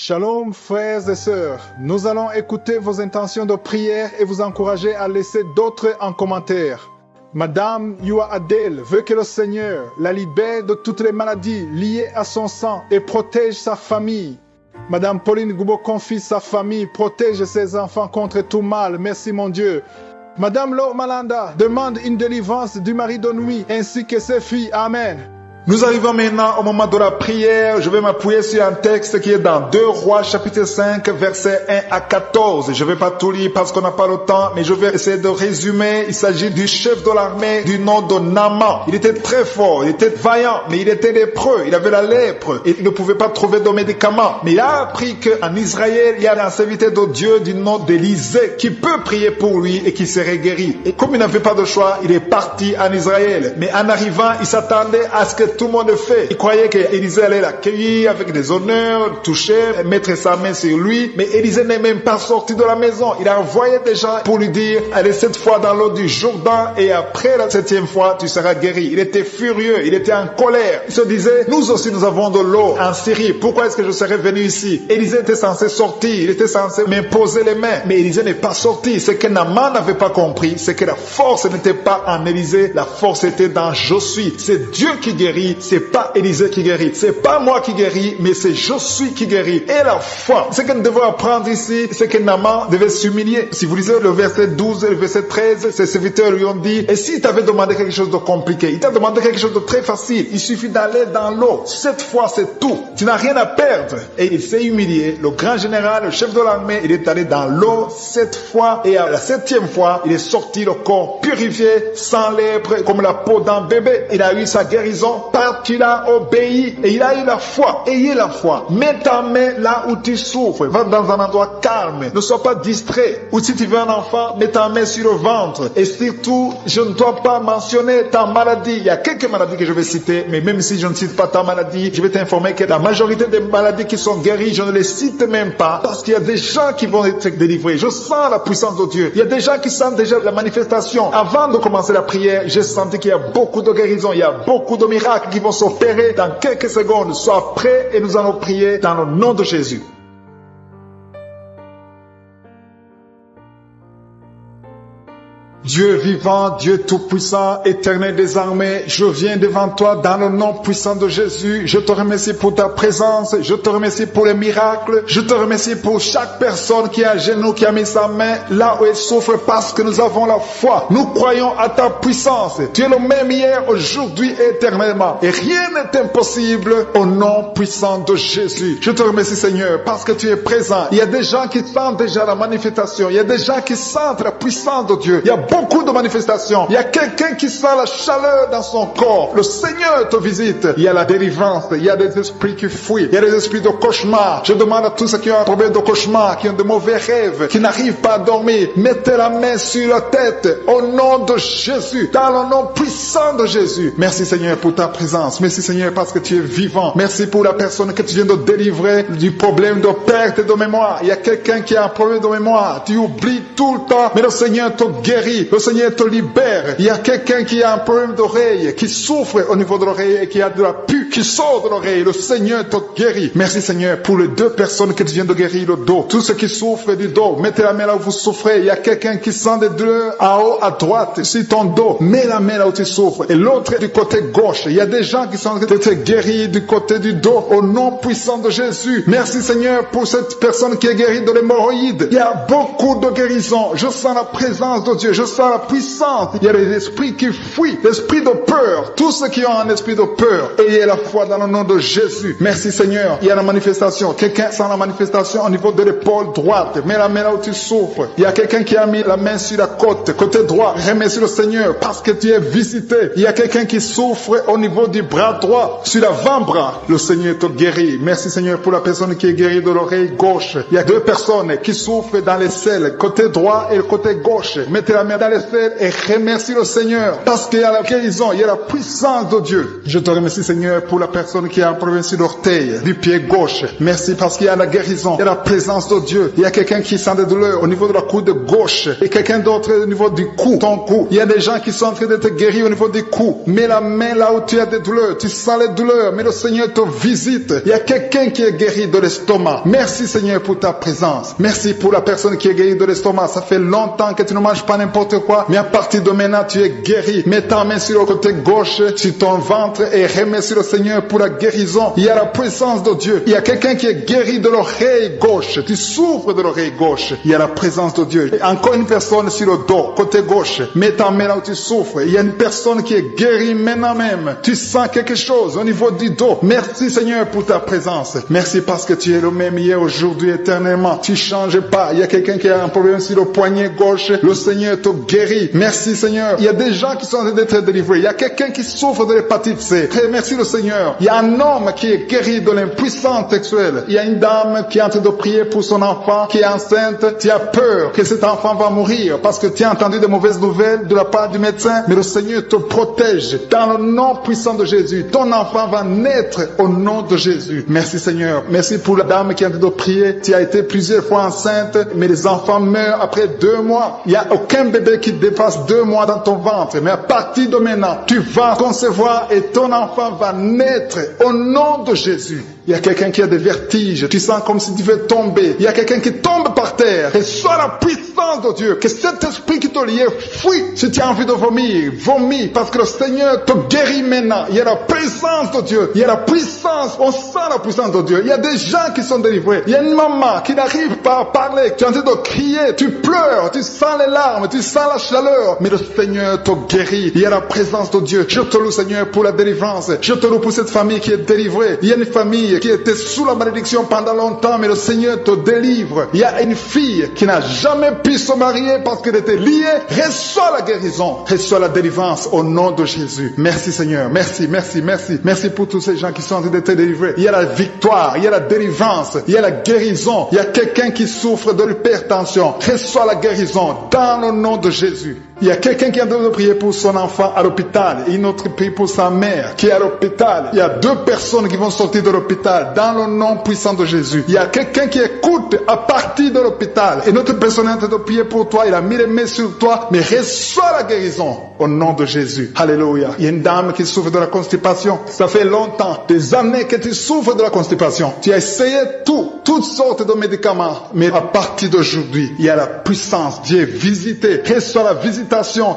Shalom frères et sœurs, nous allons écouter vos intentions de prière et vous encourager à laisser d'autres en commentaire. Madame Yua Adel veut que le Seigneur la libère de toutes les maladies liées à son sang et protège sa famille. Madame Pauline Goubo confie sa famille, protège ses enfants contre tout mal, merci mon Dieu. Madame Lo Malanda demande une délivrance du mari de nuit ainsi que ses filles, Amen. Nous arrivons maintenant au moment de la prière. Je vais m'appuyer sur un texte qui est dans 2 Rois chapitre 5 versets 1 à 14. Je ne vais pas tout lire parce qu'on n'a pas le temps, mais je vais essayer de résumer. Il s'agit du chef de l'armée du nom de Naaman. Il était très fort, il était vaillant, mais il était lépreux, il avait la lèpre et il ne pouvait pas trouver de médicaments. Mais il a appris qu'en Israël, il y a un serviteur de Dieu du nom d'Élisée qui peut prier pour lui et qui serait guéri. Et comme il n'avait pas de choix, il est parti en Israël. Mais en arrivant, il s'attendait à ce que tout le monde le fait. Il croyait qu'Élisée allait l'accueillir avec des honneurs, toucher, mettre sa main sur lui. Mais Élisée n'est même pas sorti de la maison. Il a envoyé des gens pour lui dire, allez 7 fois dans l'eau du Jourdain et après la 7e fois, tu seras guéri. Il était furieux, il était en colère. Il se disait, nous aussi nous avons de l'eau en Syrie. Pourquoi est-ce que je serais venu ici? Élisée était censé sortir, il était censé m'imposer les mains. Mais Élisée n'est pas sorti. Ce que Naaman n'avait pas compris, c'est que la force n'était pas en Élisée. La force était dans je suis. C'est Dieu qui guérit. C'est pas Élisée qui guérit, c'est pas moi qui guéris, mais c'est je suis qui guérit. Et la foi, ce que nous devons apprendre ici, c'est que Naaman devait s'humilier. Si vous lisez le verset 12 et le verset 13, ses serviteurs lui ont dit, et s'il t'avait demandé quelque chose de compliqué, il t'a demandé quelque chose de très facile, il suffit d'aller dans l'eau. 7 fois, c'est tout. Tu n'as rien à perdre. Et il s'est humilié. Le grand général, le chef de l'armée, il est allé dans l'eau 7 fois, et à la 7e fois, il est sorti le corps purifié, sans lèpre, comme la peau d'un bébé. Il a eu sa guérison parce qu'il a obéi et il a eu la foi. Ayez la foi. Mets ta main là où tu souffres. Va dans un endroit calme. Ne sois pas distrait. Ou si tu veux un enfant, mets ta main sur le ventre. Et surtout, je ne dois pas mentionner ta maladie. Il y a quelques maladies que je vais citer, mais même si je ne cite pas ta maladie, je vais t'informer que la majorité des maladies qui sont guéries, je ne les cite même pas parce qu'il y a des gens qui vont être délivrés. Je sens la puissance de Dieu. Il y a des gens qui sentent déjà la manifestation. Avant de commencer la prière, j'ai senti qu'il y a beaucoup de guérisons. Il y a beaucoup de miracles qui vont s'opérer dans quelques secondes. Sois prêt et nous allons prier dans le nom de Jésus. Dieu vivant, Dieu tout-puissant, éternel des armées, je viens devant toi dans le nom puissant de Jésus. Je te remercie pour ta présence, je te remercie pour les miracles, je te remercie pour chaque personne qui est à genoux, qui a mis sa main là où elle souffre parce que nous avons la foi. Nous croyons à ta puissance. Tu es le même hier, aujourd'hui et éternellement. Et rien n'est impossible au nom puissant de Jésus. Je te remercie Seigneur parce que tu es présent. Il y a des gens qui sentent déjà la manifestation. Il y a des gens qui sentent la puissance de Dieu. Il y a beaucoup de manifestations. Il y a quelqu'un qui sent la chaleur dans son corps. Le Seigneur te visite. Il y a la délivrance. Il y a des esprits qui fuient. Il y a des esprits de cauchemar. Je demande à tous ceux qui ont un problème de cauchemar, qui ont de mauvais rêves, qui n'arrivent pas à dormir, mettez la main sur la tête au nom de Jésus, dans le nom puissant de Jésus. Merci Seigneur pour ta présence. Merci Seigneur parce que tu es vivant. Merci pour la personne que tu viens de délivrer du problème de perte de mémoire. Il y a quelqu'un qui a un problème de mémoire. Tu oublies tout le temps, mais le Seigneur te guérit. Le Seigneur te libère. Il y a quelqu'un qui a un problème d'oreille, qui souffre au niveau de l'oreille et qui a de la pus qui sort de l'oreille. Le Seigneur te guérit. Merci Seigneur pour les 2 personnes que tu viens de guérir le dos. Tous ceux qui souffrent du dos, mettez la main là où vous souffrez. Il y a quelqu'un qui sent des douleurs en haut à droite sur ton dos. Mets la main là où tu souffres. Et l'autre du côté gauche. Il y a des gens qui sont en train de te guérir du côté du dos au nom puissant de Jésus. Merci Seigneur pour cette personne qui est guérie de l'hémorroïde. Il y a beaucoup de guérisons. Je sens la présence de Dieu. Je sens la puissance. Il y a des esprits qui fuient, l'esprit de peur. Tous ceux qui ont un esprit de peur, ayez la foi dans le nom de Jésus. Merci Seigneur. Il y a la manifestation. Quelqu'un sent la manifestation au niveau de l'épaule droite. Mets la main là où tu souffres. Il y a quelqu'un qui a mis la main sur la côte, côté droit. Remercie le Seigneur parce que tu es visité. Il y a quelqu'un qui souffre au niveau du bras droit, sur l'avant-bras. Le Seigneur te guérit. Merci Seigneur pour la personne qui est guérie de l'oreille gauche. Il y a 2 personnes qui souffrent dans les selles, côté droit et le côté gauche. Mettez la main Viens dans les cieux et remercie le Seigneur parce qu'il y a la guérison, il y a la puissance de Dieu. Je te remercie Seigneur pour la personne qui a un problème sur l'orteil du pied gauche. Merci parce qu'il y a la guérison, il y a la présence de Dieu. Il y a quelqu'un qui sent des douleurs au niveau de la coude gauche et quelqu'un d'autre au niveau du cou, ton cou. Il y a des gens qui sont en train d'être guéris au niveau du cou. Mets la main là où tu as des douleurs, tu sens les douleurs, mais le Seigneur te visite. Il y a quelqu'un qui est guéri de l'estomac. Merci Seigneur pour ta présence. Merci pour la personne qui est guérie de l'estomac. Ça fait longtemps que tu ne manges pas n'importe quoi, mais à partir de maintenant tu es guéri. Mets ta main sur le côté gauche, sur ton ventre et remercie le Seigneur pour la guérison. Il y a la puissance de Dieu. Il y a quelqu'un qui est guéri de l'oreille gauche. Tu souffres de l'oreille gauche. Il y a la présence de Dieu. Et encore une personne sur le dos, côté gauche. Mets ta main là où tu souffres. Il y a une personne qui est guérie maintenant même. Tu sens quelque chose au niveau du dos. Merci Seigneur pour ta présence. Merci parce que tu es le même hier, aujourd'hui, éternellement. Tu changes pas. Il y a quelqu'un qui a un problème sur le poignet gauche. Le Seigneur te guérit. Merci Seigneur. Il y a des gens qui sont en train d'être délivrés. Il y a quelqu'un qui souffre de l'hépatite C. Merci le Seigneur. Il y a un homme qui est guéri de l'impuissance sexuelle. Il y a une dame qui est en train de prier pour son enfant qui est enceinte. Tu as peur que cet enfant va mourir parce que tu as entendu de mauvaises nouvelles de la part du médecin. Mais le Seigneur te protège dans le nom puissant de Jésus. Ton enfant va naître au nom de Jésus. Merci Seigneur. Merci pour la dame qui est en train de prier. Tu as été plusieurs fois enceinte, mais les enfants meurent après 2 mois. Il n'y a aucun bébé qui dépasse 2 mois dans ton ventre. Mais à partir de maintenant, tu vas concevoir et ton enfant va naître au nom de Jésus. Il y a quelqu'un qui a des vertiges. Tu sens comme si tu veux tomber. Il y a quelqu'un qui tombe par terre. Et soit la puissance de Dieu. Que cet esprit qui te lie, fuit. Si tu as envie de vomir, vomis. Parce que le Seigneur te guérit maintenant. Il y a la présence de Dieu. Il y a la puissance. On sent la puissance de Dieu. Il y a des gens qui sont délivrés. Il y a une maman qui n'arrive pas à parler. Tu es en train de crier. Tu pleures. Tu sens les larmes. Tu sens la chaleur. Mais le Seigneur te guérit. Il y a la présence de Dieu. Je te loue Seigneur pour la délivrance. Je te loue pour cette famille qui est délivrée. Il y a une famille qui était sous la malédiction pendant longtemps, mais le Seigneur te délivre. Il y a une fille qui n'a jamais pu se marier parce qu'elle était liée. Reçois la guérison, reçois la délivrance au nom de Jésus. Merci Seigneur, merci, merci, merci. Merci pour tous ces gens qui sont en train d'être délivrés. Il y a la victoire, il y a la délivrance, il y a la guérison. Il y a quelqu'un qui souffre de l'hypertension. Reçois la guérison dans le nom de Jésus. Il y a quelqu'un qui est en train de prier pour son enfant à l'hôpital et une autre prie pour sa mère qui est à l'hôpital. Il y a 2 personnes qui vont sortir de l'hôpital dans le nom puissant de Jésus. Il y a quelqu'un qui écoute à partir de l'hôpital et notre personne est en train de prier pour toi. Il a mis les mains sur toi, mais reçois la guérison au nom de Jésus. Alléluia. Il y a une dame qui souffre de la constipation. Ça fait longtemps, des années que tu souffres de la constipation. Tu as essayé toutes sortes de médicaments, mais à partir d'aujourd'hui, il y a la puissance. Dieu est visité. Reçois la visitation.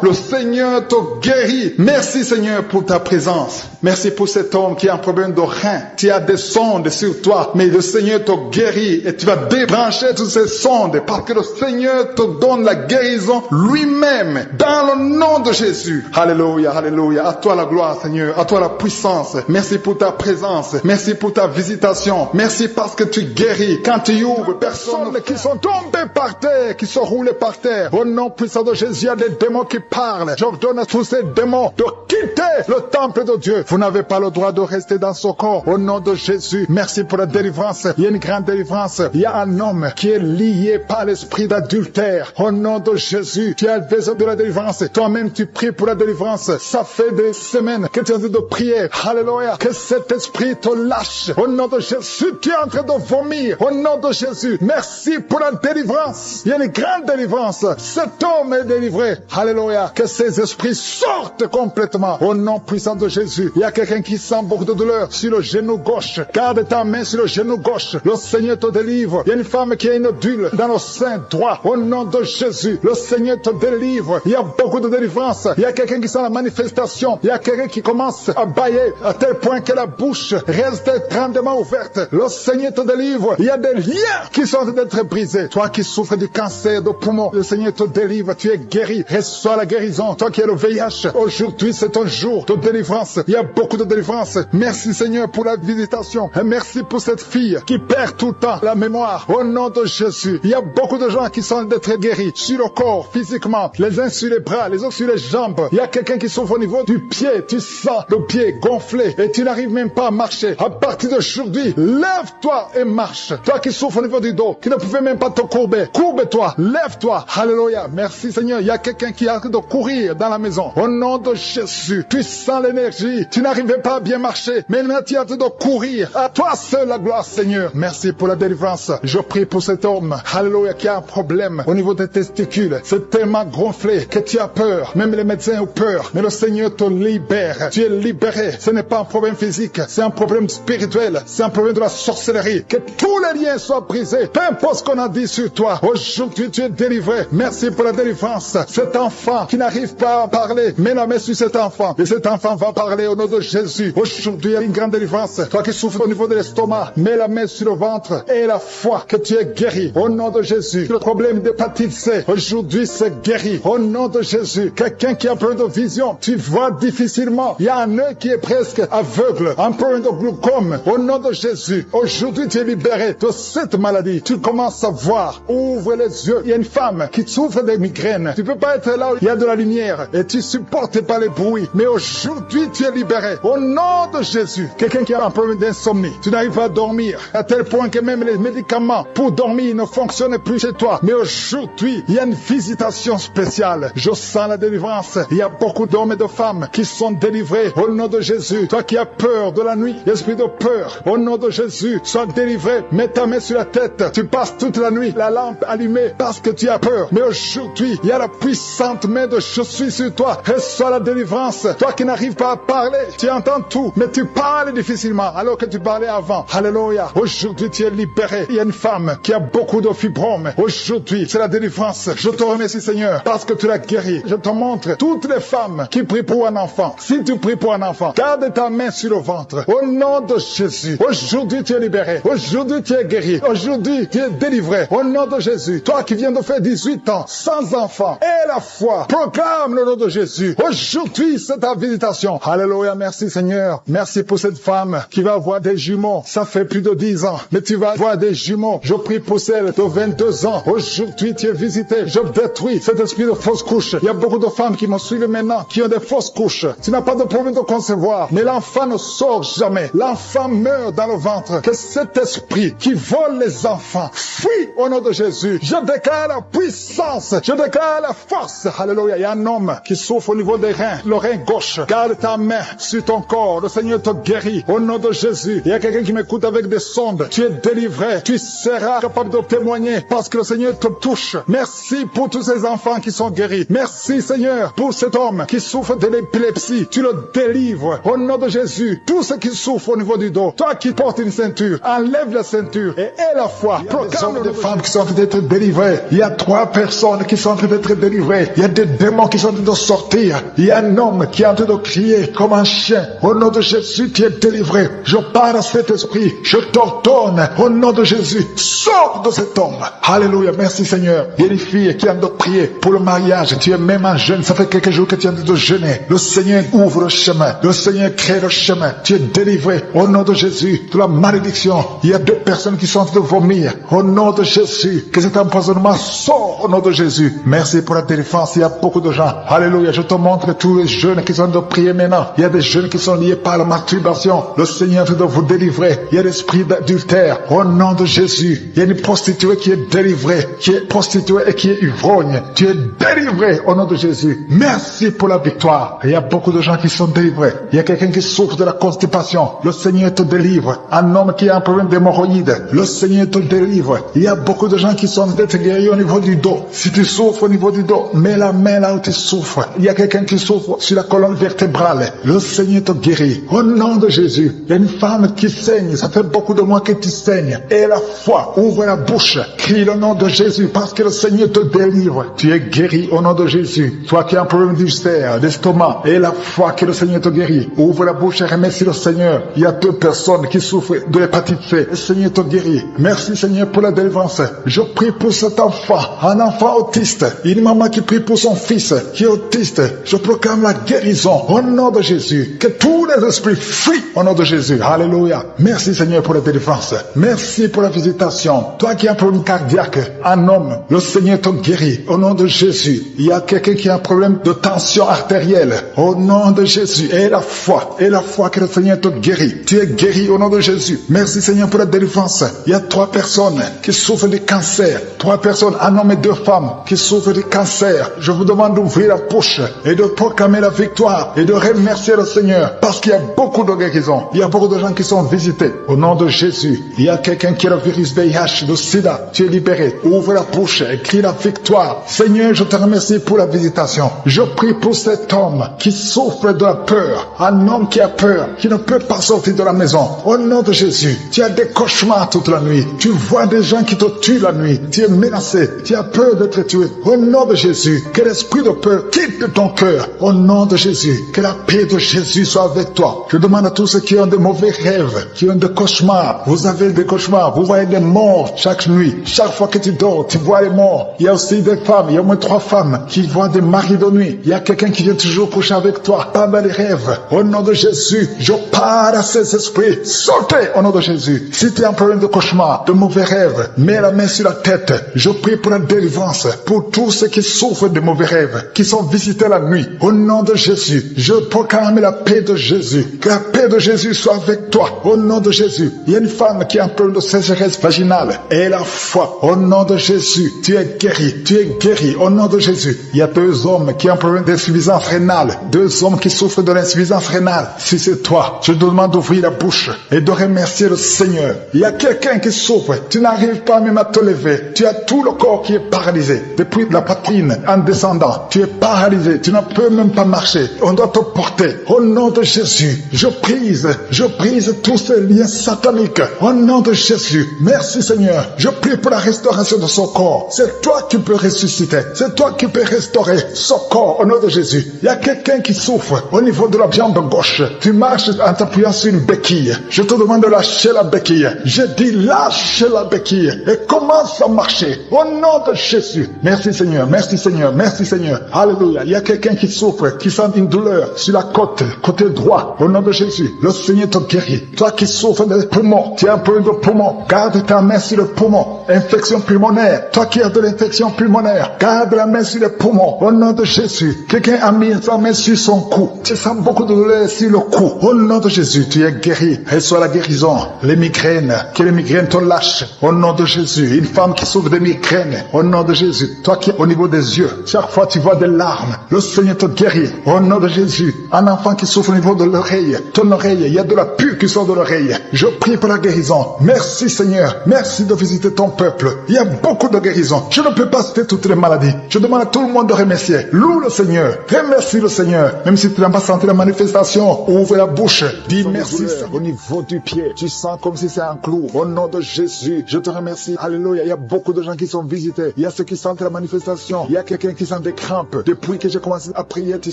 Le Seigneur te guérit. Merci Seigneur pour ta présence. Merci pour cet homme qui a un problème de rein. Tu as des sondes sur toi, mais le Seigneur te guérit et tu vas débrancher toutes ces sondes parce que le Seigneur te donne la guérison lui-même dans le nom de Jésus. Alléluia, alléluia. À toi la gloire Seigneur, à toi la puissance. Merci pour ta présence. Merci pour ta visitation. Merci parce que tu guéris. Quand tu ouvres, personnes qui sont tombées par terre, qui sont roulées par terre. Au nom puissant de Jésus, il y a des démons qui parlent. J'ordonne à tous ces démons de quitter le temple de Dieu. Vous n'avez pas le droit de rester dans ce corps. Au nom de Jésus, merci pour la délivrance. Il y a une grande délivrance. Il y a un homme qui est lié par l'esprit d'adultère. Au nom de Jésus, tu as besoin de la délivrance. Toi-même, tu pries pour la délivrance. Ça fait des semaines que tu es en train de prier. Alléluia. Que cet esprit te lâche. Au nom de Jésus, tu es en train de vomir. Au nom de Jésus, merci pour la délivrance. Il y a une grande délivrance. Cet homme est délivré. Alléluia. Que ces esprits sortent complètement. Au nom puissant de Jésus. Il y a quelqu'un qui sent beaucoup de douleur sur le genou gauche. Garde ta main sur le genou gauche. Le Seigneur te délivre. Il y a une femme qui a une odule dans le sein droit. Au nom de Jésus. Le Seigneur te délivre. Il y a beaucoup de délivrance. Il y a quelqu'un qui sent la manifestation. Il y a quelqu'un qui commence à bâiller à tel point que la bouche reste grandement ouverte. Le Seigneur te délivre. Il y a des liens qui sont en train d'être brisés. Toi qui souffres du cancer de poumon, le Seigneur te délivre. Tu es guéri. Reçois la guérison. Toi qui es le VIH, aujourd'hui c'est ton jour de délivrance. Il y a beaucoup de délivrance. Merci Seigneur pour la visitation. Et merci pour cette fille qui perd tout le temps la mémoire. Au nom de Jésus, il y a beaucoup de gens qui sont d'être guéris sur le corps, physiquement, les uns sur les bras, les autres sur les jambes. Il y a quelqu'un qui souffre au niveau du pied. Tu sens le pied gonflé et tu n'arrives même pas à marcher. À partir d'aujourd'hui, lève-toi et marche. Toi qui souffres au niveau du dos, qui ne pouvais même pas te courber, courbe-toi, lève-toi. Alléluia. Merci Seigneur. Il y a quelqu'un quelqu'un qui a de courir dans la maison. Au nom de Jésus, tu sens l'énergie. Tu n'arrivais pas à bien marcher, mais maintenant tu as de courir. À toi seul la gloire, Seigneur. Merci pour la délivrance. Je prie pour cet homme, alléluia, qui a un problème au niveau des testicules. C'est tellement gonflé que tu as peur. Même les médecins ont peur. Mais le Seigneur te libère. Tu es libéré. Ce n'est pas un problème physique, c'est un problème spirituel. C'est un problème de la sorcellerie. Que tous les liens soient brisés. Peu importe ce qu'on a dit sur toi. Aujourd'hui, tu es délivré. Merci pour la délivrance. Cet enfant qui n'arrive pas à parler, mets la main sur cet enfant. Et cet enfant va parler au nom de Jésus. Aujourd'hui, il y a une grande délivrance. Toi qui souffres au niveau de l'estomac, mets la main sur le ventre et la foi que tu es guéri. Au nom de Jésus. Le problème d'hépatite C, aujourd'hui, c'est guéri. Au nom de Jésus. Quelqu'un qui a un problème de vision, tu vois difficilement. Il y a un œil qui est presque aveugle. Un problème de glaucome. Au nom de Jésus. Aujourd'hui, tu es libéré de cette maladie. Tu commences à voir. Ouvre les yeux. Il y a une femme qui souffre de migraines. Tu peux pas être là où il y a de la lumière et tu supportes pas les bruits. Mais aujourd'hui, tu es libéré. Au nom de Jésus. Quelqu'un qui a un problème d'insomnie. Tu n'arrives pas à dormir. À tel point que même les médicaments pour dormir ne fonctionnent plus chez toi. Mais aujourd'hui, il y a une visitation spéciale. Je sens la délivrance. Il y a beaucoup d'hommes et de femmes qui sont délivrés. Au nom de Jésus. Toi qui as peur de la nuit, l'esprit de peur. Au nom de Jésus, sois délivré. Mets ta main sur la tête. Tu passes toute la nuit, la lampe allumée parce que tu as peur. Mais aujourd'hui, il y a la puissante main de je suis sur toi. Reçois la délivrance. Toi qui n'arrives pas à parler, tu entends tout, mais tu parles difficilement alors que tu parlais avant. Alléluia. Aujourd'hui, tu es libéré. Il y a une femme qui a beaucoup de fibromes. Aujourd'hui, c'est la délivrance. Je te remercie, Seigneur, parce que tu l'as guéri. Je te montre toutes les femmes qui prient pour un enfant. Si tu pries pour un enfant, garde ta main sur le ventre. Au nom de Jésus. Aujourd'hui, tu es libéré. Aujourd'hui, tu es guéri. Aujourd'hui, tu es délivré. Au nom de Jésus. Toi qui viens de faire 18 ans, sans enfant, et la foi, proclame le nom de Jésus. Aujourd'hui, c'est ta visitation. Alléluia. Merci, Seigneur. Merci pour cette femme qui va avoir des jumeaux. Ça fait plus de 10 ans, mais tu vas avoir des jumeaux. Je prie pour celle de 22 ans. Aujourd'hui, tu es visité. Je détruis cet esprit de fausse couche. Il y a beaucoup de femmes qui me suivent maintenant, qui ont des fausses couches. Tu n'as pas de problème de concevoir, mais l'enfant ne sort jamais. L'enfant meurt dans le ventre. Que cet esprit qui vole les enfants fuit au nom de Jésus. Je déclare la puissance. Je déclare la force. Alléluia. Il y a un homme qui souffre au niveau des reins, le rein gauche. Garde ta main sur ton corps. Le Seigneur te guérit au nom de Jésus. Il y a quelqu'un qui m'écoute avec des sondes. Tu es délivré. Tu seras capable de témoigner parce que le Seigneur te touche. Merci pour tous ces enfants qui sont guéris. Merci, Seigneur, pour cet homme qui souffre de l'épilepsie. Tu le délivres au nom de Jésus. Tous ceux qui souffrent au niveau du dos, toi qui portes une ceinture, enlève la ceinture et aie la foi. Il y a des hommes et des femmes qui sont en train d'être délivrés. Il y a 3 personnes qui sont en train d'être délivrées. Il y a des démons qui sont en train de sortir. Il y a un homme qui est en train de crier comme un chien. Au nom de Jésus, tu es délivré. Je parle à cet esprit. Je t'ordonne au nom de Jésus. Sors de cet homme. Alléluia. Merci, Seigneur. Il y a une fille qui est en train de prier pour le mariage. Tu es même un jeune. Ça fait quelques jours que tu es en train de jeûner. Le Seigneur ouvre le chemin. Le Seigneur crée le chemin. Tu es délivré au nom de Jésus de la malédiction. Il y a 2 personnes qui sont en train de vomir. Au nom de Jésus. Que cet empoisonnement sort au nom de Jésus. Merci pour la délivrance. Il y a beaucoup de gens. Alléluia. Je te montre tous les jeunes qui sont en train de prier maintenant. Il y a des jeunes qui sont liés par la masturbation. Le Seigneur est en train de vous délivrer. Il y a l'esprit d'adultère. Au nom de Jésus. Il y a une prostituée qui est délivrée. Qui est prostituée et qui est ivrogne. Tu es délivré au nom de Jésus. Merci pour la victoire. Il y a beaucoup de gens qui sont délivrés. Il y a quelqu'un qui souffre de la constipation. Le Seigneur te délivre. Un homme qui a un problème d'hémorroïdes. Le Seigneur te délivre. Il y a beaucoup de gens qui sont d'être guéris au niveau du dos. Si tu souffres au niveau du dos, mets la main là où tu souffres. Il y a quelqu'un qui souffre sur la colonne vertébrale. Le Seigneur te guérit. Au nom de Jésus. Il y a une femme qui saigne. Ça fait beaucoup de mois que tu saignes. Et la foi. Ouvre la bouche. Crie le nom de Jésus parce que le Seigneur te délivre. Tu es guéri au nom de Jésus. Toi qui as un problème d'ulcère, d'estomac, et la foi que le Seigneur te guérit. Ouvre la bouche et remercie le Seigneur. Il y a 2 personnes qui souffrent de l'hépatite C. Le Seigneur te guérit. Merci, Seigneur, pour la délivrance. Je prie pour cet enfant, un enfant autiste. Une maman qui prie pour son fils qui est autiste. Je proclame la guérison au nom de Jésus. Que tous les esprits fuient au nom de Jésus. Alléluia. Merci, Seigneur, pour la délivrance. Merci pour la visitation. Toi qui as un problème cardiaque, un homme, le Seigneur te guérit au nom de Jésus. Il y a quelqu'un qui a un problème de tension artérielle au nom de Jésus. Et la foi que le Seigneur te guérit. Tu es guéri au nom de Jésus. Merci, Seigneur, pour la délivrance. Il y a 3 personnes qui souffrent de cancer. 3 personnes, un homme et 2 femmes qui souffrent de cancer. commentaires. Je vous demande d'ouvrir la bouche et de proclamer la victoire et de remercier le Seigneur parce qu'il y a beaucoup de guérisons. Il y a beaucoup de gens qui sont visités. Au nom de Jésus, il y a quelqu'un qui a le virus VIH, le sida. Tu es libéré. Ouvre la bouche et crie la victoire. Seigneur, je te remercie pour la visitation. Je prie pour cet homme qui souffre de la peur. Un homme qui a peur, qui ne peut pas sortir de la maison. Au nom de Jésus, tu as des cauchemars toute la nuit. Tu vois des gens qui te tuent la nuit. Tu es menacé. Tu as peur d'être tué. Au nom de Jésus, que l'esprit de peur quitte ton cœur. Au nom de Jésus, que la paix de Jésus soit avec toi. Je demande à tous ceux qui ont de mauvais rêves, qui ont des cauchemars. Vous avez des cauchemars. Vous voyez des morts chaque nuit. Chaque fois que tu dors, tu vois les morts. Il y a aussi des femmes. Il y a au moins 3 femmes qui voient des maris de nuit. Il y a quelqu'un qui vient toujours coucher avec toi pendant les rêves. Au nom de Jésus, je parle à ces esprits. Sortez au nom de Jésus. Si tu as un problème de cauchemar, de mauvais rêves, mets la main sur la tête. Je prie pour la délivrance, pour tous ceux qui souffrent de mauvais rêves, qui sont visités la nuit. Au nom de Jésus, je proclame la paix de Jésus. Que la paix de Jésus soit avec toi. Au nom de Jésus, il y a une femme qui a un problème de sécheresse vaginale. Et la foi, au nom de Jésus, tu es guéri. Tu es guéri. Au nom de Jésus, il y a 2 hommes qui ont un problème d'insuffisance rénale. 2 hommes qui souffrent de l'insuffisance rénale. Si c'est toi, je te demande d'ouvrir la bouche et de remercier le Seigneur. Il y a quelqu'un qui souffre. Tu n'arrives pas même à te lever. Tu as tout le corps qui est paralysé. Depuis la poitrine en descendant, tu es paralysé. Tu ne peux même pas marcher. On doit te porter. Au nom de Jésus, je brise tous ces liens sataniques. Au nom de Jésus, merci Seigneur. Je prie pour la restauration de son corps. C'est toi qui peux ressusciter. C'est toi qui peux restaurer son corps au nom de Jésus. Il y a quelqu'un qui souffre au niveau de la jambe gauche. Tu marches en t'appuyant sur une béquille. Je te demande de lâcher la béquille. Je dis lâche la béquille et commence à marcher au nom de Jésus. Merci Seigneur, merci Seigneur, merci Seigneur. Alléluia. Il y a quelqu'un qui souffre, qui sent une douleur sur la côté droit. Au nom de Jésus, le Seigneur te guérit. Toi qui souffres des poumons, tu as un problème de poumon, garde ta main sur le poumon. Infection pulmonaire, toi qui as de l'infection pulmonaire, garde la main sur le poumon. Au nom de Jésus, quelqu'un a mis sa main sur son cou. Tu sens beaucoup de douleur sur le cou. Au nom de Jésus, tu es guéri. Reçois la guérison. Les migraines, que les migraines te lâchent. Au nom de Jésus, une femme qui souffre de migraines. Au nom de Jésus, toi qui es au niveau des yeux, chaque fois tu vois des larmes, le Seigneur te guérit. Au nom de Jésus, un enfant qui souffre au niveau de l'oreille, ton oreille, il y a de la pus qui sort de l'oreille. Je prie pour la guérison. Merci Seigneur, merci de visiter ton peuple. Il y a beaucoup de guérisons. Je ne peux pas citer toutes les maladies. Je demande à tout le monde de remercier. Loue le Seigneur, remercie le Seigneur. Même si tu n'as pas senti la manifestation, ouvre la bouche, dis merci Seigneur. Au niveau du pied, tu sens comme si c'est un clou. Au nom de Jésus, je te remercie. Alléluia, il y a beaucoup de gens qui sont visités. Il y a ceux qui sentent la manifestation. Il y a quelqu'un qui sent des crampes. Depuis que j'ai commencé à prier, tu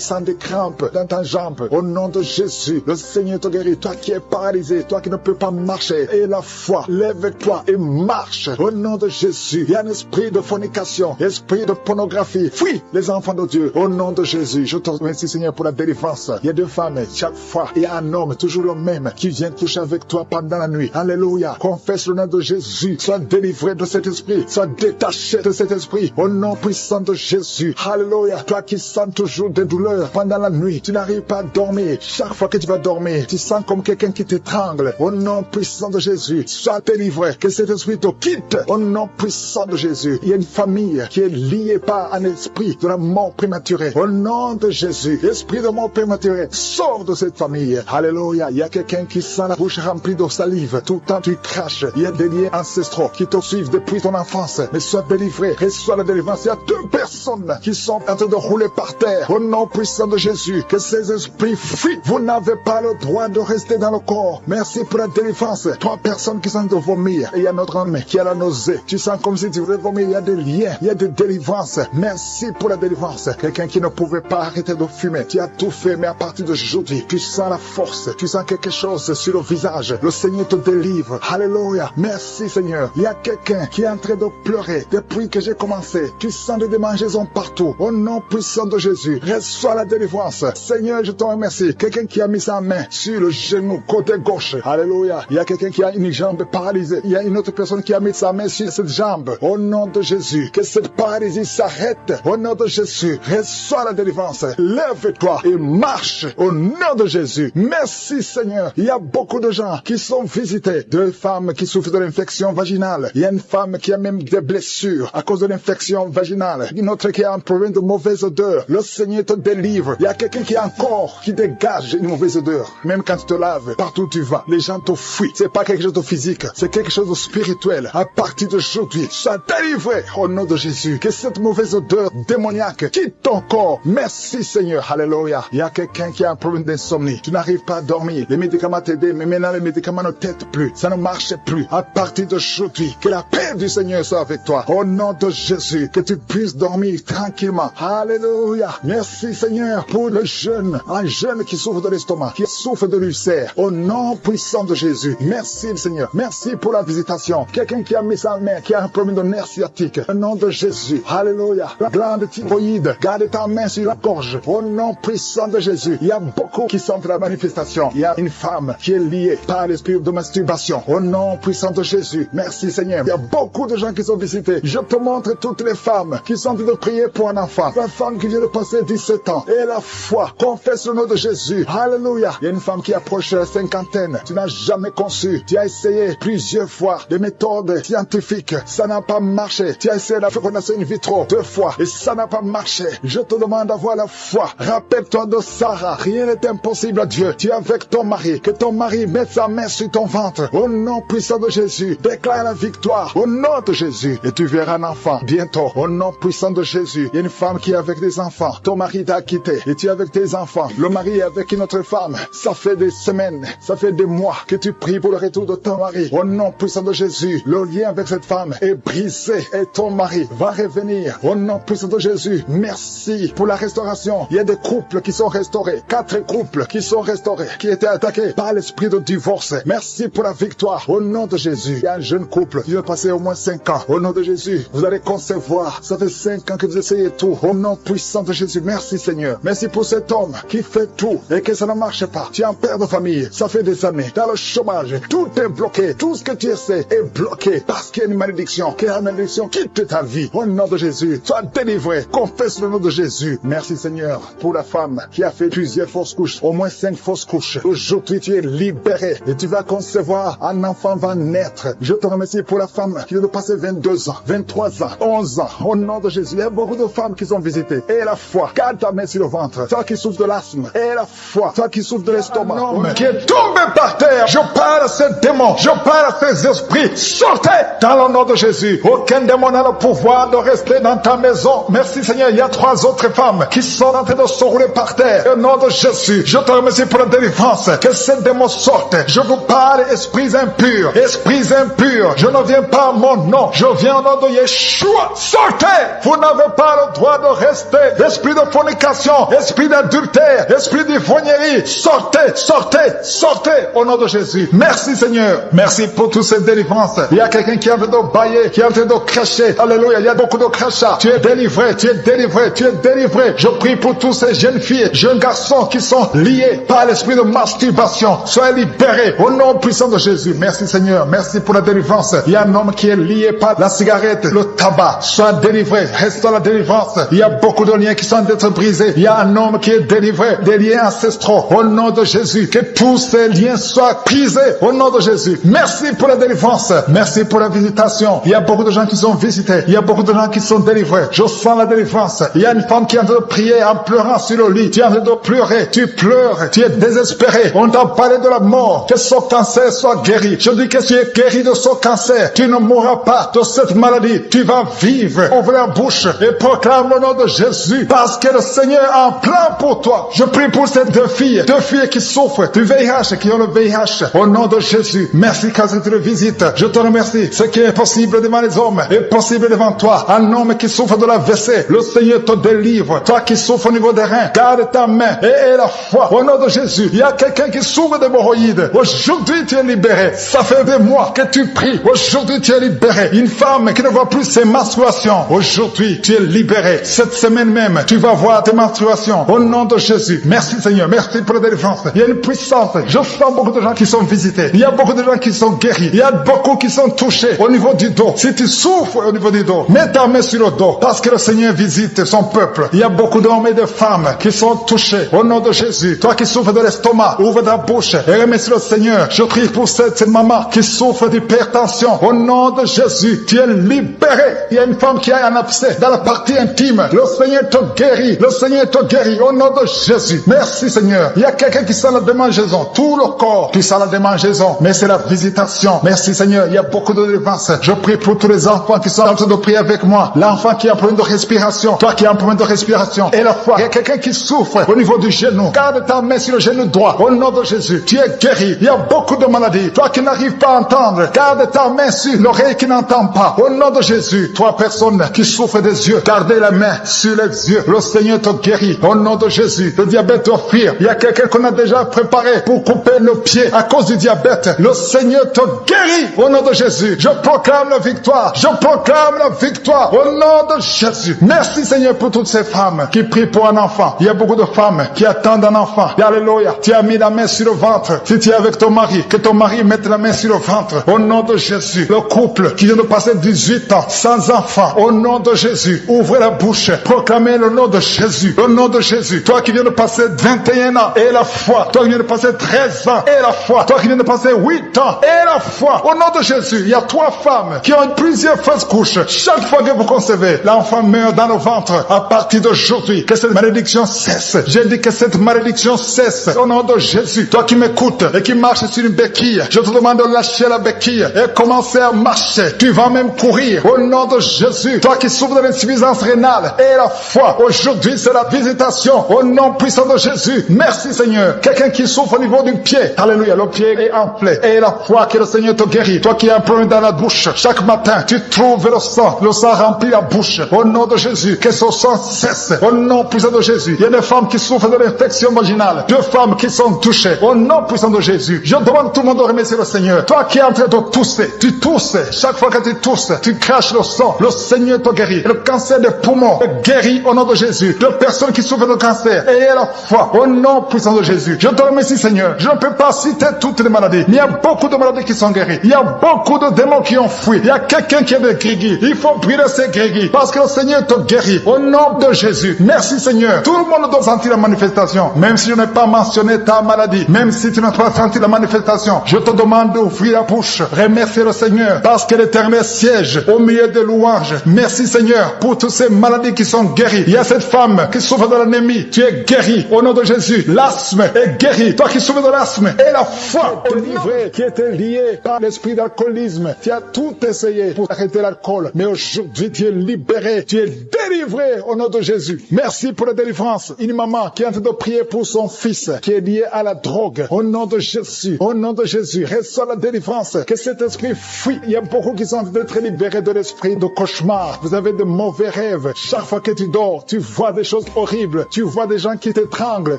sens des crampes dans ta jambe. Au nom de Jésus, le Seigneur te guérit. Toi qui es paralysé, toi qui ne peux pas marcher. Et la foi, lève-toi et marche. Au nom de Jésus, il y a un esprit de fornication, esprit de pornographie. Fuis les enfants de Dieu. Au nom de Jésus, je te remercie Seigneur pour la délivrance. Il y a 2 femmes, chaque fois, il y a un homme, toujours le même, qui vient coucher avec toi pendant la nuit. Alléluia. Confesse le nom de Jésus. Sois délivré de cet esprit. Sois détaché de cet esprit. Au nom puissant de Jésus. Alléluia. Toi qui sens toujours des douleurs pendant la nuit, tu n'arrives pas à dormir. Chaque fois que tu vas dormir, tu sens comme quelqu'un qui t'étrangle. Au nom puissant de Jésus, sois délivré. Que cet esprit te quitte. Au nom puissant de Jésus. Il y a une famille qui est liée par un esprit de la mort prématurée. Au nom de Jésus, esprit de mort prématurée, sors de cette famille. Alléluia. Il y a quelqu'un qui sent la bouche remplie de salive. Tout le temps tu craches. Il y a des liens ancestraux qui te suivent depuis ton enfance. Mais sois délivré. Reçois la délivrance. Il y a 2 personnes qui sont en train de rouler par terre. Au nom puissant de Jésus, que ces esprits fuient. Vous n'avez pas le droit de rester dans le corps. Merci pour la délivrance. 3 personnes qui sont de vomir. Et il y a notre homme qui a la nausée. Tu sens comme si tu voulais vomir. Il y a des liens. Il y a des délivrances. Merci pour la délivrance. Quelqu'un qui ne pouvait pas arrêter de fumer. Tu as tout fait, mais à partir d'aujourd'hui, tu sens la force. Tu sens quelque chose sur le visage. Le Seigneur te délivre. Alléluia. Merci Seigneur. Il y a quelqu'un qui est en train de pleurer depuis que j'ai commencé. Tu sens des démangeaisons partout. Au nom puissant de Jésus, reçois la délivrance. Seigneur, je te remercie. Quelqu'un qui a mis sa main sur le genou côté gauche. Alléluia. Il y a quelqu'un qui a une jambe paralysée. Il y a une autre personne qui a mis sa main sur cette jambe. Au nom de Jésus, que cette paralysie s'arrête. Au nom de Jésus, reçois la délivrance. Lève-toi et marche. Au nom de Jésus. Merci Seigneur. Il y a beaucoup de gens qui sont visités. 2 femmes qui souffrent de l'infection vaginale. Il y a une femme qui a même des blessures à cause de l'infection vaginale. un autre qui a un problème de mauvaise odeur. Le Seigneur te délivre. Il y a quelqu'un qui a un corps qui dégage une mauvaise odeur. Même quand tu te laves, partout où tu vas, les gens te fuient. C'est pas quelque chose de physique, c'est quelque chose de spirituel. À partir d'aujourd'hui, sois délivré au nom de Jésus. Que cette mauvaise odeur démoniaque quitte ton corps. Merci Seigneur. Alléluia. Il y a quelqu'un qui a un problème d'insomnie. Tu n'arrives pas à dormir. Les médicaments t'aident, mais maintenant les médicaments ne t'aident plus. Ça ne marche plus. À partir d'aujourd'hui, que la paix du Seigneur soit avec toi. Au nom de Jésus, que tu puisses dormir tranquillement. Alléluia. Merci Seigneur pour le jeune. Un jeune qui souffre de l'estomac, qui souffre de l'ulcère. Au nom puissant de Jésus. Merci Seigneur. Merci pour la visitation. Quelqu'un qui a mis sa main, qui a un problème de nerf sciatique. Au nom de Jésus. Alléluia. La glande thyroïde. Garde ta main sur la gorge. Au nom puissant de Jésus. Il y a beaucoup qui sentent la manifestation. Il y a une femme qui est liée par l'esprit de masturbation. Au nom puissant de Jésus. Merci Seigneur. Il y a beaucoup de gens qui sont visités. Je te montre toutes les femmes qui sont en train de prier pour un enfant. La femme qui vient de passer 17 ans. Et la foi. Confesse le nom de Jésus. Alléluia. Il y a une femme qui approche la cinquantaine. Tu n'as jamais conçu. Tu as essayé plusieurs fois des méthodes scientifiques. Ça n'a pas marché. Tu as essayé la fécondation in vitro 2 fois. Et ça n'a pas marché. Je te demande d'avoir la foi. Rappelle-toi de Sarah. Rien n'est impossible à Dieu. Tu es avec ton mari. Que ton mari mette sa main sur ton ventre. Au nom puissant de Jésus. Déclare la victoire. Au nom de Jésus. Et tu verras un enfant bientôt. Au nom puissant de Jésus. Il y a une femme qui est avec des enfants. Ton mari t'a quitté. Et tu es avec tes enfants. Le mari est avec une autre femme. Ça fait des semaines. Ça fait des mois que tu pries pour le retour de ton mari. Au nom puissant de Jésus. Le lien avec cette femme est brisé. Et ton mari va revenir. Au nom puissant de Jésus. Merci pour la restauration. Il y a des couples qui sont restaurés. 4 couples qui sont restaurés. Qui étaient attaqués par l'esprit de divorce. Merci pour la victoire. Au nom de Jésus. Il y a un jeune couple qui vient passer au moins 5 ans. Au nom de Jésus. Vous allez concevoir. Ça fait 5 ans que vous essayez tout. Au nom puissant de Jésus. Merci Seigneur. Merci pour cet homme qui fait tout et que ça ne marche pas. Tu es un père de famille. Ça fait des années. Dans le chômage. Tout est bloqué. Tout ce que tu essaies est bloqué. Parce qu'il y a une malédiction. Que la malédiction quitte ta vie. Au nom de Jésus. Sois délivré. Confesse le nom de Jésus. Merci Seigneur pour la femme qui a fait plusieurs fausses couches. Au moins 5 fausses couches. Aujourd'hui tu es libéré. Et tu vas concevoir. Un enfant va naître. Je te remercie pour la femme qui vient de passer 22 ans, 23 ans, 11 ans. Au nom de Jésus. Il y a beaucoup de femmes qui sont visitées. Et la foi. Garde ta main sur le ventre. Toi qui souffres de l'asthme. Et la foi. Toi qui souffres de l'estomac. Un homme qui est tombé par terre. Je parle à ces démons. Je parle à ces esprits. Sortez dans le nom de Jésus. Aucun démon n'a le pouvoir de rester dans ta maison. Merci Seigneur. Il y a 3 autres femmes qui sont en train de se rouler par terre. Au nom de Jésus. Je te remercie pour la délivrance. Que ces démons sortent. Je vous parle, esprits impurs. Esprits impurs. Je ne viens pas à mon nom. Je viens au nom de Yeshua. Sortez. Vous n'avez pas le droit de rester. Esprit de fornication. Esprit d'adultère. Esprit d'ivrognerie. Sortez. Sortez. Sortez. Au nom de Jésus. Merci Seigneur. Merci pour toutes ces délivrances. Il y a quelqu'un qui est en train de bailler. Qui est en train de cracher. Alléluia. Il y a beaucoup de crachats. Tu es délivré. Tu es délivré. Tu es délivré. Je prie pour tous ces jeunes filles, jeunes garçons qui sont liés par l'esprit de masturbation. Soyez libérés. Au nom puissant de Jésus. Merci Seigneur. Merci pour la délivrance. Il y a un homme qui est lié par la cigarette, le tabac. Sois délivré. Reste dans la délivrance. Il y a beaucoup de liens qui sont d'être brisés. Il y a un homme qui est délivré des liens ancestraux. Au nom de Jésus. Que tous ces liens soient brisés. Au nom de Jésus. Merci pour la délivrance. Merci pour la visitation. Il y a beaucoup de gens qui sont visités. Il y a beaucoup de gens qui sont délivrés. Je sens la délivrance. Il y a une femme qui est en train de prier en pleurant sur le lit. Tu es en train de pleurer. Tu pleures. Tu es désespéré. On t'a parlé de la mort. Que son cancer soit guéri. Je dis que tu es guéri de son cancer. Tu ne mourras pas de cette maladie. Tu vas vivre. Ouvre la bouche et proclame le nom de Jésus. Parce que le Seigneur a un plan pour toi. Je prie pour ces 2 filles. 2 filles qui souffrent du VIH, qui ont le VIH. Au nom de Jésus. Merci car tu le visites. Je te remercie. Ce qui est possible devant les hommes est possible devant toi. Un homme qui souffre de la WC. Le Seigneur te délivre. Toi qui souffres au niveau des reins. Garde ta main et la foi. Au nom de Jésus. Il y a quelqu'un qui souffre d'hémorroïdes. Aujourd'hui tu es libéré. Ça fait des mois que tu pries. Aujourd'hui tu es libéré. Une femme qui ne voit plus ses menstruations. Aujourd'hui tu es libéré. Cette semaine même tu vas voir tes menstruations. Au nom de Jésus. Merci Seigneur. Merci pour la délivrance. Il y a une puissance. Je sens beaucoup de gens qui sont visités. Il y a beaucoup de gens qui sont guéris. Il y a beaucoup qui sont touchés au niveau du dos. Si tu souffres au niveau du dos, mets ta main sur le dos. Parce que le Seigneur visite son peuple. Il y a beaucoup d'hommes et de femmes qui sont touchés. Au nom de Jésus. Toi qui souffres de l'estomac, ouvre ta bouche et remercie le Seigneur. Je prie pour cette maman qui souffre d'hypertension. Au nom de Jésus, tu es libéré. Il y a une femme qui a un abcès dans la partie intime. Le Seigneur te guérit. Le Seigneur te guérit au nom de Jésus. Merci Seigneur. Il y a quelqu'un qui sent la démangeaison. Tout le corps qui sent la démangeaison. Mais c'est la visitation. Merci Seigneur. Il y a beaucoup de délivrance. Je prie pour tous les enfants qui sont en train de prier avec moi. L'enfant qui a un problème de respiration. Toi qui as un problème de respiration. Et la foi. Il y a quelqu'un qui souffre au niveau du genou. Garde ta main sur le genou droit. Au nom de Jésus. Tu es guéri. Il y a beaucoup de maladies. Toi qui n'arrives pas à entendre. Garde ta main sur l'oreille qui n'entend pas. Au nom de Jésus. Toi personne qui souffre des yeux. Gardez la main sur les yeux. Le Seigneur te guérit. Au nom de Jésus. Le diabète te fuir. Il y a quelqu'un qu'on a déjà préparé pour couper le pied à cause du diabète. Le Seigneur te guérit. Au nom de Jésus. Je proclame la victoire. Je proclame la victoire. Au nom de Jésus. Merci Seigneur pour toutes ces femmes qui prient pour un enfant. Il y a beaucoup de femmes qui attendent un enfant. Alléluia. Tu as mis la main sur le ventre. Si tu es avec ton mari, que ton mari mette la main sur le ventre. Au nom de Jésus. Le couple qui vient de passer 18 ans sans enfant. Au nom de Jésus. Ouvrez la bouche. Proclamez le nom de Jésus. Le nom de Jésus. Toi qui viens de passer 21 ans et la foi. Toi qui viens de passer 13 ans et la foi. Toi qui viens de passer 8 ans et la foi. Au nom de Jésus. Il y a 3 femmes qui ont plusieurs fausses couches. Chaque fois que vous concevez, l'enfant meurt dans le ventre. À partir d'aujourd'hui, que cette malédiction cesse. J'ai dit que cette malédiction cesse. Au nom de Jésus. Toi qui m'écoutes et qui marches sur une béquille, je te demande de lâcher la béquille et commencer à marcher. Tu vas même courir. Au nom de Jésus. Toi qui souffres de l'insuffisance rénale et la foi. Aujourd'hui, c'est la visitation. Au nom puissant de Jésus. Merci Seigneur. Quelqu'un qui souffre au niveau du pied. Alléluia. Le pied est enflé. Et la foi que le Seigneur te guérit. Toi qui as un problème dans la bouche. Chaque matin, tu trouves le sang. Le sang remplit la bouche. Au nom de Jésus. Que ce sang cesse. Au nom puissant de Jésus. Il y a des femmes qui souffrent de l'infection vaginale. 2 femmes qui sont touchées. Au nom puissant de Jésus. Je demande tout le monde de remercier le Seigneur. Toi qui es en train de tousser. Tu tousses. Chaque fois que tu tousses, tu craches le sang. Le Seigneur te guérit. Le cancer des poumons est guéri au nom de Jésus. De personnes qui souffrent de cancer. Ayez la foi. Au nom puissant de Jésus. Je te remercie Seigneur. Je ne peux pas citer toutes les maladies. Il y a beaucoup de maladies qui sont guéries. Il y a beaucoup de démons qui ont fui. Il y a quelqu'un qui a des grégis. Il faut prier ces grégis. Parce que le Seigneur te guérit. Au nom de Jésus. Merci Seigneur. Tout le monde doit sentir la manifestation. Même si je n'ai pas mentionné ta maladie. Même si tu n'as pas senti la manifestation. Je te demande d'ouvrir la bouche. Remercier le Seigneur. Parce que l'Éternel siège au milieu des louanges. Merci Seigneur pour toutes ces maladies qui sont guéries. Il y a cette femme qui souffre de l'anémie. Tu es guéri au nom de Jésus. L'asthme est guéri. Toi qui souffres de l'asthme et la foi délivrée qui était liée par l'esprit d'alcoolisme. Tu as tout essayé pour arrêter l'alcool. Mais aujourd'hui tu es libéré. Tu es délivré au nom de Jésus. Merci pour la délivrance. Une maman qui est en train de prier pour son fils qui est lié à la drogue. Au nom de Jésus. Au nom de Jésus. Reçois la délivrance. Que cet esprit fuit. Il y a beaucoup qui sont en train d'être libérés de l'esprit de cauchemar. Vous avez de mauvais rêves. Chaque fois que tu dors, tu vois des choses horribles. Tu vois des gens qui t'étranglent.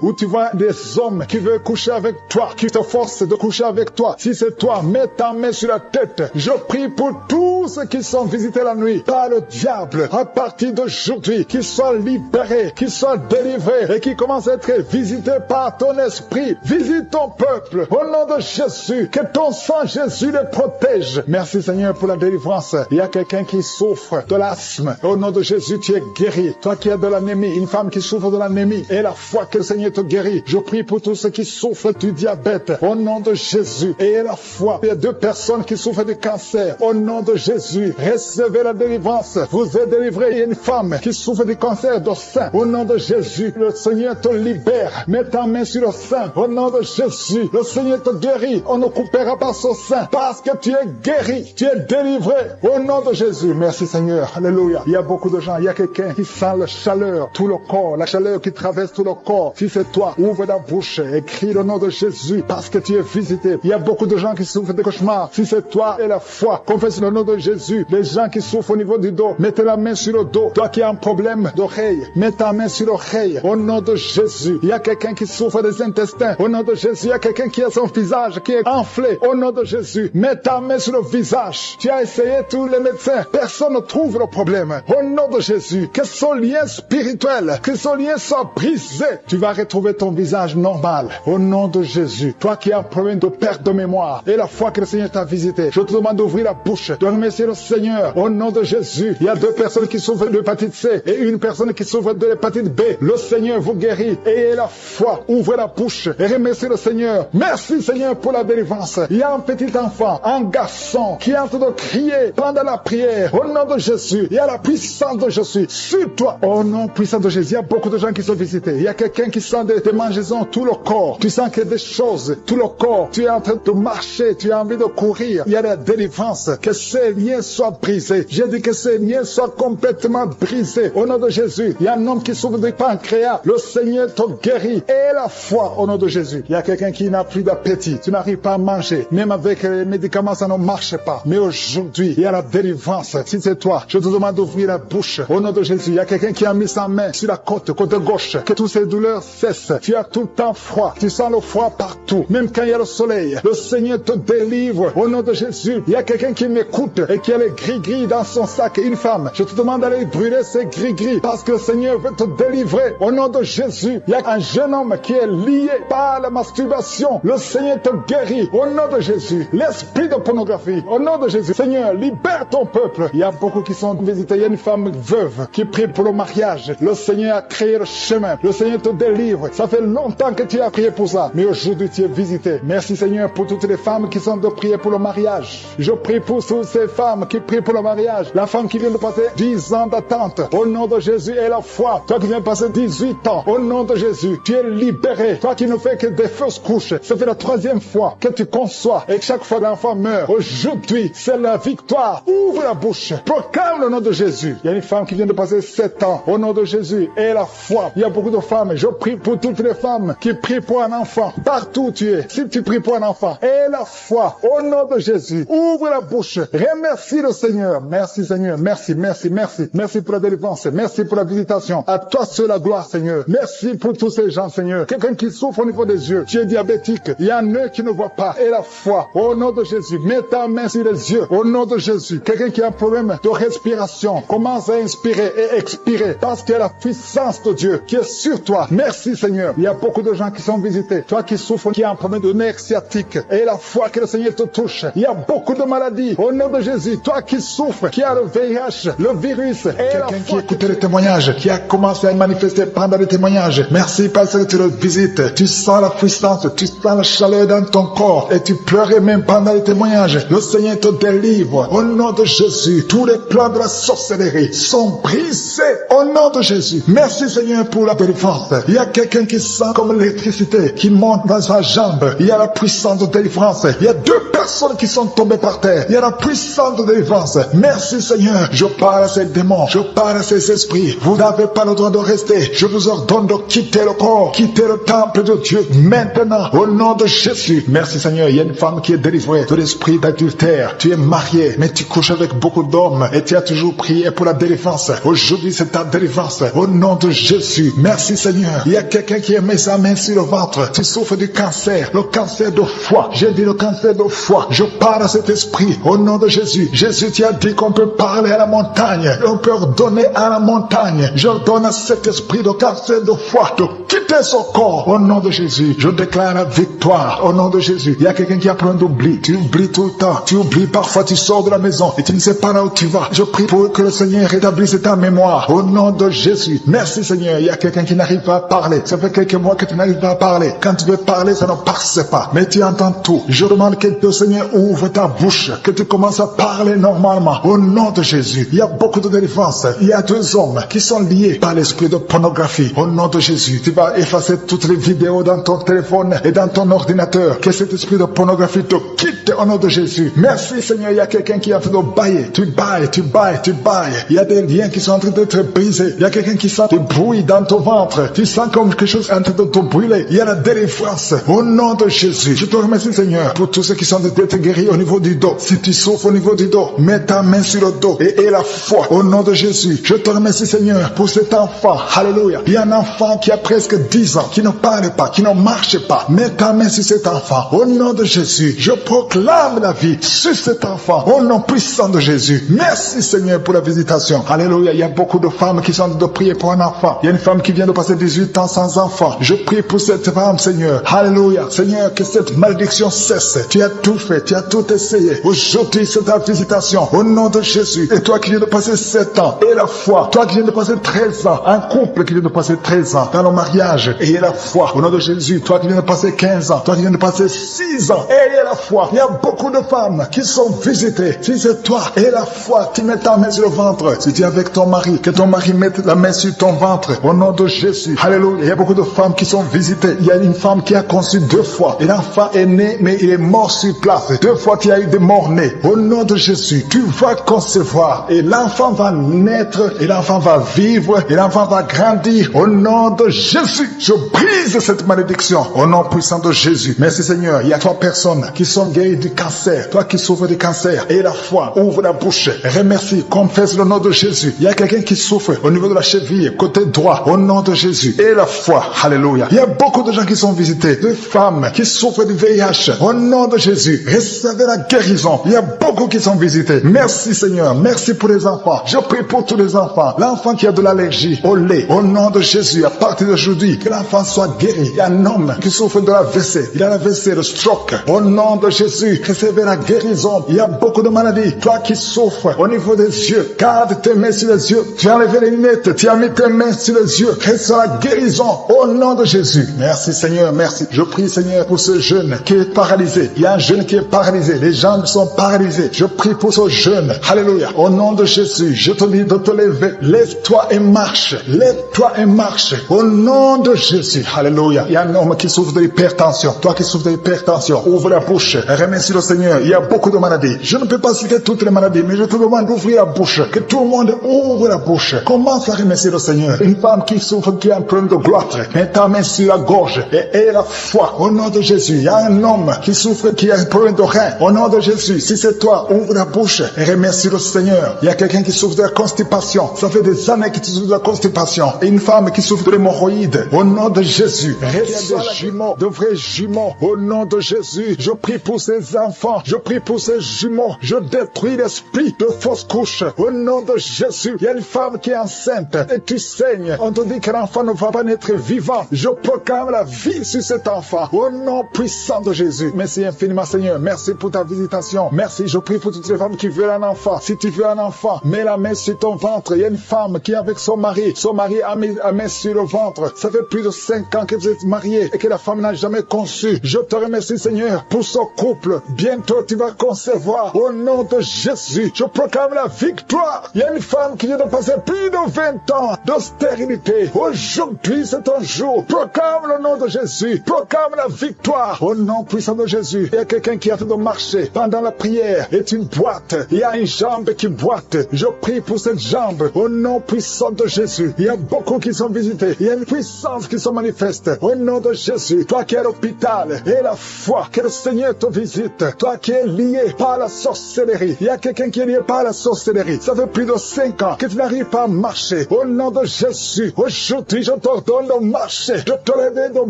Ou tu vois des hommes qui veulent coucher avec toi, qui te forcent de coucher avec toi. Si c'est toi, mets ta main sur la tête. Je prie pour tous ceux qui sont visités la nuit par le diable. À partir d'aujourd'hui, qu'ils soient libérés, qu'ils soient délivrés et qu'ils commencent à être visités par ton esprit. Visite ton peuple. Au nom de Jésus, que ton sang Jésus les protège. Merci Seigneur pour la délivrance. Il y a quelqu'un qui souffre de l'asthme. Au nom de Jésus, tu es guéri. Toi qui as de l'anémie, une femme qui souffre de l'anémie et la foi que le Seigneur te guérit. Je prie pour tous ceux qui souffrent du diabète. Au nom de Jésus, et la foi. Il y a 2 personnes qui souffrent du cancer. Au nom de Jésus, recevez la délivrance. Vous êtes délivré. Il y a une femme qui souffre du cancer du sein. Au nom de Jésus, le Seigneur te libère. Mets ta main sur le sein. Au nom de Jésus, le Seigneur te guérit. On ne coupera pas son sein parce que tu es guéri. Tu es délivré. Au nom de Jésus. Merci Seigneur. Alléluia. Il y a beaucoup de gens. Il y a quelqu'un qui sent la chaleur, tout le corps, la chaleur qui traverse tout le corps. Si c'est toi, ouvre la bouche et crie le nom de Jésus parce que tu es visité. Il y a beaucoup de gens qui souffrent de cauchemars. Si c'est toi et la foi, confesse le nom de Jésus. Les gens qui souffrent au niveau du dos, mettez la main sur le dos. Toi qui as un problème d'oreille, mets ta main sur l'oreille. Au nom de Jésus. Il y a quelqu'un qui souffre des intestins. Au nom de Jésus. Il y a quelqu'un qui a son visage qui est enflé. Au nom de Jésus. Mets ta main sur le visage. Tu as essayé tous les médecins. Personne ne trouve le problème. Au nom de Jésus. Que ce lien spirituel, que ce lien soit brisé. Tu vas retrouver ton visage normal. Au nom de Jésus. Toi qui as un problème de perte de mémoire et la foi que le Seigneur t'a visité. Je te demande d'ouvrir la bouche, de remercier le Seigneur. Au nom de Jésus. Il y a 2 personnes qui souffrent de l'hépatite C et une personne qui souffre de l'hépatite B. Le Seigneur vous guérit. Ayez la foi. Ouvrez la bouche et remerciez le Seigneur. Merci Seigneur pour la délivrance. Il y a un petit enfant, un garçon qui est en train de crier pendant la prière. Au nom de Jésus. Il y a la puissance de Jésus sur toi. Au nom puissant de Jésus, il y a beaucoup de gens qui sont visités. Il y a quelqu'un qui sent des mangeaisons tout le corps. Tu sens qu'il y a des choses, tout le corps. Tu es en train de marcher, tu as envie de courir. Il y a la délivrance. Que ces liens soient brisés. J'ai dit que ces liens soient complètement brisés. Au nom de Jésus, il y a un homme qui souffre de pancréas. Le Seigneur te guérit. Et la foi au nom de Jésus. Il y a quelqu'un qui n'a plus d'appétit. Tu n'arrives pas à manger. Même avec les médicaments, ça ne marche pas. Mais aujourd'hui, il y a la délivrance. Si c'est toi, je te demande d'ouvrir la bouche. Au nom de Jésus, il y a quelqu'un qui a mis sa main sur la côte gauche. Que toutes ces douleurs cessent. Tu as tout le temps froid. Tu sens le froid partout. Même quand il y a le soleil. Le Seigneur te délivre. Au nom de Jésus, il y a quelqu'un qui m'écoute et qui a les gris-gris dans son sac. Une femme, je te demande d'aller brûler ces gris-gris parce que le Seigneur veut te délivrer. Au nom de Jésus, il y a un jeune homme qui est lié par la masturbation. Le Seigneur te guérit. Au nom de Jésus, l'esprit de pornographie. Au nom de Jésus, Seigneur, libère ton peuple. Il y a beaucoup qui sont visités. Il y a une femme veuve qui prie pour le mariage. Le Seigneur a créé le chemin. Le Seigneur te délivre. Ça fait longtemps que tu as prié pour ça. Mais aujourd'hui, tu es visité. Merci Seigneur pour toutes les femmes qui sont de prier pour le mariage. Je prie pour toutes ces femmes qui prient pour le mariage. La femme qui vient de passer 10 ans d'attente. Au nom de Jésus et la foi. Toi qui viens de passer 18 ans. Au nom de Jésus, tu es libéré. Toi qui ne fais que des fausses couches. Ça fait la 3e fois que tu conçois. Et chaque fois l'enfant meurt. Aujourd'hui, c'est la victoire. Ouvre la bouche. Proclame le nom de Jésus. Il y a une femme qui vient de passer 7 ans. Au nom de Jésus et la foi. Il y a beaucoup de femmes. Je prie pour toutes les femmes qui prient pour un enfant. Partout où tu es. Si tu pries pour un enfant. Et la foi. Au nom de Jésus. Ouvre la bouche. Remercie le Seigneur. Merci Seigneur. Merci, merci, merci. Merci pour la délivrance. Merci pour la visitation. À toi seul la gloire Seigneur. Merci pour tous ces gens Seigneur. Quelqu'un qui souffre au niveau des yeux. Tu es diabétique. Il y a un œil qui ne voit pas. Et la foi. Au nom de Jésus. Mets ta main sur les yeux. Au nom de Jésus. Quelqu'un qui a un problème de respiration. Commence à inspirer et expirer. Parce qu'il y a la puissance de Dieu qui est sur toi. Merci Seigneur. Il y a beaucoup de gens qui sont visités. Toi qui souffres, qui a un problème de nerf sciatique. Et la foi que le Seigneur te touche. Il y a beaucoup de maladies. Au nom de Jésus. Toi qui souffres, qui a le VIH, le virus. Et quelqu'un qui écoutait les témoignages, qui a commencé à manifester pendant les témoignages. Merci parce que tu le visites. Tu sens la puissance, tu sens la chaleur dans ton corps. Et tu pleurais même pendant les témoignages. Le Seigneur te délivre. Au nom de Jésus, tous les plans de la sorcellerie sont brisés. Au nom de Jésus. Merci Seigneur pour la délivrance. Il y a quelqu'un qui sent comme l'électricité qui monte dans sa jambe. Il y a la puissance de délivrance. Il y a 2 personnes qui sont tombées par terre. Il y a la puissance de délivrance. Merci Seigneur. Je parle à ces démons. Je parle à ces esprits. Vous n'avez pas le droit de rester. Je vous ordonne de quitter le corps. Quitter le temple de Dieu maintenant. Au nom de Jésus. Merci Seigneur. Il y a une femme qui est délivrée de l'esprit d'adultère. Tu es marié, mais tu couches avec beaucoup d'hommes. Et tu as toujours prié pour la délivrance. Aujourd'hui, c'est ta délivrance. Au nom de Jésus. Merci Seigneur. Il y a quelqu'un qui a mis sa main sur le ventre. Tu souffres du cancer. Le cancer de foie. J'ai dit le cancer de foie. Je parle à cet esprit. Au nom de Jésus. Jésus, tu as dit qu'on peut parler à la montagne. On peut ordonner à la montagne. J'ordonne à cet esprit de cancer de foie de quitter son corps. Au nom de Jésus. Je déclare la victoire. Au nom de Jésus. Il y a quelqu'un qui a plein d'oubli. Tu oublies tout le temps. Tu oublies parfois. Tu sors de la maison et tu ne sais pas là où tu vas. Je prie pour que le Seigneur rétablisse ta mémoire. Au nom de Jésus. Merci Seigneur. Il y a quelqu'un qui n'arrive pas à parler. Ça fait quelques mois que tu n'arrives pas à parler. Quand tu veux parler, ça ne passe pas. Mais tu entends tout. Je demande que le Seigneur ouvre ta bouche. Que tu commences à parler normalement. Au nom de Jésus. Il y a beaucoup de délivrance. Il y a 2 hommes qui sont liés par l'esprit de pornographie. Au nom de Jésus. Tu vas effacer toutes les vidéos dans ton téléphone et dans ton ordinateur. Que cet esprit de pornographie te quitte au nom de Jésus. Merci Seigneur. Il y a quelqu'un qui est en train de bailler. Tu bailles, tu bailles, tu bailles. Il y a des liens qui sont en train d'être brisés. Il y a quelqu'un qui sent des bruits dans ton ventre. Tu sens comme quelque chose en train de te brûler. Il y a la délivrance. Au nom de Jésus. Je te remercie Seigneur pour tous ceux qui sont d'être guéris au niveau du dos. Si tu souffres au niveau du dos, mets ta main sur le dos et aie la foi. Au nom de Jésus. Je te remercie Seigneur pour cet enfant. Alléluia. Il y a un enfant qui a presque 10 ans, qui ne parle pas, qui ne marche pas. Mets ta main sur cet enfant. Au nom de Jésus. Je proclame la vie sur cet enfant. Au nom puissant de Jésus. Merci Seigneur pour la visitation. Alléluia. Il y a beaucoup de femmes qui sont de prier pour un enfant. Il y a une femme qui vient de passer 18 ans sans enfant. Je prie pour cette femme Seigneur. Alléluia. Seigneur, que cette malédiction cesse. Tu as tout fait. Tu as tout essayé. Aujourd'hui c'est ta visitation. Au nom de Jésus. Et toi qui viens de passer 7 ans. Et la foi. Toi qui viens de passer 13 ans. Un couple qui vient de passer 13 ans dans le mariage. Et la foi. Au nom de Jésus. Toi qui viens de passer 15 ans. Toi qui viens de passer 6 ans. Et la foi. Il y a beaucoup de femmes qui sont visitées. Si c'est toi et la foi, tu mets ta main sur le ventre. Si tu es avec ton mari, que ton mari mette la main sur ton ventre. Au nom de Jésus. Alléluia. Il y a beaucoup de femmes qui sont visitées. Il y a une femme qui a conçu 2 fois. Et l'enfant est né, mais il est mort sur place. 2 fois, tu as eu des morts-nés. Au nom de Jésus, tu vas concevoir. Et l'enfant va naître. Et l'enfant va vivre. Et l'enfant va grandir. Au nom de Jésus, je brise cette malédiction. Au nom puissant de Jésus. Merci Seigneur. Il y a 3 personnes qui sont guéries du cancer. Toi qui souffres du cancer. Et la foi, ouvre la bouche. Remercie, confesse le nom de Jésus. Il y a quelqu'un qui souffre au niveau de la cheville, côté droit. Au nom de Jésus. Et la foi. Alléluia. Il y a beaucoup de gens qui sont visités. De femmes qui souffrent du VIH. Au nom de Jésus. Recevez la guérison. Il y a beaucoup qui sont visités. Merci Seigneur. Merci pour les enfants. Je prie pour tous les enfants. L'enfant qui a de l'allergie au lait. Au nom de Jésus. À partir d'aujourd'hui, que l'enfant soit guéri. Il y a un homme qui souffre de la WC. Il a la WC, le stroke. Au nom de Jésus. Recevez la guérison. Il y a beaucoup de maladies. Toi qui souffres au niveau des yeux. Garde tes mains sur les yeux. Tu as enlevé les lunettes. Tu as mis tes mains sur les yeux. Reçois la guérison. Au nom de Jésus. Merci Seigneur. Merci. Je prie Seigneur pour ce jeune qui est paralysé. Il y a un jeune qui est paralysé. Les jambes sont paralysées. Je prie pour ce jeune. Alléluia. Au nom de Jésus. Je te dis de te lever. Lève-toi et marche. Lève-toi et marche. Au nom de Jésus. Alléluia. Il y a un homme qui souffre de l'hypertension. Toi qui souffres de l'hypertension. Ouvre la bouche. Remercie le Seigneur. Il y a beaucoup de maladies. Je ne peux pas citer toutes les maladies, mais je te demande d'ouvrir la bouche. Que tout le monde ouvre la bouche. Commence à remercier le Seigneur. Une femme qui souffre, qui a un problème de gloire. Mets ta main sur la gorge et aie la foi. Au nom de Jésus. Il y a un homme qui souffre, qui a un problème de rein. Au nom de Jésus. Si c'est toi, ouvre la bouche et remercie le Seigneur. Il y a quelqu'un qui souffre de la constipation. Ça fait des années que tu souffres de la constipation. Et une femme qui souffre de l'hémorroïde. Au nom de Jésus. Reçois des jumeaux, de vrais jumeaux. Au nom de Jésus. Je prie pour ces enfants. Je prie pour ces jumeaux. Je détruis l'esprit de fausse couche. Au nom de Jésus. Il y a une femme qui est enceinte et tu saignes. On te dit que l'enfant ne va pas naître vivant. Je proclame la vie sur cet enfant. Au nom puissant de Jésus. Merci infiniment Seigneur. Merci pour ta visitation. Merci. Je prie pour toutes les femmes qui veulent un enfant. Si tu veux un enfant, mets la main sur ton ventre. Il y a une femme qui est avec son mari. Son mari a mis la main sur le ventre. Ça fait plus de 5 ans que vous êtes mariés et que la femme n'a jamais conçu. Je te remercie Seigneur pour ce couple. Bientôt tu vas concevoir. Au nom de Jésus, je proclame la victoire. Il y a une femme qui vient de passer plus de 20 ans de stérilité. Aujourd'hui c'est ton jour. Proclame le nom de Jésus. Proclame la victoire. Au nom puissant de Jésus. Il y a quelqu'un qui a train de marcher pendant la prière. Est une boîte. Il y a une jambe qui boite. Je prie pour cette jambe. Au nom puissant de Jésus. Il y a beaucoup qui sont visités. Il y a une puissance qui se manifeste. Au nom de Jésus. Toi qui es à l'hôpital. Et la foi. Que le Seigneur te visite. Toi qui es lié par la sorcellerie. Il y a quelqu'un qui est lié par la sorcellerie. Ça fait plus de 5 ans que tu n'arrives pas à marcher. Au nom de Jésus. Aujourd'hui je t'ordonne de marcher. De te lever de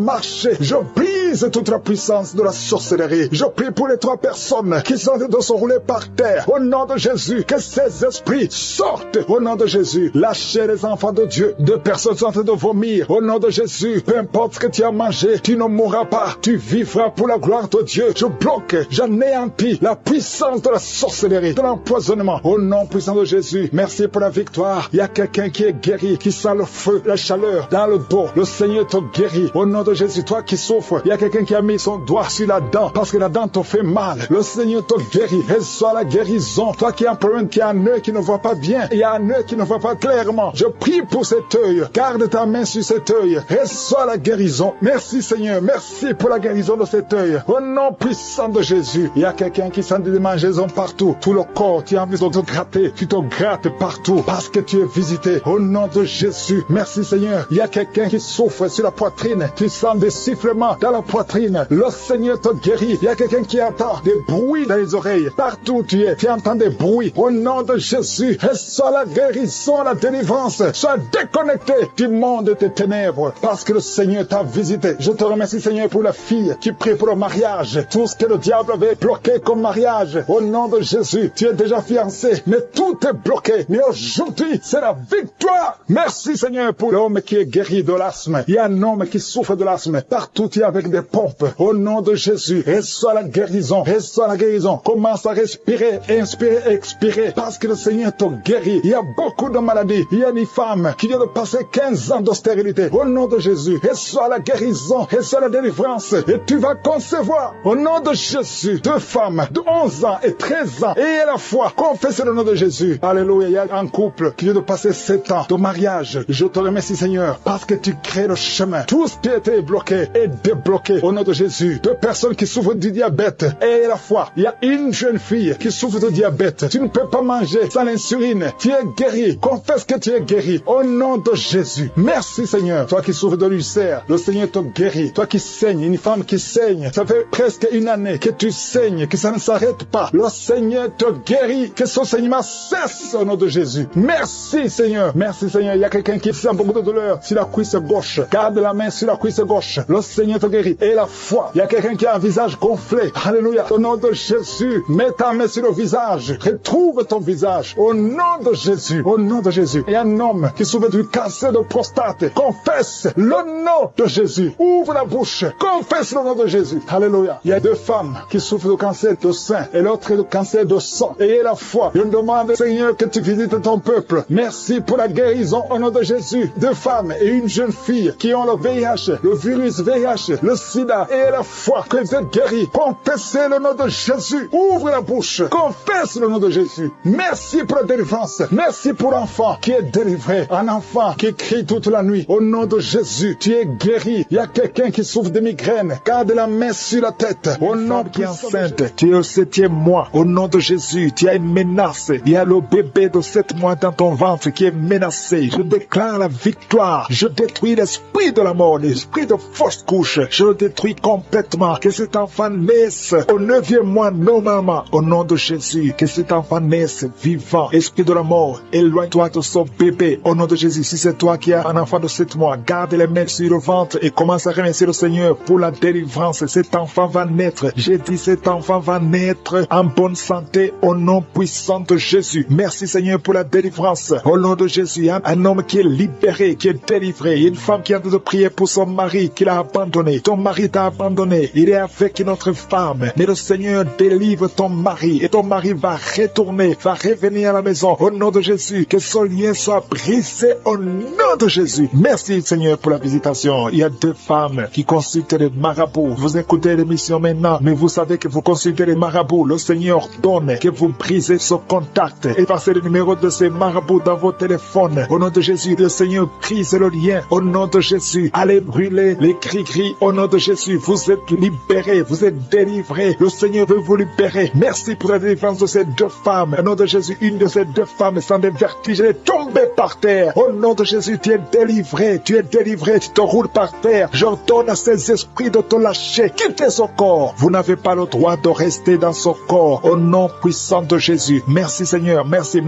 marcher. Je brise toute la puissance de la sorcellerie. Je prie pour les 3 personnes qui sont en train de se rouler par terre. Au nom de Jésus. Que ces esprits sortent. Au nom de Jésus. Lâchez les enfants de Dieu. 2 personnes sont en train de vomir. Au nom de Jésus. Peu importe ce que tu as mangé, tu ne mourras pas. Tu vivras pour la gloire de Dieu. Je bloque, j'anéantis la puissance de la sorcellerie, de l'empoisonnement. Au nom puissant de Jésus. Merci pour la victoire. Il y a quelqu'un qui est guéri, qui sent le feu, la chaleur dans le dos. Le Seigneur te guérit. Au nom de Jésus. Toi qui souffres, il y a quelqu'un qui a mis son doigt sur la dent parce que la dent te fait mal. Le Seigneur te guérit. Reçois la guérison. Toi qui as un problème, qui a un œil qui ne voit pas bien, il y a un œil qui ne voit pas clairement. Je prie pour cet œil. Garde ta main sur cet œil. Reçois la guérison. Merci Seigneur. Merci pour la guérison de cet œil. Au nom puissant de Jésus. Il y a quelqu'un qui sent des démangeaisons partout. Tout le corps, tu as envie de te gratter. Tu te grattes partout parce que tu es visité. Au nom de Jésus. Merci Seigneur. Il y a quelqu'un qui souffre sur la poitrine. Tu sens des sifflements dans la poitrine. Le Seigneur te guérit. Il y a quelqu'un qui entend des bruits dans les oreilles. Partout où tu es, tu entends des bruits. Au nom de Jésus. Reçois la guérison, la délivrance. Sois déconnecté du monde des ténèbres parce que le Seigneur t'a visité. Je te remercie Seigneur pour la fille qui prie pour le mariage. Tout ce que le diable avait bloqué comme mariage. Au nom de Jésus. Tu es déjà fiancé, mais tout est bloqué. Mais aujourd'hui, c'est la victoire. Merci Seigneur pour l'homme qui est guéri de l'asthme. Il y a un homme qui souffre de l'asthme. Partout tu es avec des pompes. Au nom de Jésus. Reçois la guérison. Reçois la guérison. Commence à respirer, inspirer, expirer. Parce que le Seigneur te guérit. Il y a beaucoup de maladies. Il y a une femme qui vient de passer 15 ans de stérilité. Au nom de Jésus. Reçois la guérison. Reçois la délivrance. Et tu vas concevoir. Au nom de Jésus. 2 femmes de 11 ans et 13 ans. Et à la fois, confessez le nom de Jésus. Jésus. Alléluia. Il y a un couple qui vient de passer 7 ans de mariage. Je te remercie, Seigneur, parce que tu crées le chemin. Tout ce qui était bloqué est débloqué au nom de Jésus. 2 personnes qui souffrent du diabète et la foi. Il y a une jeune fille qui souffre de diabète. Tu ne peux pas manger sans l'insuline. Tu es guéri. Confesse que tu es guéri au nom de Jésus. Merci, Seigneur. Toi qui souffres de l'ulcère, le Seigneur te guérit. Toi qui saignes, une femme qui saigne, ça fait presque 1 année que tu saignes, que ça ne s'arrête pas. Le Seigneur te guérit. Que ce saignement cesse au nom de Jésus. Merci, Seigneur. Merci, Seigneur. Il y a quelqu'un qui sent beaucoup de douleur sur la cuisse gauche. Garde la main sur la cuisse gauche. Le Seigneur te guérit. Et la foi. Il y a quelqu'un qui a un visage gonflé. Alléluia. Au nom de Jésus, mets ta main sur le visage. Retrouve ton visage. Au nom de Jésus. Au nom de Jésus. Il y a un homme qui souffre du cancer de prostate. Confesse le nom de Jésus. Ouvre la bouche. Confesse le nom de Jésus. Alléluia. Il y a 2 femmes qui souffrent de cancer de sein et l'autre de cancer de sang. Ayez la foi. Je demande, Seigneur, que tu visites ton peuple. Merci pour la guérison au nom de Jésus. 2 femmes et une jeune fille qui ont le VIH, le virus VIH, le sida. Ayez la foi que vous êtes guéris. Confessez le nom de Jésus. Ouvre la bouche. Confesse le nom de Jésus. Merci pour la délivrance. Merci pour l'enfant qui est délivré. Un enfant qui crie toute la nuit. Au nom de Jésus, tu es guéri. Il y a quelqu'un qui souffre de migraine. Garde la main sur la tête. Au nom qui est enceinte, tu es au 7e mois. Au nom de Jésus, tu as une menace. Il y a le bébé de 7 mois dans ton ventre qui est menacé. Je déclare la victoire. Je détruis l'esprit de la mort, l'esprit de fausse couche. Je le détruis complètement. Que cet enfant naisse au 9e mois normalement. Au nom de Jésus, que cet enfant naisse vivant. Esprit de la mort, éloigne-toi de son bébé. Au nom de Jésus, si c'est toi qui as un enfant de 7 mois, garde les mains sur le ventre et commence à remercier le Seigneur pour la délivrance. Cet enfant va naître. J'ai dit cet enfant va naître en bonne santé au nom puissant de Jésus. Merci Seigneur pour la délivrance. Au nom de Jésus, un homme qui est libéré, qui est délivré. Une femme qui est en train de prier pour son mari qui l'a abandonné. Ton mari t'a abandonné. Il est avec une autre femme. Mais le Seigneur délivre ton mari et ton mari va retourner, va revenir à la maison. Au nom de Jésus, que son lien soit brisé au nom de Jésus. Merci Seigneur pour la visitation. Il y a 2 femmes qui consultent les marabouts. Vous écoutez l'émission maintenant, mais vous savez que vous consultez les marabouts. Le Seigneur donne que vous brisez ce contact et passez le numéro de ces marabouts dans vos téléphones. Au nom de Jésus, le Seigneur brise le lien. Au nom de Jésus, allez brûler les cris-cris. Au nom de Jésus, vous êtes libérés, vous êtes délivrés. Le Seigneur veut vous libérer. Merci pour la délivrance de ces 2 femmes. Au nom de Jésus, une de ces 2 femmes sans des vertiges, elle est tombée par terre. Au nom de Jésus, tu es délivré, tu es délivré, tu te roules par terre. J'ordonne à ces esprits de te lâcher. Quittez son corps. Vous n'avez pas le droit de rester dans son corps. Au nom puissant de Jésus. Merci Seigneur, merci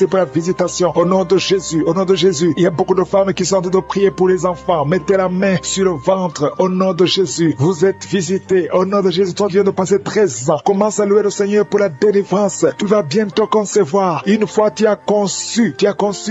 pour la visitation. Au nom de Jésus, au nom de Jésus. Il y a beaucoup de femmes qui sont en train de prier pour les enfants. Mettez la main sur le ventre. Au nom de Jésus, vous êtes visités. Au nom de Jésus, toi qui viens de passer 13 ans, commence à louer le Seigneur pour la délivrance. Tu vas bientôt concevoir. Une fois tu as conçu,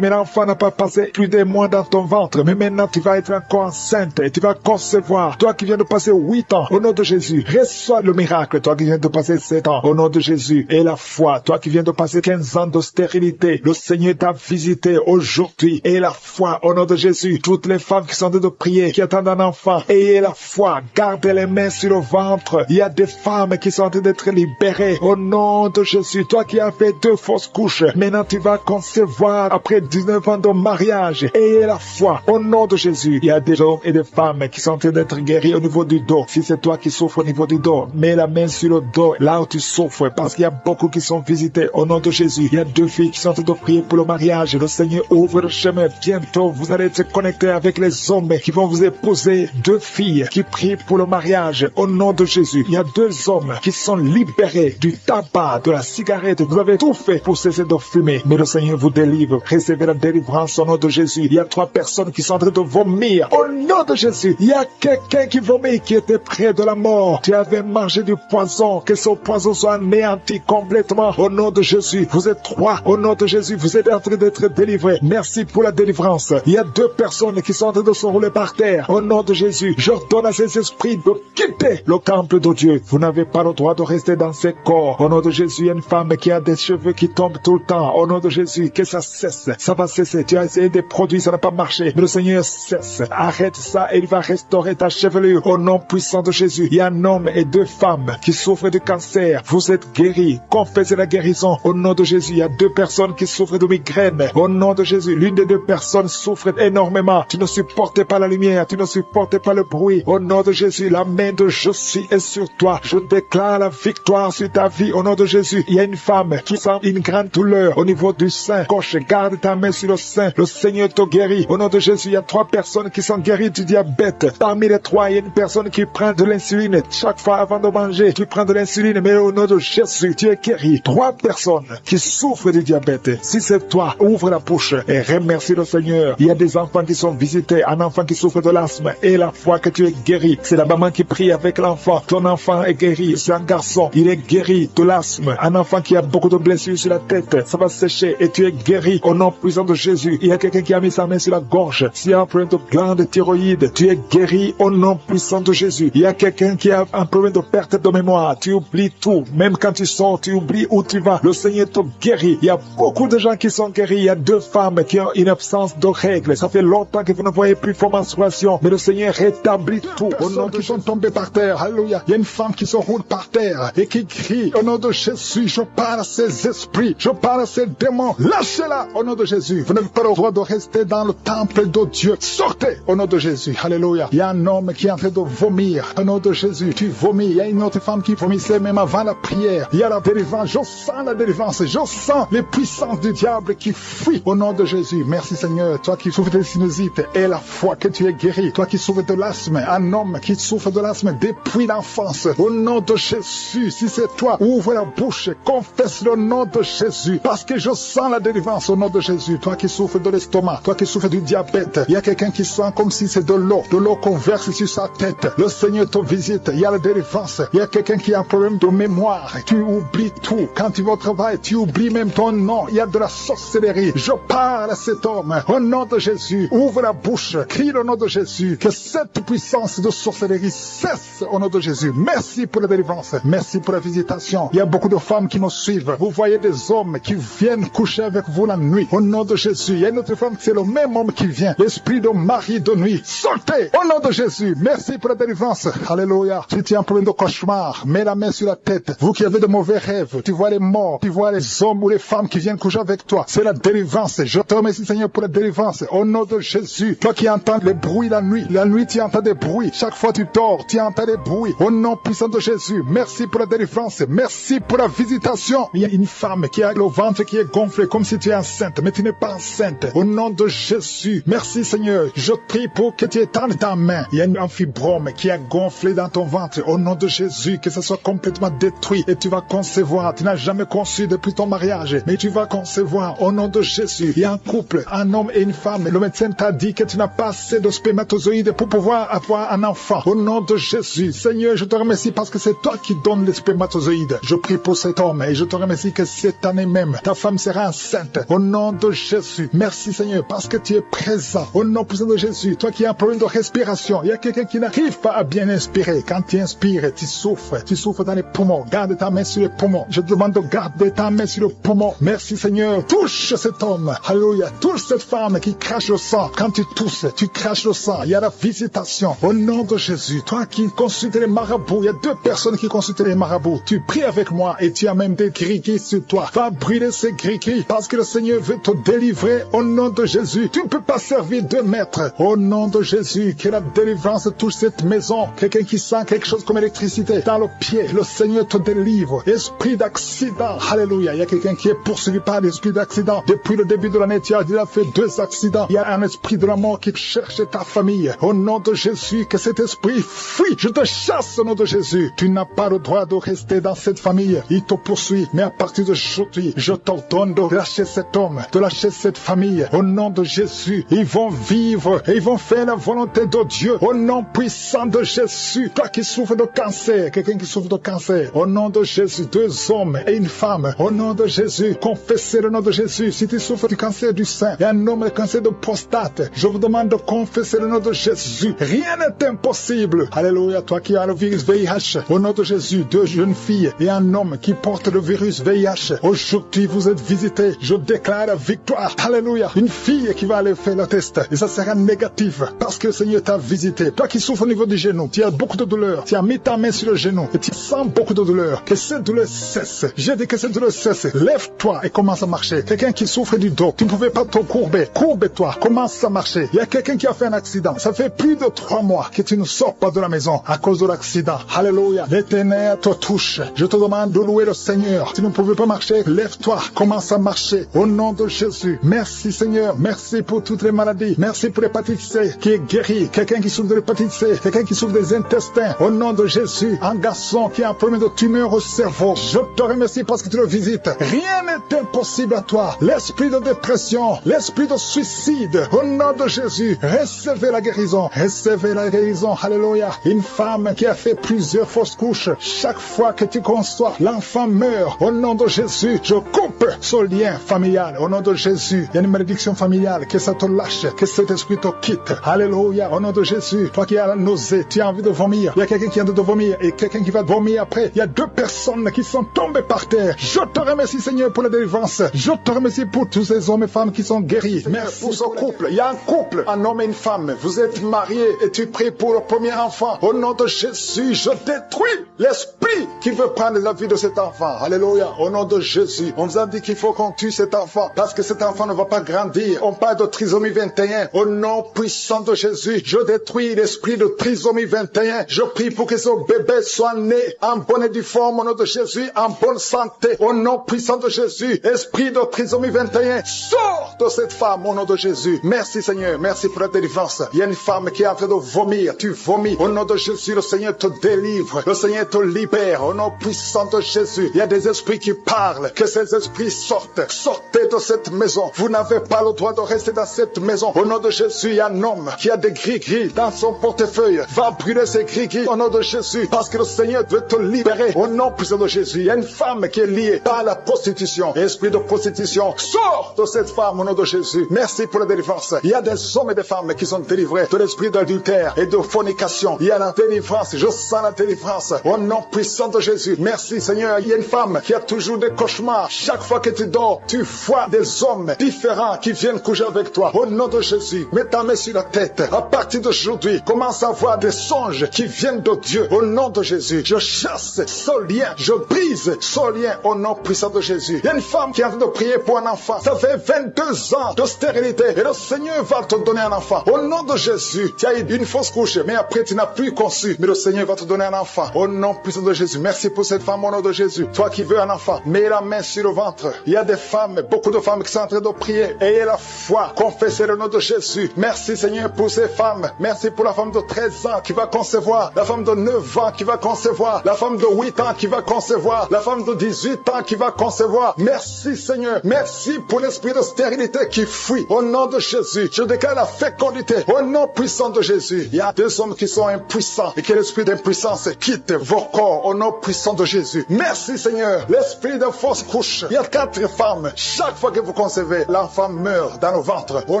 mais l'enfant n'a pas passé plus d'un mois dans ton ventre. Mais maintenant tu vas être encore enceinte et tu vas concevoir. Toi qui viens de passer 8 ans, au nom de Jésus, reçois le miracle. Toi qui viens de passer 7 ans, au nom de Jésus, et la foi. Toi qui viens de passer 15 ans de stérilité, le Seigneur t'a visité aujourd'hui. Et la foi, au nom de Jésus. Toutes les femmes qui sont en train de prier, qui attendent un enfant, ayez la foi. Gardez les mains sur le ventre. Il y a des femmes qui sont en train d'être libérées. Au nom de Jésus, toi qui as fait 2 fausses couches, maintenant tu vas concevoir après 19 ans de mariage. Ayez la foi. Au nom de Jésus, il y a des hommes et des femmes qui sont en train d'être guéris au niveau du dos. Si c'est toi qui souffres au niveau du dos, mets la main sur le dos, là où tu souffres, parce qu'il y a beaucoup qui sont visités. Au nom de Jésus, il y a 2 filles qui sont en train de prier pour le mariage. Le Seigneur ouvre le chemin. Bientôt, vous allez être connectés avec les hommes qui vont vous épouser. 2 filles qui prient pour le mariage. Au nom de Jésus, il y a 2 hommes qui sont libérés du tabac, de la cigarette. Vous avez tout fait pour cesser de fumer. Mais le Seigneur vous délivre. Recevez la délivrance au nom de Jésus. Il y a 3 personnes qui sont en train de vomir. Au nom de Jésus, il y a quelqu'un qui vomit, qui était près de la mort. Tu avais mangé du poison. Que ce poison soit anéanti complètement. Au nom de Jésus, vous êtes 3. Au nom de Jésus, vous êtes en train d'être délivrés. Merci pour la délivrance. Il y a 2 personnes qui sont en train de se rouler par terre. Au nom de Jésus, j'ordonne à ces esprits de quitter le temple de Dieu. Vous n'avez pas le droit de rester dans ces corps. Au nom de Jésus, il y a une femme qui a des cheveux qui tombent tout le temps. Au nom de Jésus, que ça cesse. Ça va va cesser. Tu as essayé des produits, ça n'a pas marché. Mais le Seigneur cesse. Arrête ça et il va restaurer ta chevelure. Au nom puissant de Jésus, il y a un homme et 2 femmes qui souffrent de cancer. Vous êtes guéris. Confessez la guérison. Au nom de Jésus, il y a 2 personnes qui souffrent de migraine. Au nom de Jésus, l'une des 2 personnes souffre énormément. Tu ne supportes pas la lumière. Tu ne supportes pas le bruit. Au nom de Jésus, la main de Jésus est sur toi. Je déclare la victoire sur ta vie. Au nom de Jésus, il y a une femme qui sent une grande douleur au niveau du sein gauche. Garde ta main sur le sein. Le Seigneur te guérit. Au nom de Jésus, il y a 3 personnes qui sont guéries du diabète. Parmi les 3, il y a une personne qui prend de l'insuline. Chaque fois avant de manger, tu prends de l'insuline. Mais au nom de Jésus, tu es guéri. 3 personnes qui souffrent du diabète. Si c'est toi, ouvre la bouche et remercie le Seigneur. Il y a des enfants qui sont visités. Un enfant qui souffre de l'asthme. Et la fois que tu es guéri, c'est la maman qui prie avec l'enfant. Ton enfant est guéri. C'est un garçon. Il est guéri de l'asthme. Un enfant qui a beaucoup de blessures sur la tête, ça va sécher et tu es guéri au nom puissant de Jésus. Il y a quelqu'un qui a mis sa main sur la gorge. S'il y a un problème de glande thyroïde, tu es guéri au nom puissant de Jésus. Il y a quelqu'un qui a un problème de perte de mémoire. Tu oublies tout. Même quand tu sors, tu oublies où tu vas. Le Seigneur te guérit. Il y a beaucoup de gens qui sont guéris. Il y a 2 femmes qui ont une absence de règles. Ça fait longtemps que vous ne voyez plus vos menstruations. Mais le Seigneur rétablit tout. Au nom de sont tombés par terre. Alléluia. Il y a une femme qui se roule par terre et qui crie au nom de Jésus. Je parle à ces esprits. Je parle à ces démons. Lâchez-la au nom de Jésus. Vous n'avez pas le droit de rester dans le temple de Dieu. Sortez au nom de Jésus. Alléluia. Il y a un homme qui est en train de vomir au nom de Jésus. Tu vomis. Il y a une autre femme qui vomissait même avant la prière. Il y a la délivrance. Je sens la délivrance. Je sens les puissances du diable qui fuient au nom de Jésus. Merci Seigneur. Toi qui souffres de sinusite et la foi que tu es guéri. Toi qui souffres de l'asthme. Un homme qui souffre de l'asthme depuis l'enfance. Au nom de Jésus. Si c'est toi, ouvre la bouche. Confesse le nom de Jésus. Parce que je sens la délivrance au nom de Jésus. Toi qui souffres de l'estomac. Toi qui souffres du diabète. Il y a quelqu'un qui sent comme si c'est de l'eau. De l'eau qu'on verse sur sa tête. Le Seigneur te visite. Il y a la délivrance. Il y a quelqu'un qui a un problème de mémoire. Tu oublies tout. Quand tu vas au travail, tu oublies même ton nom. Il y a de la sorcellerie. Je parle à cet homme. Au nom de Jésus. Ouvre la bouche. Crie le nom de Jésus. Que cette puissance de sorcellerie cesse au nom de Jésus. Merci pour la délivrance. Merci pour la visitation. Il y a beaucoup de femmes qui nous suivent. Vous voyez des hommes qui viennent coucher avec vous la nuit. Au nom de Jésus. Il y a une autre femme, c'est le même homme qui vient. L'esprit de mari de nuit. Sortez au nom de Jésus. Merci pour la délivrance. Alléluia. Si tu as un problème de cauchemar, mets la main sur la tête. Vous qui avez de mauvais rêves, tu vois les morts, tu vois les hommes ou les femmes qui viennent coucher avec toi. C'est la délivrance. Je te remercie Seigneur pour la délivrance. Au nom de Jésus. Toi qui entends les bruits la nuit tu entends des bruits. Chaque fois tu dors, tu entends des bruits. Au nom puissant de Jésus. Merci pour la délivrance. Merci pour la visitation. Il y a une femme qui a le ventre qui est gonflé comme si tu es enceinte, mais tu n'es pas enceinte. Au nom de Jésus. Merci Seigneur. Je prie pour que tu étendes ta main. Il y a un fibrome qui a gonflé dans ton ventre. Au nom de Jésus, que ça soit complètement détruit et tu vas concevoir. Tu n'as jamais conçu depuis ton mariage, mais tu vas concevoir. Au nom de Jésus. Il y a un couple, un homme et une femme. Le médecin t'a dit que tu n'as pas assez de spermatozoïdes pour pouvoir avoir un enfant. Au nom de Jésus. Seigneur, je te remercie parce que c'est toi qui donnes les spermatozoïdes. Je prie pour cet homme et je te remercie que cette année même, ta femme sera enceinte. Au nom de Jésus. Merci Seigneur parce que tu es présent. Au nom puissant de Jésus. Toi qui as un problème de respiration. Il y a quelqu'un qui n'arrive pas à bien inspirer. Quand tu inspires, tu souffres. Tu souffres dans les poumons. Garde ta main sur les poumons. Je te demande de garder ta main sur le poumon. Merci Seigneur. Touche cet homme. Alléluia. Touche cette femme qui crache le sang. Quand tu tousses, tu craches le sang. Il y a la visitation. Au nom de Jésus. Toi qui consultes les marabouts. Il y a 2 personnes qui consultent les marabouts. Tu pries avec moi et tu as même des gris-gris sur toi. Va brûler ces gris-gris parce que le Seigneur veut te délivrer au nom de Jésus. Tu ne peux pas servir 2 maîtres. Au nom de Jésus, que la délivrance touche cette maison. Quelqu'un qui sent quelque chose comme électricité dans le pied. Le Seigneur te délivre. Esprit d'accident. Alléluia. Il y a quelqu'un qui est poursuivi par l'esprit d'accident. Depuis le début de l'année, tu as déjà fait 2 accidents. Il y a un esprit de la mort qui cherche ta famille. Au nom de Jésus, que cet esprit fuit. Je te chasse au nom de Jésus. Tu n'as pas le droit de rester dans cette famille. Il te poursuit. Mais à partir d'aujourd'hui, je t'ordonne de lâcher cet homme, de lâcher cette famille. Au nom de Jésus, ils vont vivre et ils vont faire la volonté de Dieu. Au nom puissant de Jésus. Toi qui souffres de cancer, quelqu'un qui souffre de cancer. Au nom de Jésus, 2 hommes et une femme. Au nom de Jésus, confessez le nom de Jésus. Si tu souffres du cancer du sein et un homme de cancer de prostate, je vous demande de confesser le nom de Jésus. Rien n'est impossible. Alléluia. Toi qui as le virus VIH, au nom de Jésus, 2 jeunes filles et un homme qui porte le virus VIH. Aujourd'hui, vous êtes visités. Je déclare la victoire toi, alléluia, une fille qui va aller faire le test et ça sera négatif parce que le Seigneur t'a visité. Toi qui souffres au niveau du genou, tu as beaucoup de douleur, tu as mis ta main sur le genou et tu sens beaucoup de douleur. Que cette douleur cesse. J'ai dit que cette douleur cesse. Lève-toi et commence à marcher. Quelqu'un qui souffre du dos, tu ne pouvais pas te courber. Courbe-toi, commence à marcher. Il y a quelqu'un qui a fait un accident. Ça fait plus de 3 mois que tu ne sors pas de la maison à cause de l'accident. Alléluia. L'Éternel te touche. Je te demande de louer le Seigneur. Tu ne pouvais pas marcher, lève-toi, commence à marcher. Au nom de Jésus. Merci Seigneur. Merci pour toutes les maladies. Merci pour l'hépatite C qui est guérie. Quelqu'un qui souffre de l'hépatite C. Quelqu'un qui souffre des intestins. Au nom de Jésus. Un garçon qui a un problème de tumeur au cerveau. Je te remercie parce que tu le visites. Rien n'est impossible à toi. L'esprit de dépression, l'esprit de suicide. Au nom de Jésus. Recevez la guérison. Recevez la guérison. Alléluia. Une femme qui a fait plusieurs fausses couches. Chaque fois que tu conçois, l'enfant meurt. Au nom de Jésus, je coupe ce lien familial. Au nom de Jésus, il y a une malédiction familiale. Que ça te lâche. Que cet esprit te quitte. Alléluia. Au nom de Jésus, toi qui as la nausée, tu as envie de vomir. Il y a quelqu'un qui a envie de vomir et quelqu'un qui va vomir après. Il y a 2 personnes qui sont tombées par terre. Je te remercie Seigneur pour la délivrance. Je te remercie pour tous ces hommes et femmes qui sont guéris. Merci pour ce couple. Il y a un couple, un homme et une femme. Vous êtes mariés et tu pries pour le premier enfant. Au nom de Jésus, je détruis l'esprit qui veut prendre la vie de cet enfant. Alléluia. Au nom de Jésus, on vous a dit qu'il faut qu'on tue cet enfant parce que cet enfant ne va pas grandir. On parle de trisomie 21. Au nom puissant de Jésus, je détruis l'esprit de trisomie 21. Je prie pour que ce bébé soit né en bonne et due forme. Au nom de Jésus, en bonne santé. Au nom puissant de Jésus, esprit de trisomie 21, sors de cette femme au nom de Jésus. Merci Seigneur, merci pour la délivrance. Il y a une femme qui est en train de vomir. Tu vomis. Au nom de Jésus, le Seigneur te délivre. Le Seigneur te libère. Au nom puissant de Jésus, il y a des esprits qui parlent. Que ces esprits sortent. Sortez de cette maison. Vous n'avez pas le droit de rester dans cette maison. Au nom de Jésus, il y a un homme qui a des gris-gris dans son portefeuille. Va brûler ces gris-gris au nom de Jésus. Parce que le Seigneur veut te libérer. Au nom puissant de Jésus, il y a une femme qui est liée par la prostitution. Esprit de prostitution, sors de cette femme au nom de Jésus. Merci pour la délivrance. Il y a des hommes et des femmes qui sont délivrés de l'esprit d'adultère et de fornication. Il y a la délivrance. Je sens la délivrance. Au nom puissant de Jésus. Merci Seigneur. Il y a une femme qui a toujours des cauchemars. Chaque fois que tu dors, tu vois des hommes différents qui viennent coucher avec toi. Au nom de Jésus, mets ta main sur la tête. À partir d'aujourd'hui, commence à voir des songes qui viennent de Dieu. Au nom de Jésus, je chasse ce lien. Je brise ce lien au nom puissant de Jésus. Il y a une femme qui est en train de prier pour un enfant. Ça fait 22 ans de stérilité et le Seigneur va te donner un enfant. Au nom de Jésus, tu as eu une fausse couche, mais après tu n'as plus conçu. Mais le Seigneur va te donner un enfant. Au nom puissant de Jésus. Merci pour cette femme au nom de Jésus. Toi qui veux un enfant, mets la main sur le ventre. Il y a des femmes, beaucoup de femmes qui sont en train de prier. Ayez la foi. Confessez le nom de Jésus. Merci Seigneur pour ces femmes. Merci pour la femme de 13 ans qui va concevoir. La femme de 9 ans qui va concevoir. La femme de 8 ans qui va concevoir. La femme de 18 ans qui va concevoir. Merci Seigneur. Merci pour l'esprit de stérilité qui fuit. Au nom de Jésus, je déclare la fécondité. Au nom puissant de Jésus. Il y a des hommes qui sont impuissants et que l'esprit d'impuissance quitte vos corps. Au nom puissant de Jésus. Merci Seigneur. L'esprit de fausse couche. Il y a 4 femmes. Chaque fois que vous concevez, l'enfant meurt dans le ventre. Au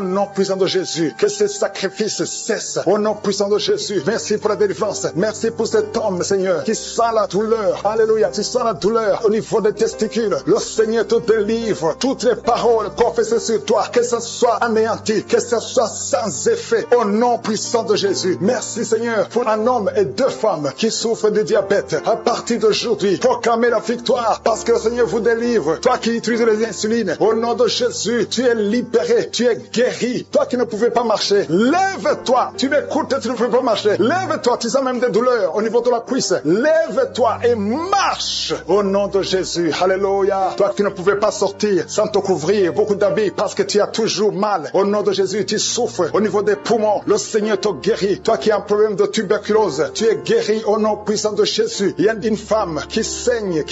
nom puissant de Jésus. Que ces sacrifices cessent. Au nom puissant de Jésus. Merci pour la délivrance. Merci pour cet homme, Seigneur, qui sent la douleur. Alléluia. Tu sens la douleur au niveau des testicules. Le Seigneur te délivre. Toutes les paroles confessées sur toi, que ce soit anéanti, que ce soit sans effet. Au nom puissant de Jésus. Merci, Seigneur, pour un homme et 2 femmes qui souffrent de diabète. À partir d'aujourd'hui, proclamez la victoire parce que le Seigneur vous délivre. Toi qui utilises les insulines, au nom de Jésus, tu es libéré, tu es guéri. Toi qui ne pouvais pas marcher, lève-toi. Tu m'écoutes et tu ne peux pas marcher. Lève-toi, tu sens même des douleurs au niveau de la cuisse. Lève-toi et marche au nom de Jésus. Alléluia. Toi qui ne pouvais pas sortir sans te couvrir beaucoup d'habits parce que tu as toujours mal. Au nom de Jésus, tu souffres au niveau des poumons. Le Seigneur te guérit. Toi qui as un problème de tuberculose, tu es guéri au nom puissant de Jésus. Il y a une femme qui saigne.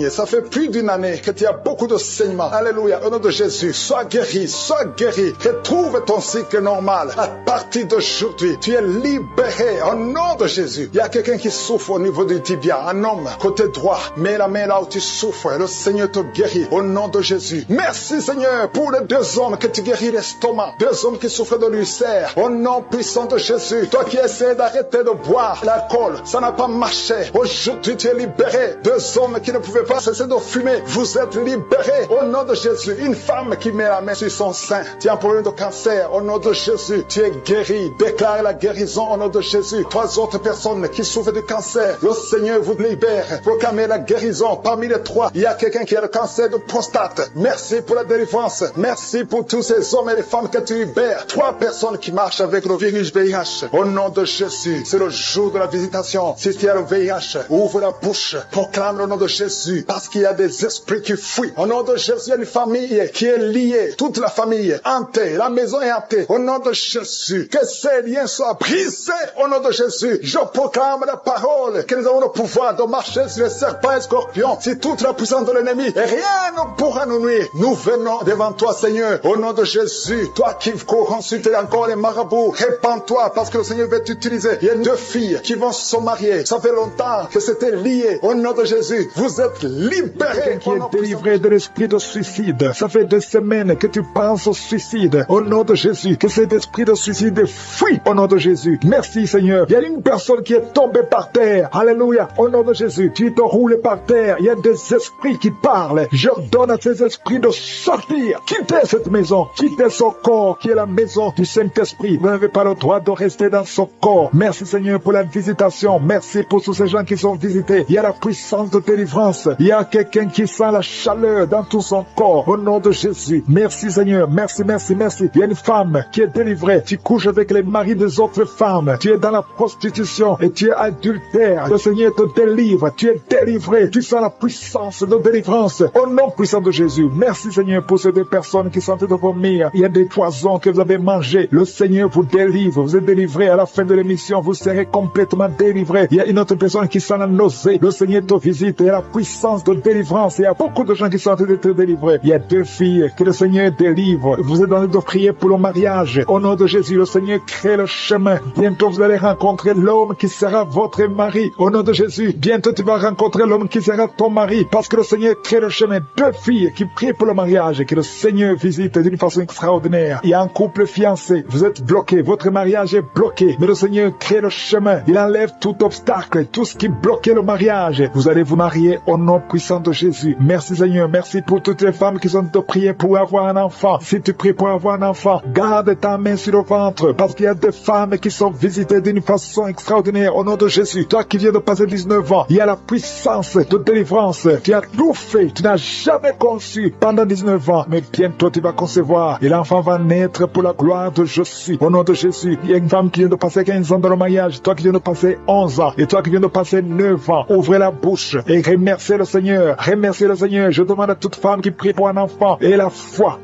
Ça fait plus d'1 année que tu as beaucoup de saignements. Alléluia. Au nom de Jésus, sois guéri, sois guéri. Retrouve ton cycle normal. À partir d'aujourd'hui, tu es libéré au nom de Jésus. Il y a quelqu'un qui souffre au niveau du tibia. Un homme, côté droit. Mets la main là où tu souffres. Le Seigneur te guérit au nom de Jésus. Merci Seigneur pour les 2 hommes que tu guéris l'estomac. 2 hommes qui souffrent de l'ulcère. Au nom puissant de Jésus. Toi qui essaies d'arrêter de boire l'alcool, ça n'a pas marché. Aujourd'hui tu es libéré. 2 hommes qui ne pouvaient pas cesser de fumer. Vous êtes libérés au nom de Jésus. Une femme qui met la main sur son sein, tu as un problème de cancer, au nom de Jésus, tu es guéri. Déclare la guérison au nom de Jésus. Trois autres personnes qui souffrent de cancer, le Seigneur vous libère. Proclamez la guérison. Parmi les trois, il y a quelqu'un qui a le cancer de prostate. Merci pour la délivrance. Merci pour tous ces hommes et les femmes que tu libères. Trois personnes qui marchent avec le virus VIH. Au nom de Jésus, c'est le jour de la visitation. Si tu as le VIH, ouvre la bouche, proclame le nom de Jésus, parce qu'il y a des esprits qui fuient. Au nom de Jésus, il y a une famille qui est liée, toute la famille hantée, la maison est hantée. Au nom de Jésus, que ces liens soient brisés. Au nom de Jésus, je proclame la parole que nous avons le pouvoir de marcher sur les serpents et scorpions, sur toute la puissance de l'ennemi, et rien ne pourra nous nuire. Nous venons devant toi, Seigneur, au nom de Jésus. Toi qui consultes encore les marabouts, répands-toi, parce que le Seigneur veut t'utiliser. Il y a deux filles qui vont se marier. Ça fait longtemps que c'était lié. Au nom de Jésus, vous êtes libérés. Qui est délivré de l'esprit de suicide. Ça fait 2 semaines que tu penses au suicide. Au nom de Jésus, que cet esprit de suicide fuit. Au nom de Jésus. Merci Seigneur. Il y a une personne qui est tombée par terre. Alléluia. Au nom de Jésus, tu te roules par terre. Il y a des esprits qui parlent. Je donne à ces esprits de sortir. Quittez cette maison. Quittez son corps qui est la maison du Saint-Esprit. Vous n'avez pas le droit de rester dans son corps. Merci Seigneur pour la visitation. Merci pour tous ces gens qui sont visités. Il y a la puissance de délivrance. Il y a quelqu'un qui sent la chaleur dans tout son corps. Au nom de Jésus. Merci Seigneur. Merci, merci, merci. Il y a une femme qui est délivrée. Tu couches avec les maris des autres femmes. Tu es dans la prostitution et tu es adultère. Le Seigneur te délivre. Tu es délivré. Tu sens la puissance de délivrance. Au nom puissant de Jésus. Merci Seigneur pour ces 2 personnes qui sont en train de vomir. Il y a des poisons que vous avez mangés. Le Seigneur vous délivre. Vous êtes délivré. À la fin de l'émission, vous serez complètement délivré. Il y a une autre personne qui sent la nausée. Le Seigneur te visite. Il y a la puissance de délivrance. Il y a beaucoup de gens qui sont en train d'être délivrés. Il y a 2 filles que le Seigneur délivre. Vous êtes en train de prier pour le mariage. Au nom de Jésus, le Seigneur crée le chemin. Bientôt, vous allez rencontrer l'homme qui sera votre mari. Au nom de Jésus, bientôt tu vas rencontrer l'homme qui sera ton mari. Parce que le Seigneur crée le chemin. 2 filles qui prient pour le mariage. Que le Seigneur visite d'une façon extraordinaire. Il y a un couple fiancé. Vous êtes bloqué. Votre mariage est bloqué. Mais le Seigneur crée le chemin. Il enlève tout obstacle. Tout ce qui bloquait le mariage. Vous allez vous marier au nom puissant de Jésus. Merci Seigneur. Merci pour toutes les femmes qui sont de prier pour avoir un enfant. Si tu pries pour avoir un enfant, garde ta main sur le ventre. Parce qu'il y a des femmes qui sont visitées d'une façon extraordinaire au nom de Jésus. Toi qui viens de passer 19 ans, il y a la puissance de délivrance. Tu as tout fait. Tu n'as jamais conçu pendant 19 ans. Mais bientôt tu vas concevoir. Et l'enfant va naître pour la gloire de Jésus. Au nom de Jésus. Il y a une femme qui vient de passer 15 ans dans le mariage. Toi qui viens de passer 11 ans. Et toi qui viens de passer 9 ans. Ouvrez la bouche et remerciez le Seigneur. Remerciez le Seigneur. Je demande à toute femme qui prie pour un enfant. Et la foi.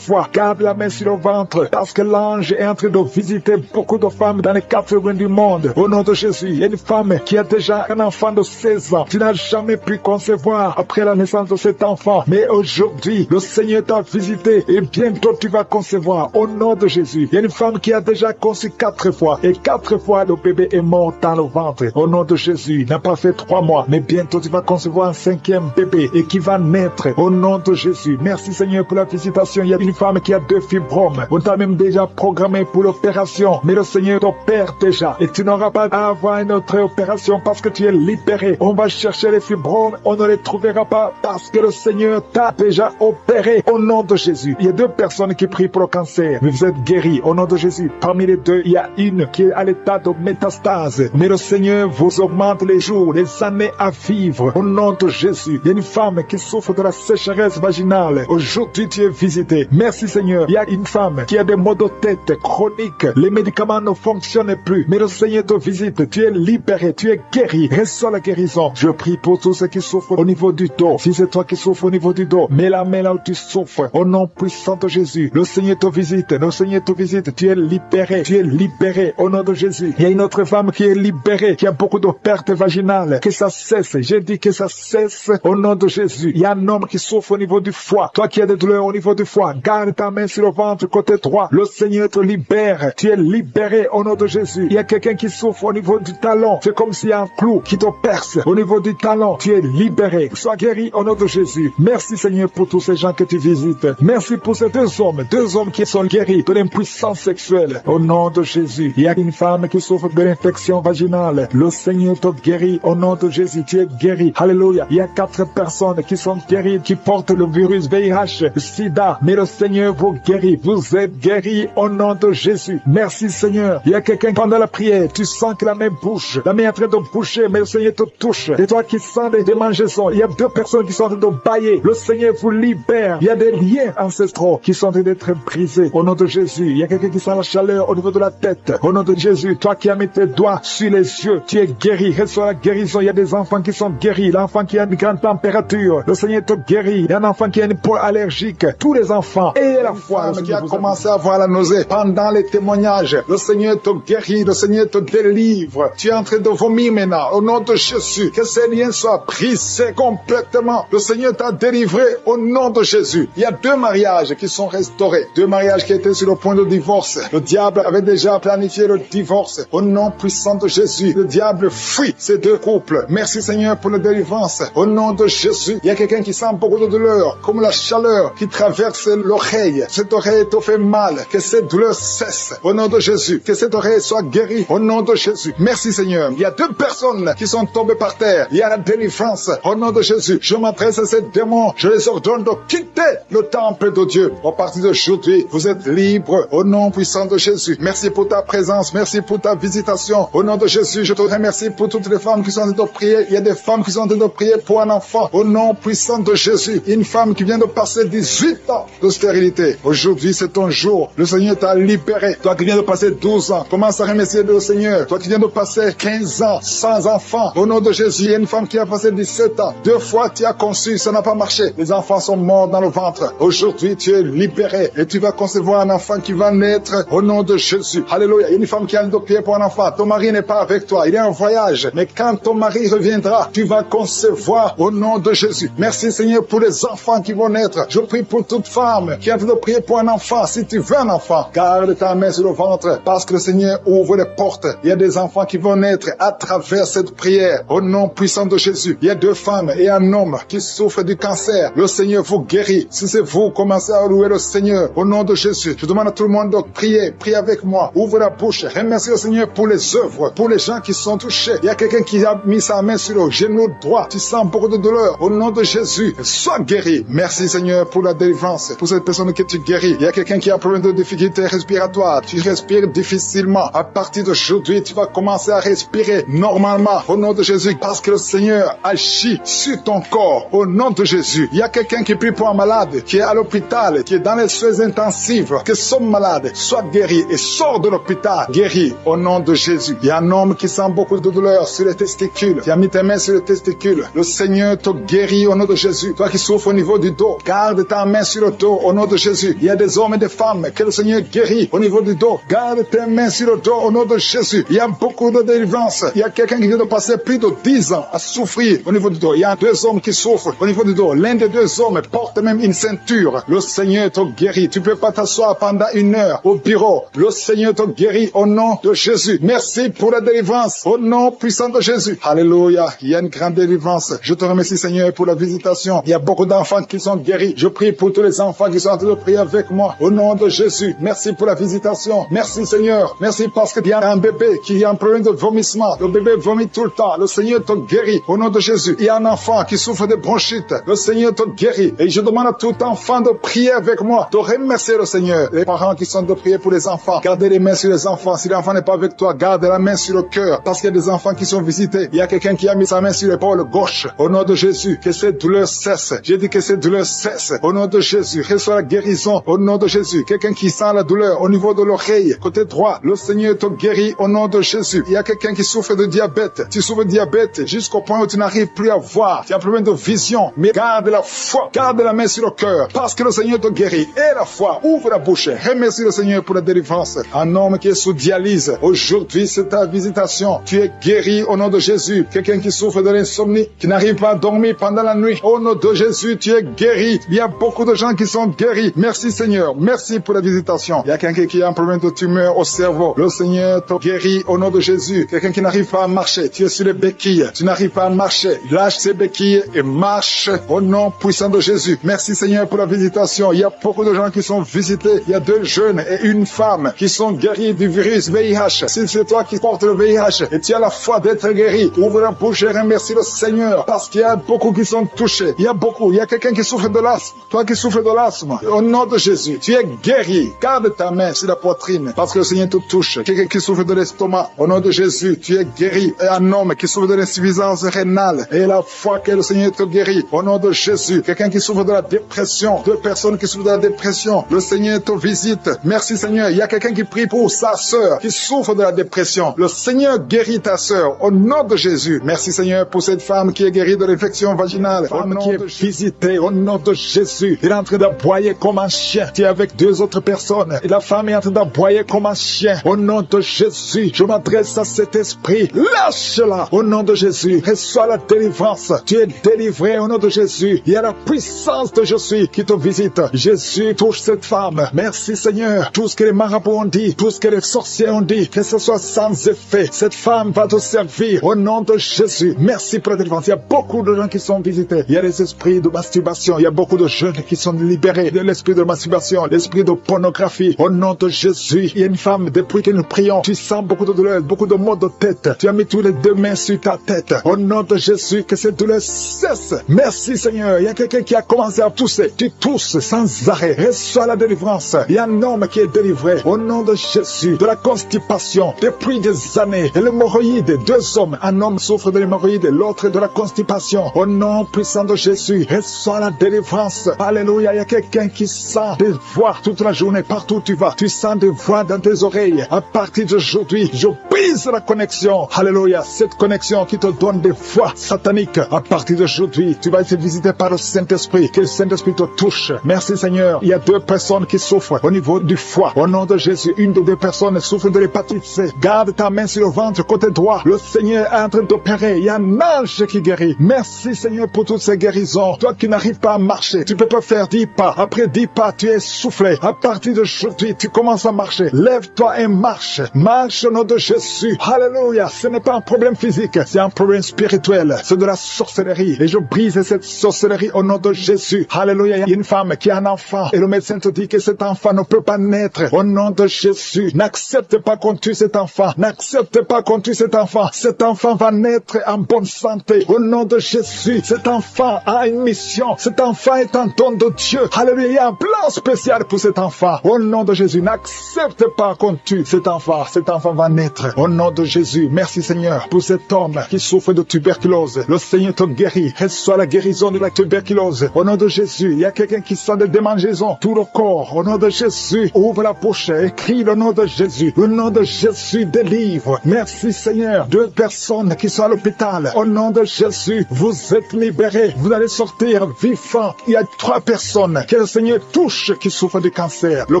Garde la main sur le ventre. Parce que l'ange est en train de visiter beaucoup de femmes dans les 4 coins du monde. Au nom de Jésus. Il y a une femme qui a déjà un enfant de 16 ans. Tu n'as jamais pu concevoir après la naissance de cet enfant. Mais aujourd'hui, le Seigneur t'a visité. Et bientôt tu vas concevoir. Au nom de Jésus. Il y a une femme qui a déjà conçu 4 fois. Et 4 fois le bébé est mort dans le ventre. Au nom de Jésus. Il n'a pas fait 3 mois. Mais bientôt tu vas concevoir un 5e bébé. Et qui va naître. Au nom de Jésus. Merci Seigneur pour la visitation. Il y a une femme qui a 2 fibromes. On t'a même déjà programmé pour l'opération. Mais le Seigneur t'opère déjà. Et tu n'auras pas à avoir une autre opération parce que tu es libéré. On va chercher les fibromes. On ne les trouvera pas parce que le Seigneur t'a déjà opéré. Au nom de Jésus. Il y a 2 personnes qui prient pour le cancer. Mais vous êtes guéris. Au nom de Jésus. Parmi les 2, il y a une qui est à l'état de métastase. Mais le Seigneur vous augmente les jours, les années à vivre. Au nom de Jésus. Il y a une femme qui souffre de la sécheresse vaginale. Aujourd'hui, tu es visité. Merci Seigneur. Il y a une femme qui a des maux de tête chroniques. Les médicaments ne fonctionnent plus. Mais le Seigneur te visite. Tu es libéré. Tu es guéri. Reçois la guérison. Je prie pour tous ceux qui souffrent au niveau du dos. Si c'est toi qui souffres au niveau du dos, mets la main là où tu souffres. Au nom puissant de Jésus. Le Seigneur te visite. Le Seigneur te visite. Tu es libéré. Tu es libéré. Au nom de Jésus. Il y a une autre femme qui est libérée, qui a beaucoup de pertes vaginales. Que ça cesse. J'ai dit que ça cesse au nom de Jésus. Il y a un homme qui souffre au niveau du foie. Toi qui as des douleurs au niveau du foie, garde ta main sur le ventre côté droit. Le Seigneur te libère. Tu es libéré au nom de Jésus. Il y a quelqu'un qui souffre au niveau du talon. C'est comme s'il y a un clou qui te perce au niveau du talon. Tu es libéré. Sois guéri au nom de Jésus. Merci Seigneur pour tous ces gens que tu visites. Merci pour ces 2 hommes qui sont guéris de l'impuissance sexuelle. Au nom de Jésus. Il y a une femme qui souffre de l'infection vaginale. Le Seigneur te guérit au nom de Jésus. Tu es guéri. Alléluia. Il y a 4 personnes qui sont guéries, qui portent le virus VIH. VIH, sida. Mais le Seigneur vous guérit. Vous êtes guéris au nom de Jésus. Merci Seigneur. Il y a quelqu'un pendant la prière, tu sens que la main bouge. La main est en train de bouger, mais le Seigneur te touche. Et toi qui sens des démangeaisons, il y a 2 personnes qui sont en train de bailler. Le Seigneur vous libère. Il y a des liens ancestraux qui sont en train d'être brisés au nom de Jésus. Il y a quelqu'un qui sent la chaleur au niveau de la tête. Au nom de Jésus, toi qui as mis tes doigts sur les yeux, tu es guéri. Reçois la guérison. Il y a des enfants qui sont guéris. L'enfant qui a une grande température, le Seigneur te guérit. Il y a un enfant qui a une peau allergique. Tous les enfants. Et la foi qui a commencé à avoir la nausée pendant les témoignages, le Seigneur te guérit, le Seigneur te délivre. Tu es en train de vomir maintenant. Au nom de Jésus, que ces liens soient brisés complètement. Le Seigneur t'a délivré au nom de Jésus. Il y a 2 mariages qui sont restaurés. 2 mariages qui étaient sur le point de divorce. Le diable avait déjà planifié le divorce. Au nom puissant de Jésus, le diable fuit ces 2 couples. Merci Seigneur pour la délivrance. Au nom de Jésus, il y a quelqu'un qui sent beaucoup de douleur, comme la chaleur qui traverse l'oreille. Cette oreille te fait mal. Que cette douleur cesse. Au nom de Jésus, que cette oreille soit guérie. Au nom de Jésus. Merci Seigneur. Il y a 2 personnes qui sont tombées par terre. Il y a la délivrance. Au nom de Jésus, je m'adresse à ces démons. Je les ordonne de quitter le temple de Dieu. À partir d'aujourd'hui, vous êtes libres. Au nom puissant de Jésus. Merci pour ta présence. Merci pour ta visitation. Au nom de Jésus, je te remercie pour toutes les femmes qui sont en train de prier. Il y a des femmes qui sont en train de prier pour un enfant. Au nom puissant de Jésus. Une femme qui vient de passer 18 ans de stérilité. Aujourd'hui, c'est ton jour. Le Seigneur t'a libéré. Toi qui viens de passer 12 ans, commence à remercier le Seigneur. Toi qui viens de passer 15 ans sans enfant, au nom de Jésus, il y a une femme qui a passé 17 ans. 2 fois tu as conçu, ça n'a pas marché. Les enfants sont morts dans le ventre. Aujourd'hui, tu es libéré et tu vas concevoir un enfant qui va naître au nom de Jésus. Alléluia. Il y a une femme qui a de prier pour un enfant. Ton mari n'est pas avec toi. Il est en voyage. Mais quand ton mari reviendra, tu vas concevoir au nom de Jésus. Merci Seigneur pour les enfants qui vont naître. Je prie pour toute femme qui a de prier pour un enfant. Si tu veux un enfant, garde ta main sur le ventre parce que le Seigneur ouvre les portes. Il y a des enfants qui vont naître à travers cette prière. Au nom puissant de Jésus. Il y a 2 femmes et un homme qui souffrent du cancer. Le Seigneur vous guérit. Si c'est vous, commencez à louer le Seigneur. Au nom de Jésus. Je demande à tout le monde de prier. Prie avec moi. Ouvre la bouche. Remercie le Seigneur pour les œuvres, pour les gens qui sont touchés. Il y a quelqu'un qui a mis sa main sur le genou droit. Tu sens beaucoup de douleur. Au nom de Jésus, sois guéri. Merci Seigneur pour la délivrance. Pour cette personne que tu guéris. Il y a quelqu'un qui a un problème de difficulté respiratoire. Tu respires difficilement. À partir d'aujourd'hui, tu vas commencer à respirer normalement. Au nom de Jésus. Parce que le Seigneur agit sur ton corps. Au nom de Jésus. Il y a quelqu'un qui prie pour un malade, qui est à l'hôpital, qui est dans les soins intensifs. Que son malade soit guéri et sort de l'hôpital. Guéri. Au nom de Jésus. Il y a un homme qui sent beaucoup de douleur sur les testicules. Tu as mis tes mains sur les testicules. Le Seigneur te guérit au nom de Jésus. Toi qui souffres au niveau du dos, garde ta main sur le dos au nom de Jésus. Il y a des hommes et des femmes que le Seigneur guérit au niveau du dos. Garde tes mains sur le dos au nom de Jésus. Il y a beaucoup de délivrance. Il y a quelqu'un qui vient de passer plus de 10 ans à souffrir au niveau du dos. Il y a 2 hommes qui souffrent au niveau du dos. L'un des 2 hommes porte même une ceinture. Le Seigneur te guérit. Tu peux pas t'asseoir pendant 1 heure au bureau. Le Seigneur te guérit au nom de Jésus. Merci pour la délivrance au nom puissant de Jésus. Alléluia. Il y a une grande délivrance. Je te remercie Seigneur pour la visitation. Il y a beaucoup d'enfants qui sont guéris. Je prie pour tous les enfants qui sont en train de prier avec moi au nom de Jésus. Merci pour la visitation. Merci Seigneur. Merci parce qu'il y a un bébé qui a un problème de vomissement. Le bébé vomit tout le temps. Le Seigneur te guérit au nom de Jésus. Il y a un enfant qui souffre de bronchite. Le Seigneur te guérit. Et je demande à tout enfant de prier avec moi, de remercier le Seigneur. Les parents qui sont de prier pour les enfants, gardez les mains sur les enfants. Si l'enfant n'est pas avec toi, garde la main sur le cœur. Parce qu'il y a des enfants qui sont visités. Il y a quelqu'un qui a mis sa main sur l'épaule gauche. Au nom de Jésus, que cette douleur cesse. J'ai dit que cette douleur cesse. Au nom de Jésus, reçois la guérison. Au nom de Jésus, quelqu'un qui sent la douleur au niveau de l'oreille, côté droit, le Seigneur te guérit au nom de Jésus. Il y a quelqu'un qui souffre de diabète. Tu souffres de diabète jusqu'au point où tu n'arrives plus à voir. Tu as un problème de vision. Mais garde la foi. Garde la main sur le cœur. Parce que le Seigneur te guérit. Et la foi. Ouvre la bouche. Remercie le Seigneur pour la délivrance. Un homme qui est sous dialyse. Aujourd'hui, c'est ta visitation. Tu es guéri au nom de Jésus. Quelqu'un qui souffre de l'insomnie, qui n'arrive pas à dormir pendant la nuit. Au nom de Jésus, tu es guéri. Il y a beaucoup de gens qui sont guéris. Merci Seigneur. Merci pour la visitation. Il y a quelqu'un qui a un problème de tumeur au cerveau. Le Seigneur te guérit au nom de Jésus. Quelqu'un qui n'arrive pas à marcher. Tu es sur les béquilles. Tu n'arrives pas à marcher. Lâche ces béquilles et marche au nom puissant de Jésus. Merci Seigneur pour la visitation. Il y a beaucoup de gens qui sont visités. Il y a 2 jeunes et une femme qui sont guéris du virus VIH. Si c'est toi qui portes le VIH et tu as la foi d'être guéri, ouvre la bouche et remercie le Seigneur parce qu'il y a beaucoup qui sont touchés. Il y a beaucoup. Il y a quelqu'un qui souffre de l'asthme. l'asthme. Toi qui souffres de l'asthme, au nom de Jésus, tu es guéri. Garde ta main sur la poitrine parce que le Seigneur te touche. Quelqu'un qui souffre de l'estomac, au nom de Jésus, tu es guéri. Et un homme qui souffre de l'insuffisance rénale, et la foi que le Seigneur te guérit, au nom de Jésus. Quelqu'un qui souffre de la dépression, deux personnes qui souffrent de la dépression, le Seigneur te visite. Merci Seigneur. Il y a quelqu'un qui prie pour sa sœur qui souffre de la dépression. Le Seigneur guérit ta sœur, au nom de Jésus. Merci Seigneur pour cette femme qui est guérie de l'infection vaginale. Femme qui est visitée, au nom de Jésus. Il est en train d'aboyer comme un chien. Tu es avec deux autres personnes. Et la femme est en train d'aboyer comme un chien. Au nom de Jésus, je m'adresse à cet esprit. Lâche-la. Au nom de Jésus, reçois la délivrance. Tu es délivré au nom de Jésus. Il y a la puissance de Jésus qui te visite. Jésus touche cette femme. Merci Seigneur. Tout ce que les marabouts ont dit, tout ce que les sorciers ont dit, que ce soit sans effet. Cette femme va te servir au nom de Jésus. Merci pour la délivrance. Il y a beaucoup de gens qui sont visités. Il y a les esprits de masturbation. Il y a beaucoup de jeunes qui sont libérés de l'esprit de masturbation, l'esprit de pornographie. Au nom de Jésus, il y a une femme, depuis que nous prions, tu sens beaucoup de douleur, beaucoup de maux de tête. Tu as mis tous les deux mains sur ta tête. Au nom de Jésus, que cette douleur cesse. Merci Seigneur. Il y a quelqu'un qui a commencé à tousser. Tu tousses sans arrêt. Reçois la délivrance. Il y a un homme qui est délivré. Au nom de Jésus, de la constipation, depuis des années. Et l'hémorroïde, deux hommes. Un homme souffre de l'hémorroïde, l'autre de la constipation. Au nom puissant de Jésus, reçois la délivrance. Alléluia. Il y a quelqu'un qui sent des voix toute la journée, partout où tu vas. Tu sens des voix dans tes oreilles. À partir d'aujourd'hui, je brise la connexion. Alléluia. Cette connexion qui te donne des voix sataniques. À partir d'aujourd'hui, tu vas être visité par le Saint-Esprit. Que le Saint-Esprit te touche. Merci Seigneur. Il y a deux personnes qui souffrent au niveau du foie. Au nom de Jésus, une de deux personnes souffre de l'hépatite C. Garde ta main sur le ventre, côté droit. Le Seigneur est en train d'opérer. Il y a un ange qui guérit. Merci Seigneur pour toutes ces guérisons. Toi qui n'arrives pas à marcher, tu peux pas faire 10 pas. Après 10 pas, tu es soufflé. À partir d'aujourd'hui, tu commences à marcher. Lève-toi et marche. Marche au nom de Jésus. Alléluia. Ce n'est pas un problème physique, c'est un problème spirituel. C'est de la sorcellerie. Et je brise cette sorcellerie au nom de Jésus. Alléluia. Il y a une femme qui a un enfant. Et le médecin te dit que cet enfant ne peut pas naître. Au nom de Jésus. N'accepte pas qu'on tue cet enfant. N'accepte pas qu'on tue cet enfant. Cet enfant va naître en bonne santé. Au nom de Jésus. Cet enfant a une mission. Cet enfant est un don de Dieu. Alléluia. Il y a un plan spécial pour cet enfant. Au nom de Jésus. N'accepte pas qu'on tue cet enfant. Cet enfant va naître. Au nom de Jésus. Merci Seigneur pour cet homme qui souffre de tuberculose. Le Seigneur te guérit. Reçois la guérison de la tuberculose. Au nom de Jésus. Il y a quelqu'un qui sent des démangeaisons. Tout le corps. Au nom de Jésus. Ouvre la bouche. Écris le nom de Jésus. Le nom de Jésus délivre. Merci Seigneur. Deux personnes qui sont à l'hôpital. Au nom de Jésus. Vous êtes libérés. Vous allez sortir vivants. Il y a 3 personnes que le Seigneur touche qui souffrent du cancer. Le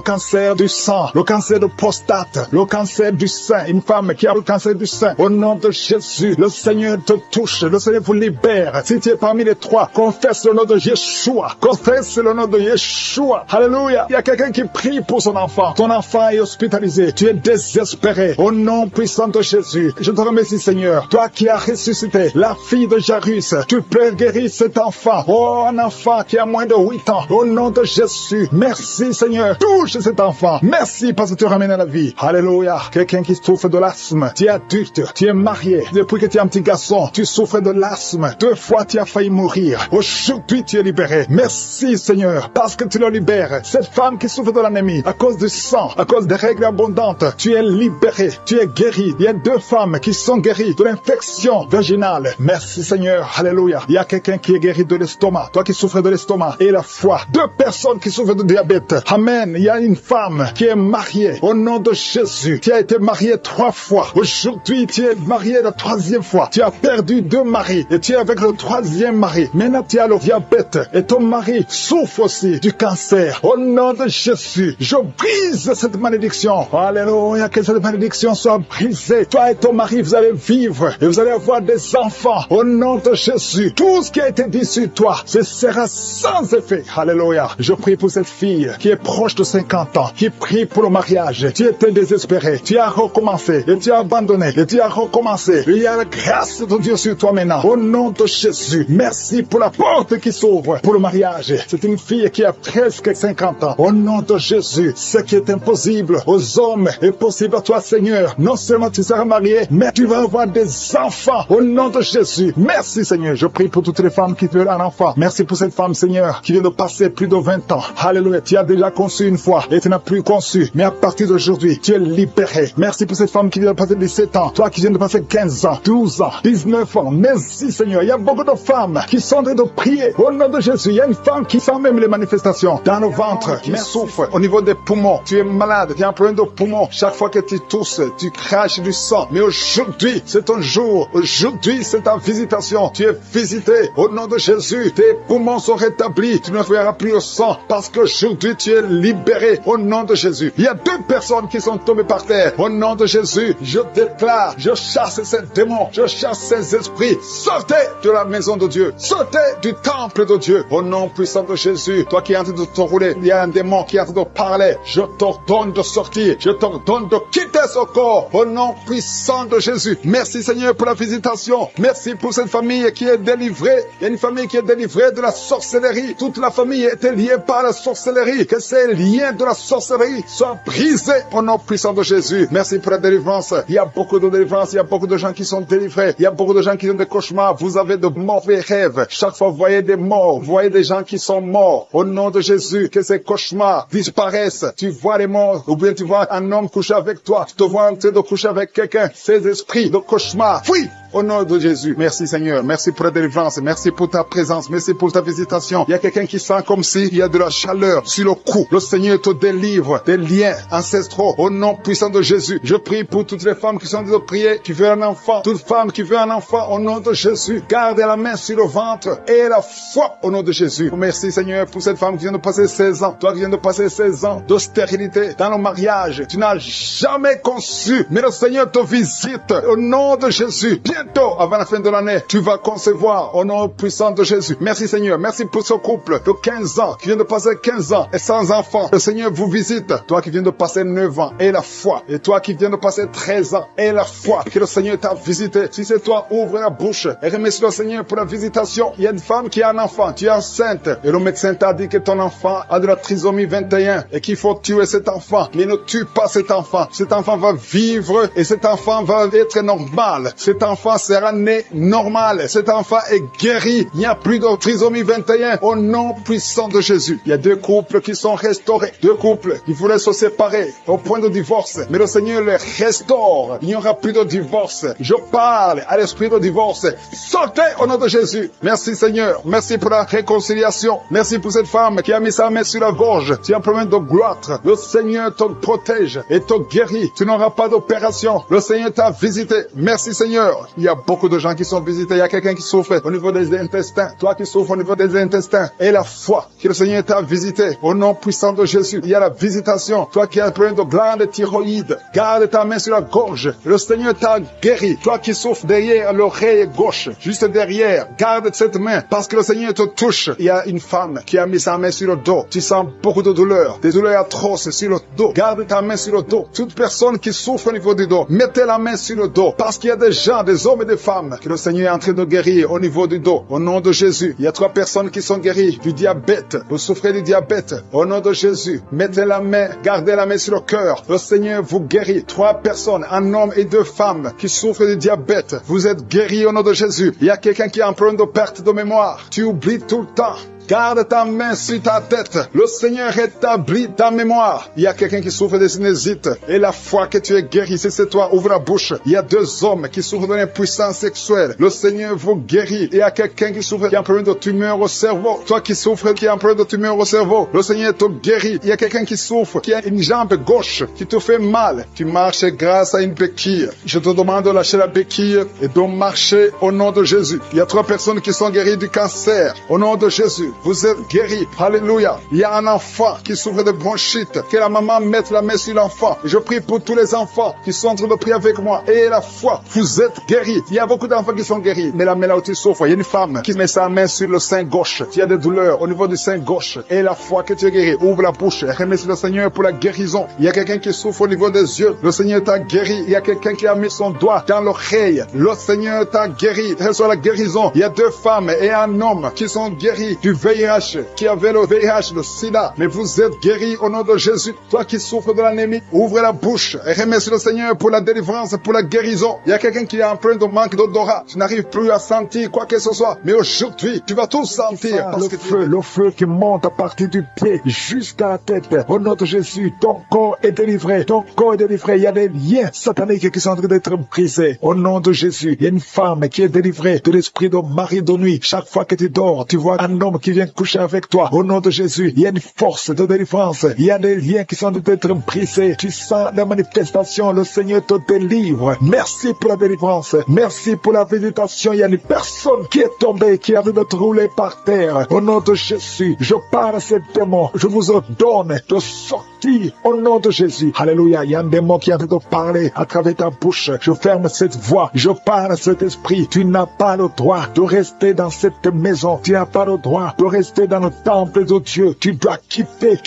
cancer du sang. Le cancer de prostate. Le cancer du sein. Une femme qui a le cancer du sein. Au nom de Jésus. Le Seigneur te touche. Le Seigneur vous libère. Si tu es parmi les 3, confesse le nom de Yeshua. Confesse le nom de Yeshua. Alléluia. Il y a quelqu'un qui prie pour son enfant. Ton enfant est hospitalisé. Tu es désespéré. Au nom puissant de Jésus. Je te remercie Seigneur. Toi qui as ressuscité la fille de Jairus. Tu peux guérir cet enfant. Oh, un enfant qui a moins de 8 ans. Au nom de Jésus. Merci Seigneur. Touche cet enfant. Merci parce que tu ramènes à la vie. Alléluia. Quelqu'un qui souffre de l'asthme. Tu es adulte. Tu es marié. Depuis que tu es un petit garçon, tu souffres de l'asthme. 2 fois tu as failli mourir. Aujourd'hui tu es libéré. Merci Seigneur. Parce que tu le libères. Cette femme qui souffre de l'anémie à cause du sang, à cause des règles abondantes, tu es libéré. Tu es guéri. Il y a 2 femmes qui sont guéries de l'infection vaginale. Merci Seigneur. Alléluia. Il y a quelqu'un qui est guéri de l'estomac. Toi qui souffres de l'estomac et la foie. 2 personnes qui souffrent de diabète. Amen. Il y a une femme qui est mariée. Au nom de Jésus. Tu as été mariée 3 fois. Aujourd'hui, tu es mariée la 3e fois. Tu as perdu 2 maris et tu es avec le 3e mari. Maintenant, tu as le diabète et ton mari souffre aussi du cancer. Au nom de Jésus, je brise cette malédiction. Alléluia, que cette malédiction soit brisée. Toi et ton mari, vous allez vivre et vous allez avoir des enfants. Au nom de Jésus, tout ce qui a été dit sur toi, ce sera sans effet. Alléluia. Je prie pour cette fille qui est proche de 50 ans, qui prie pour le mariage. Tu étais désespéré. Tu as recommencé et tu as abandonné et tu as recommencé. Il y a la grâce de Dieu sur toi maintenant. Au nom de Jésus, merci pour la porte qui s'ouvre pour le mariage. C'est une fille qui a presque 50 ans. Au nom de Jésus, ce qui est impossible aux hommes est possible à toi, Seigneur. Non seulement tu seras marié, mais tu vas avoir des enfants. Au nom de Jésus, merci Seigneur. Je prie pour toutes les femmes qui veulent un enfant. Merci pour cette femme, Seigneur. Seigneur, qui vient de passer plus de 20 ans. Alléluia. Tu as déjà conçu une fois et tu n'as plus conçu. Mais à partir d'aujourd'hui, tu es libéré. Merci pour cette femme qui vient de passer 17 ans. Toi qui viens de passer 15 ans, 12 ans, 19 ans. Merci Seigneur. Il y a beaucoup de femmes qui sont en train de prier. Au nom de Jésus, il y a une femme qui sent même les manifestations dans le ventre, qui souffre au niveau des poumons. Tu es malade, tu as un problème de poumons. Chaque fois que tu tousses, tu craches du sang. Mais aujourd'hui, c'est ton jour. Aujourd'hui, c'est ta visitation. Tu es visité. Au nom de Jésus, tes poumons sont rétablis. Tu ne verras plus le sang parce qu'aujourd'hui, tu es libéré. Au nom de Jésus. Il y a 2 personnes qui sont tombées par terre. Au nom de Jésus, je déclare, je chasse ces démons, je chasse ces esprits. Sortez de la maison de Dieu. Sortez du temple de Dieu. Au nom puissant de Jésus, toi qui es en train de te rouler, il y a un démon qui est en train de parler. Je t'ordonne de sortir. Je t'ordonne de quitter ce corps. Au nom puissant de Jésus. Merci Seigneur pour la visitation. Merci pour cette famille qui est délivrée. Il y a une famille qui est délivrée de la sorcellerie. Toute la famille était liée par la sorcellerie. Que ces liens de la sorcellerie soient brisés au nom puissant de Jésus. Merci pour la délivrance. Il y a beaucoup de délivrance. Il y a beaucoup de gens qui sont délivrés. Il y a beaucoup de gens qui ont des cauchemars. Vous avez de mauvais rêves. Chaque fois, vous voyez des morts. Vous voyez des gens qui sont morts. Au nom de Jésus, que ces cauchemars disparaissent. Tu vois les morts, ou bien tu vois un homme coucher avec toi. Tu te vois en train de coucher avec quelqu'un. Ces esprits de cauchemar, fuis! Au nom de Jésus. Merci Seigneur. Merci pour la délivrance. Merci pour ta présence. Merci pour ta visitation. Il y a quelqu'un qui sent comme s'il y a de la chaleur sur le cou. Le Seigneur te délivre des liens ancestraux. Au nom puissant de Jésus. Je prie pour toutes les femmes qui sont en train de prier, qui veulent un enfant. Toute femme qui veut un enfant, au nom de Jésus. Garde la main sur le ventre et la foi au nom de Jésus. Merci Seigneur pour cette femme qui vient de passer 16 ans. Toi qui viens de passer 16 ans de stérilité dans le mariage. Tu n'as jamais conçu. Mais le Seigneur te visite au nom de Jésus. Bientôt, avant la fin de l'année, tu vas concevoir au nom puissant de Jésus. Merci Seigneur. Merci pour ce couple de 15 ans qui vient de passer 15 ans et sans enfant. Le Seigneur vous visite. Toi qui viens de passer 9 ans et la foi. Et toi qui viens de passer 13 ans et la foi. Que le Seigneur t'a visité. Si c'est toi, ouvre la bouche et remercie le Seigneur pour la visitation. Il y a une femme qui a un enfant. Tu es enceinte. Et le médecin t'a dit que ton enfant a de la trisomie 21 et qu'il faut tuer cet enfant. Mais ne tue pas cet enfant. Cet enfant va vivre et cet enfant va être normal. Cet enfant sera né normal. Cet enfant est guéri. Il n'y a plus de trisomie 21 au nom puissant de Jésus. Il y a 2 couples qui sont restaurés. 2 couples qui voulaient se séparer au point de divorce. Mais le Seigneur les restaure. Il n'y aura plus de divorce. Je parle à l'esprit de divorce. Sortez au nom de Jésus. Merci Seigneur. Merci pour la réconciliation. Merci pour cette femme qui a mis sa main sur la gorge. Tu as un problème de gloire. Le Seigneur te protège et te guérit. Tu n'auras pas d'opération. Le Seigneur t'a visité. Merci Seigneur. Il y a beaucoup de gens qui sont visités. Il y a quelqu'un qui souffre au niveau des intestins. Toi qui souffres au niveau des intestins. Et la foi que le Seigneur t'a visité. Au nom puissant de Jésus. Il y a la visitation. Toi qui as un problème de glande thyroïde. Garde ta main sur la gorge. Le Seigneur t'a guéri. Toi qui souffres derrière l'oreille gauche. Juste derrière. Garde cette main. Parce que le Seigneur te touche. Il y a une femme qui a mis sa main sur le dos. Tu sens beaucoup de douleurs. Des douleurs atroces sur le dos. Garde ta main sur le dos. Toute personne qui souffre au niveau du dos. Mettez la main sur le dos. Parce qu'il y a des gens, des hommes et des femmes que le Seigneur est en train de guérir au niveau du dos. Au nom de Jésus. Il y a 3 personnes qui sont guéries du diabète. Vous souffrez du diabète. Au nom de Jésus. Mettez la main. Gardez la main sur le cœur. Le Seigneur vous guérit. 3 personnes, un homme et 2 femmes qui souffrent du diabète. Vous êtes guéris au nom de Jésus. Il y a quelqu'un qui a un problème de perte de mémoire. Tu oublies tout le temps. Garde ta main sur ta tête. Le Seigneur rétablit ta mémoire. Il y a quelqu'un qui souffre de sinusite. Et la foi que tu es guéri, si c'est toi, ouvre la bouche. Il y a 2 hommes qui souffrent de l'impuissance sexuelle. Le Seigneur vous guérit. Il y a quelqu'un qui souffre, qui a un problème de tumeur au cerveau. Toi qui souffres, qui a un problème de tumeur au cerveau. Le Seigneur te guérit. Il y a quelqu'un qui souffre, qui a une jambe gauche, qui te fait mal. Tu marches grâce à une béquille. Je te demande de lâcher la béquille et de marcher au nom de Jésus. Il y a 3 personnes qui sont guéries du cancer. Au nom de Jésus. Vous êtes guéris. Alléluia. Il y a un enfant qui souffre de bronchite. Que la maman mette la main sur l'enfant. Je prie pour tous les enfants qui sont en train de prier avec moi. Et la foi. Vous êtes guéris. Il y a beaucoup d'enfants qui sont guéris. Mais la main là où tu souffres, il y a une femme qui met sa main sur le sein gauche. Tu as des douleurs au niveau du sein gauche. Et la foi que tu es guéri. Ouvre la bouche. Remercie le Seigneur pour la guérison. Il y a quelqu'un qui souffre au niveau des yeux. Le Seigneur t'a guéri. Il y a quelqu'un qui a mis son doigt dans l'oreille. Le Seigneur t'a guéri. Reçois la guérison. Il y a 2 femmes et un homme qui sont guéris du VIH, qui avait le VIH, le sida, mais vous êtes guéri au nom de Jésus. Toi qui souffres de l'anémie, ouvre la bouche et remercie le Seigneur pour la délivrance, pour la guérison. Il y a quelqu'un qui est en train de manque d'odorat. Tu n'arrives plus à sentir quoi que ce soit, mais aujourd'hui, tu vas tout sentir. Le feu qui monte à partir du pied jusqu'à la tête. Au nom de Jésus, ton corps est délivré. Ton corps est délivré. Il y a des liens sataniques qui sont en train d'être brisés. Au nom de Jésus, il y a une femme qui est délivrée de l'esprit de mari de nuit. Chaque fois que tu dors, tu vois un homme qui vient coucher avec toi. Au nom de Jésus, il y a une force de délivrance. Il y a des liens qui sont en train d'être brisés. Tu sens la manifestation. Le Seigneur te délivre. Merci pour la délivrance. Merci pour la visitation. Il y a une personne qui est tombée, qui a dû être roulée par terre. Au nom de Jésus, je parle à ces démons. Je vous ordonne de sortir au nom de Jésus. Alléluia. Il y a un démon qui a envie de parler à travers ta bouche. Je ferme cette voix. Je parle à cet esprit. Tu n'as pas le droit de rester dans cette maison. Tu n'as pas le droit de rester dans le temple de Dieu. Tu dois quitter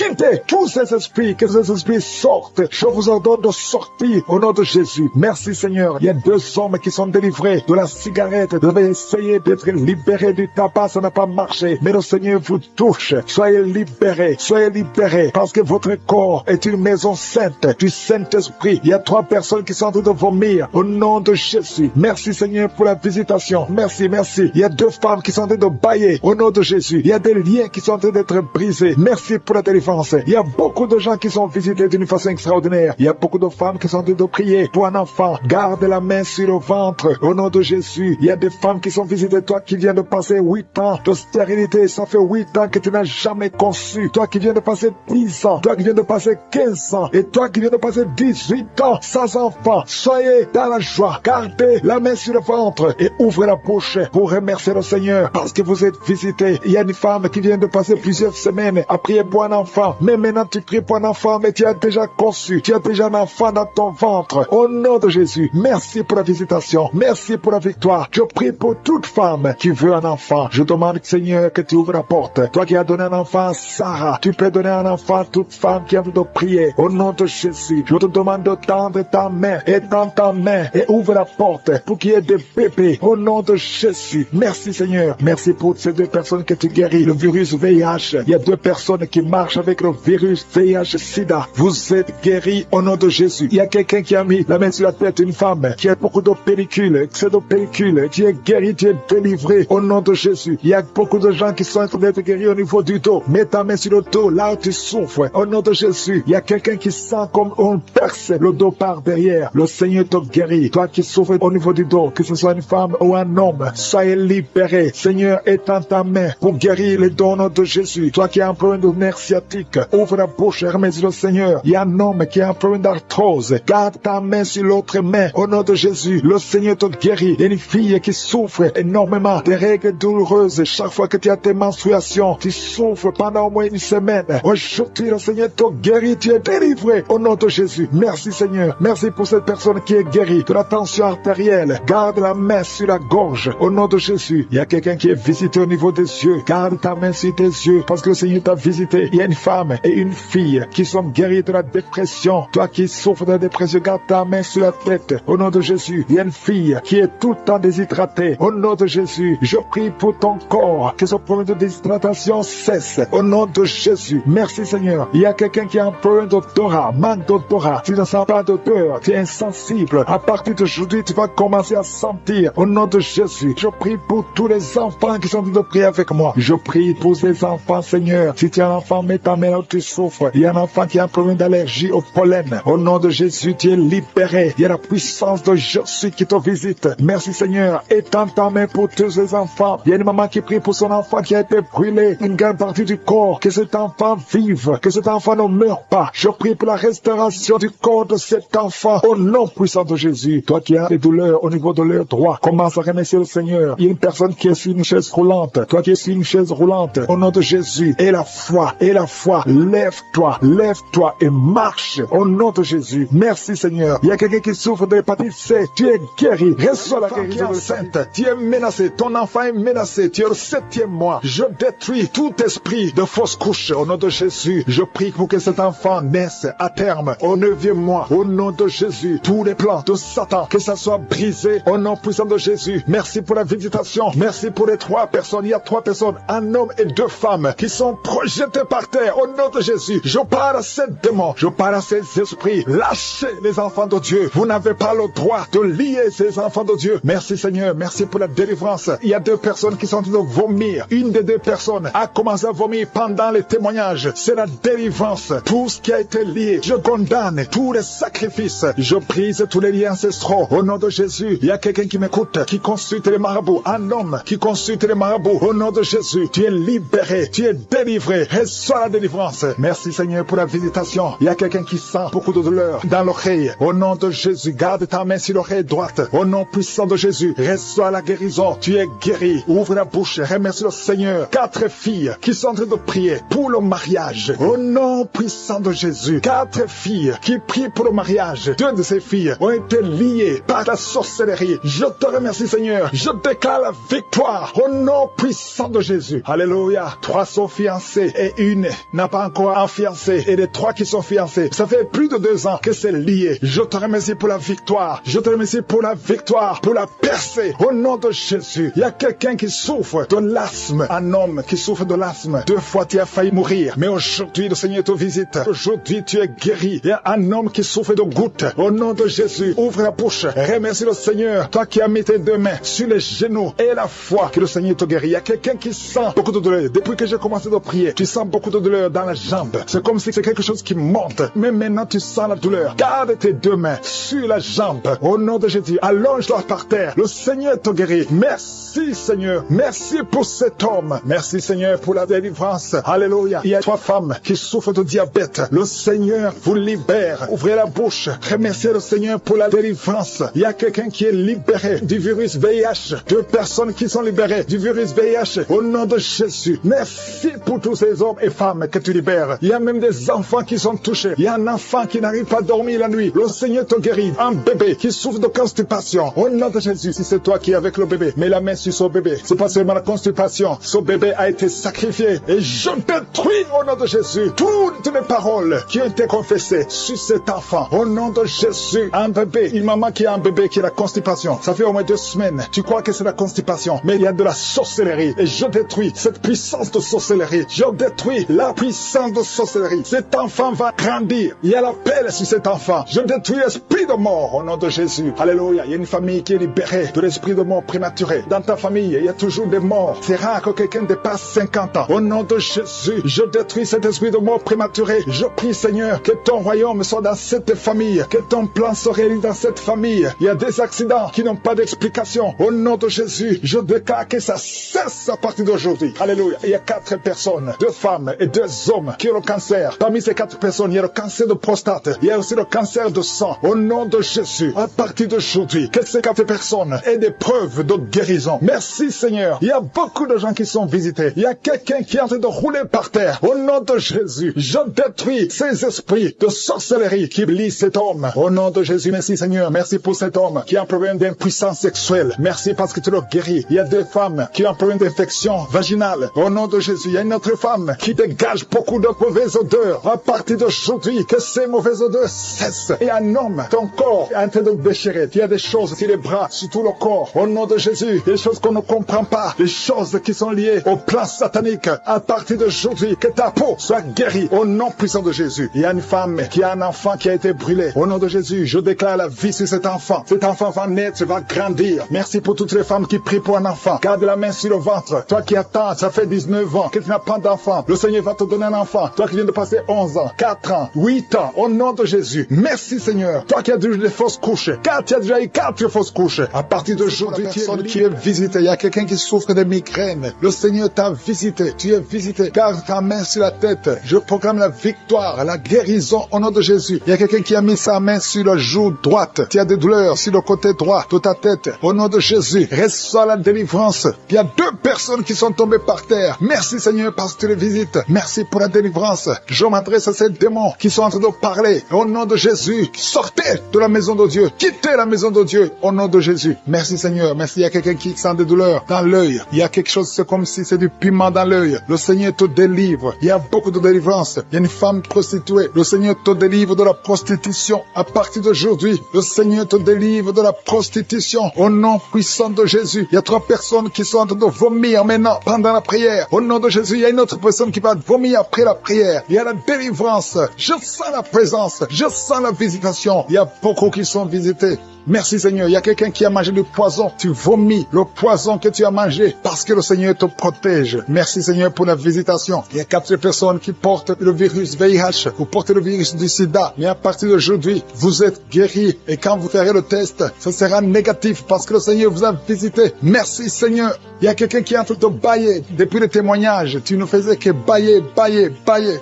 tous ces esprits. Que ces esprits sortent. Je vous ordonne de sortir au nom de Jésus. Merci Seigneur. Il y a 2 hommes qui sont délivrés de la cigarette. Vous avez essayé d'être libérés du tabac. Ça n'a pas marché. Mais le Seigneur vous touche. Soyez libérés. Soyez libérés. Parce que votre corps est une maison sainte du Saint-Esprit. Il y a 3 personnes qui sont en train de vomir au nom de Jésus. Merci Seigneur pour la visitation. Merci, merci. Il y a 2 femmes qui sont en train de bailler au nom de Jésus. Il y a des liens qui sont en train d'être brisés. Merci pour la délivrance. Il y a beaucoup de gens qui sont visités d'une façon extraordinaire. Il y a beaucoup de femmes qui sont en train de prier pour un enfant. Garde la main sur le ventre au nom de Jésus. Il y a des femmes qui sont visitées. Toi qui viens de passer 8 ans de stérilité, ça fait 8 ans que tu n'as jamais conçu. Toi qui viens de passer 10 ans. Toi qui viens de passer 15 ans. Et toi qui viens de passer 18 ans sans enfant. Soyez dans la joie. Gardez la main sur le ventre et ouvrez la bouche pour remercier le Seigneur parce que vous êtes visités. Il y a une femme qui vient de passer plusieurs semaines à prier pour un enfant. Mais maintenant tu pries pour un enfant, mais tu as déjà conçu. Tu as déjà un enfant dans ton ventre. Au nom de Jésus, merci pour la visitation. Merci pour la victoire. Je prie pour toute femme qui veut un enfant. Je demande, Seigneur, que tu ouvres la porte. Toi qui as donné un enfant à Sarah, tu peux donner un enfant à toute femme qui a envie de prier. Au nom de Jésus, je te demande de tendre ta main et dans ta main et ouvre la porte pour qu'il y ait des bébés. Au nom de Jésus. Merci Seigneur. Merci pour ces 2 personnes que tu guéris. Le virus VIH. Il y a 2 personnes qui marchent avec le virus VIH-Sida. Vous êtes guéris au nom de Jésus. Il y a quelqu'un qui a mis la main sur la tête d'une femme qui a beaucoup de pellicules, excès de pellicules. Tu es guéri, tu es délivré au nom de Jésus. Il y a beaucoup de gens qui sont en train d'être guéris au niveau du dos. Mets ta main sur le dos, là où tu souffres. Au nom de Jésus. Il y a quelqu'un qui sent comme on perce le dos par derrière. Le Seigneur te guérit. Toi qui souffres au niveau du dos, que ce soit une femme ou un homme, soyez libéré. Seigneur, étends ta main pour guérir les dons de Jésus. Toi qui as un problème de nerf sciatique, ouvre la bouche et remercie le Seigneur. Il y a un homme qui a un problème d'arthrose. Garde ta main sur l'autre main. Au nom de Jésus, le Seigneur te guérit. Il y a une fille qui souffre énormément des règles douloureuses. Chaque fois que tu as tes menstruations, tu souffres pendant au moins une semaine. Aujourd'hui, le Seigneur te guérit. Tu es délivré. Au nom de Jésus. Merci Seigneur. Merci pour cette personne qui est guérie de la tension artérielle. Garde la main sur la gorge. Au nom de Jésus. Il y a quelqu'un qui est visité au niveau des yeux. Garde ta main sur tes yeux parce que le Seigneur t'a visité. Il y a une femme et une fille qui sont guéries de la dépression. Toi qui souffres de la dépression, garde ta main sur la tête. Au nom de Jésus. Il y a une fille qui est tout le temps déshydratée. Au nom de Jésus. Je prie pour ton corps. Que ce problème de déshydratation cesse. Au nom de Jésus. Merci Seigneur. Il y a quelqu'un qui a un problème d'odorat, manque d'odorat. Tu ne sens pas d'odeur. Tu es insensible. À partir d'aujourd'hui, tu vas commencer à sentir. Au nom de Jésus. Je prie pour tous les enfants qui sont en train de prier avec moi. Je prie pour ces enfants, Seigneur. Si tu as un enfant, mets ta main là où tu souffres. Il y a un enfant qui a un problème d'allergie au pollen. Au nom de Jésus, tu es libéré. Il y a la puissance de Jésus qui te visite. Merci Seigneur. Étends ta main pour tous ces enfants. Il y a une maman qui prie pour son enfant qui a été brûlé. Une grande partie du corps. Que cet enfant vive. Que cet enfant ne meure pas. Je prie pour la restauration du corps de cet enfant. Au nom puissant de Jésus. Toi qui as des douleurs au niveau de l'air droit, commence à remercier le Seigneur. Il y a une personne qui est sur une chaise roulante. Toi qui es sur une chaise roulante. Au nom de Jésus. Et la foi. Lève-toi. Lève-toi et marche. Au nom de Jésus. Merci Seigneur. Il y a quelqu'un qui souffre de l'hépatite C. Tu es guéri. Reçois la guérison de Sainte. Tu es menacé. Ton enfant est menacé. Tu es au 7e mois. Je détruis tout esprit de fausse couche. Au nom de Jésus. Je prie pour que cet cet enfant naisse à terme au 9e mois. Au nom de Jésus, tous les plans de Satan, que ça soit brisé au nom puissant de Jésus. Merci pour la visitation. Merci pour les 3 personnes. Il y a 3 personnes, un homme et 2 femmes qui sont projetées par terre. Au nom de Jésus, je parle à ces démons, je parle à ces esprits. Lâchez les enfants de Dieu. Vous n'avez pas le droit de lier ces enfants de Dieu. Merci Seigneur, merci pour la délivrance. Il y a 2 personnes qui sont en train de vomir. Une des 2 personnes a commencé à vomir pendant les témoignages. C'est la délivrance. Tout ce qui a été lié, je condamne tous les sacrifices. Je brise tous les liens ancestraux. Au nom de Jésus, il y a quelqu'un qui m'écoute, qui consulte les marabouts. Un homme qui consulte les marabouts. Au nom de Jésus, tu es libéré, tu es délivré. Reçois la délivrance. Merci Seigneur pour la visitation. Il y a quelqu'un qui sent beaucoup de douleur dans l'oreille. Au nom de Jésus, garde ta main sur l'oreille droite. Au nom puissant de Jésus, reçois la guérison. Tu es guéri. Ouvre la bouche, remercie le Seigneur. 4 filles qui sont en train de prier pour le mariage. Au nom puissant de Jésus, 4 filles qui prient pour le mariage. 2 de ces filles ont été liées par la sorcellerie. Je te remercie Seigneur. Je déclare la victoire au nom puissant de Jésus. Alléluia. 3 sont fiancées et une n'a pas encore un fiancé. Et les 3 qui sont fiancés, ça fait plus de 2 ans que c'est lié. Je te remercie pour la victoire. Je te remercie pour la victoire, pour la percée. Au nom de Jésus. Il y a quelqu'un qui souffre de l'asthme. Un homme qui souffre de l'asthme. 2 fois tu as failli mourir. Mais aujourd'hui le Seigneur te visite. Aujourd'hui tu es guéri. Il y a un homme qui souffre de gouttes. Au nom de Jésus, ouvre la bouche. Remercie le Seigneur. Toi qui as mis tes 2 mains sur les genoux et la foi que le Seigneur te guérit. Il y a quelqu'un qui sent beaucoup de douleur. Depuis que j'ai commencé à prier, tu sens beaucoup de douleur dans la jambe. C'est comme si c'est quelque chose qui monte. Mais maintenant tu sens la douleur. Garde tes 2 mains sur la jambe. Au nom de Jésus, allonge-toi par terre. Le Seigneur te guérit. Merci Seigneur. Merci pour cet homme. Merci Seigneur pour la délivrance. Alléluia. Il y a 3 femmes qui souffrent de diabète. Le Seigneur vous libère. Ouvrez la bouche. Remerciez le Seigneur pour la délivrance. Il y a quelqu'un qui est libéré du virus VIH. 2 personnes qui sont libérées du virus VIH. Au nom de Jésus. Merci pour tous ces hommes et femmes que tu libères. Il y a même des enfants qui sont touchés. Il y a un enfant qui n'arrive pas à dormir la nuit. Le Seigneur te guérit. Un bébé qui souffre de constipation. Au nom de Jésus, si c'est toi qui es avec le bébé, mets la main sur son bébé. C'est pas seulement la constipation. Ce bébé a été sacrifié. Et je détruis au nom de Jésus toutes les paroles qui ont été confessées sur cet enfant. Au nom de Jésus, un bébé, une maman qui a un bébé qui a la constipation. Ça fait au moins 2 semaines. Tu crois que c'est la constipation, mais il y a de la sorcellerie. Et je détruis cette puissance de sorcellerie. Je détruis la puissance de sorcellerie. Cet enfant va grandir. Il y a l'appel sur cet enfant. Je détruis l'esprit de mort au nom de Jésus. Alléluia. Il y a une famille qui est libérée de l'esprit de mort prématuré. Dans ta famille, il y a toujours des morts. C'est rare que quelqu'un dépasse 50 ans. Au nom de Jésus, je détruis cet esprit de mort prématuré. Je prie Seigneur que ton royaume soit dans cette famille. Que ton plan se réalise dans cette famille. Il y a des accidents qui n'ont pas d'explication. Au nom de Jésus, je déclare que ça cesse à partir d'aujourd'hui. Alléluia. Il y a 4 personnes, 2 femmes et 2 hommes qui ont le cancer. Parmi ces 4 personnes, il y a le cancer de prostate. Il y a aussi le cancer de sang. Au nom de Jésus, à partir d'aujourd'hui, que ces 4 personnes aient des preuves de guérison. Merci Seigneur. Il y a beaucoup de gens qui sont visités. Il y a quelqu'un qui est en train de rouler par terre. Au nom de Jésus, je détruis ces esprits de sorcellerie qui lient cet homme. Au nom de Jésus, merci Seigneur. Merci pour cet homme qui a un problème d'impuissance sexuelle. Merci parce que tu le guéris. Il y a 2 femmes qui ont un problème d'infection vaginale. Au nom de Jésus, il y a une autre femme qui dégage beaucoup de mauvaises odeurs. À partir d'aujourd'hui, que ces mauvaises odeurs cessent. Et un homme, ton corps est en train de déchirer. Il y a des choses sur les bras, sur tout le corps. Au nom de Jésus, des choses qu'on ne comprend pas. Des choses qui sont liées au plan satanique. À partir d'aujourd'hui, que ta peau soit guérie. Au nom puissant de Jésus. Il y a une femme qui a un enfant qui a été brûlé. Au nom de Jésus, je déclare la vie sur cet enfant. Cet enfant va naître, va grandir. Merci pour toutes les femmes qui prient pour un enfant. Garde la main sur le ventre. Toi qui attends, ça fait 19 ans que tu n'as pas d'enfant. Le Seigneur va te donner un enfant. Toi qui viens de passer 11 ans, 4 ans, 8 ans. Au nom de Jésus. Merci Seigneur. Toi qui as déjà eu des fausses couches. Car tu as déjà eu 4 fausses couches. À partir d'aujourd'hui, tu es qui est visité. Il y a quelqu'un qui souffre de migraines. Le Seigneur t'a visité. Tu es visité. Garde ta main sur la tête. Je proclame la victoire, la guérison au nom de Jésus. Il y a quelqu'un qui a mis sa main sur la joue droite. Tu as des douleurs sur le côté droit de ta tête. Au nom de Jésus, reçois la délivrance. Il y a 2 personnes qui sont tombées par terre. Merci Seigneur parce que tu les visites. Merci pour la délivrance. Je m'adresse à ces démons qui sont en train de parler. Au nom de Jésus, sortez de la maison de Dieu. Quittez la maison de Dieu au nom de Jésus. Merci Seigneur. Merci. Il y a quelqu'un qui sent des douleurs dans l'œil. Il y a quelque chose, c'est comme si c'est du piment dans l'œil. Le Seigneur te délivre. Il y a beaucoup de délivrance. Il y a une femme prostituée. Le Seigneur te délivre de la prostitution. À partir d'aujourd'hui, le Seigneur te délivre de la prostitution. Au nom puissant de Jésus. Il y a 3 personnes qui sont en train de vomir maintenant pendant la prière. Au nom de Jésus, il y a une autre personne qui va vomir après la prière. Il y a la délivrance. Je sens la présence. Je sens la visitation. Il y a beaucoup qui sont visités. Merci Seigneur, il y a quelqu'un qui a mangé du poison. Tu vomis le poison que tu as mangé parce que le Seigneur te protège. Merci Seigneur pour la visitation. Il y a 4 personnes qui portent le virus VIH. Vous portez le virus du sida. Mais à partir d'aujourd'hui, vous êtes guéris. Et quand vous ferez le test, ce sera négatif parce que le Seigneur vous a visité. Merci Seigneur. Il y a quelqu'un qui est en train de bailler. Depuis le témoignage, tu ne faisais que bailler.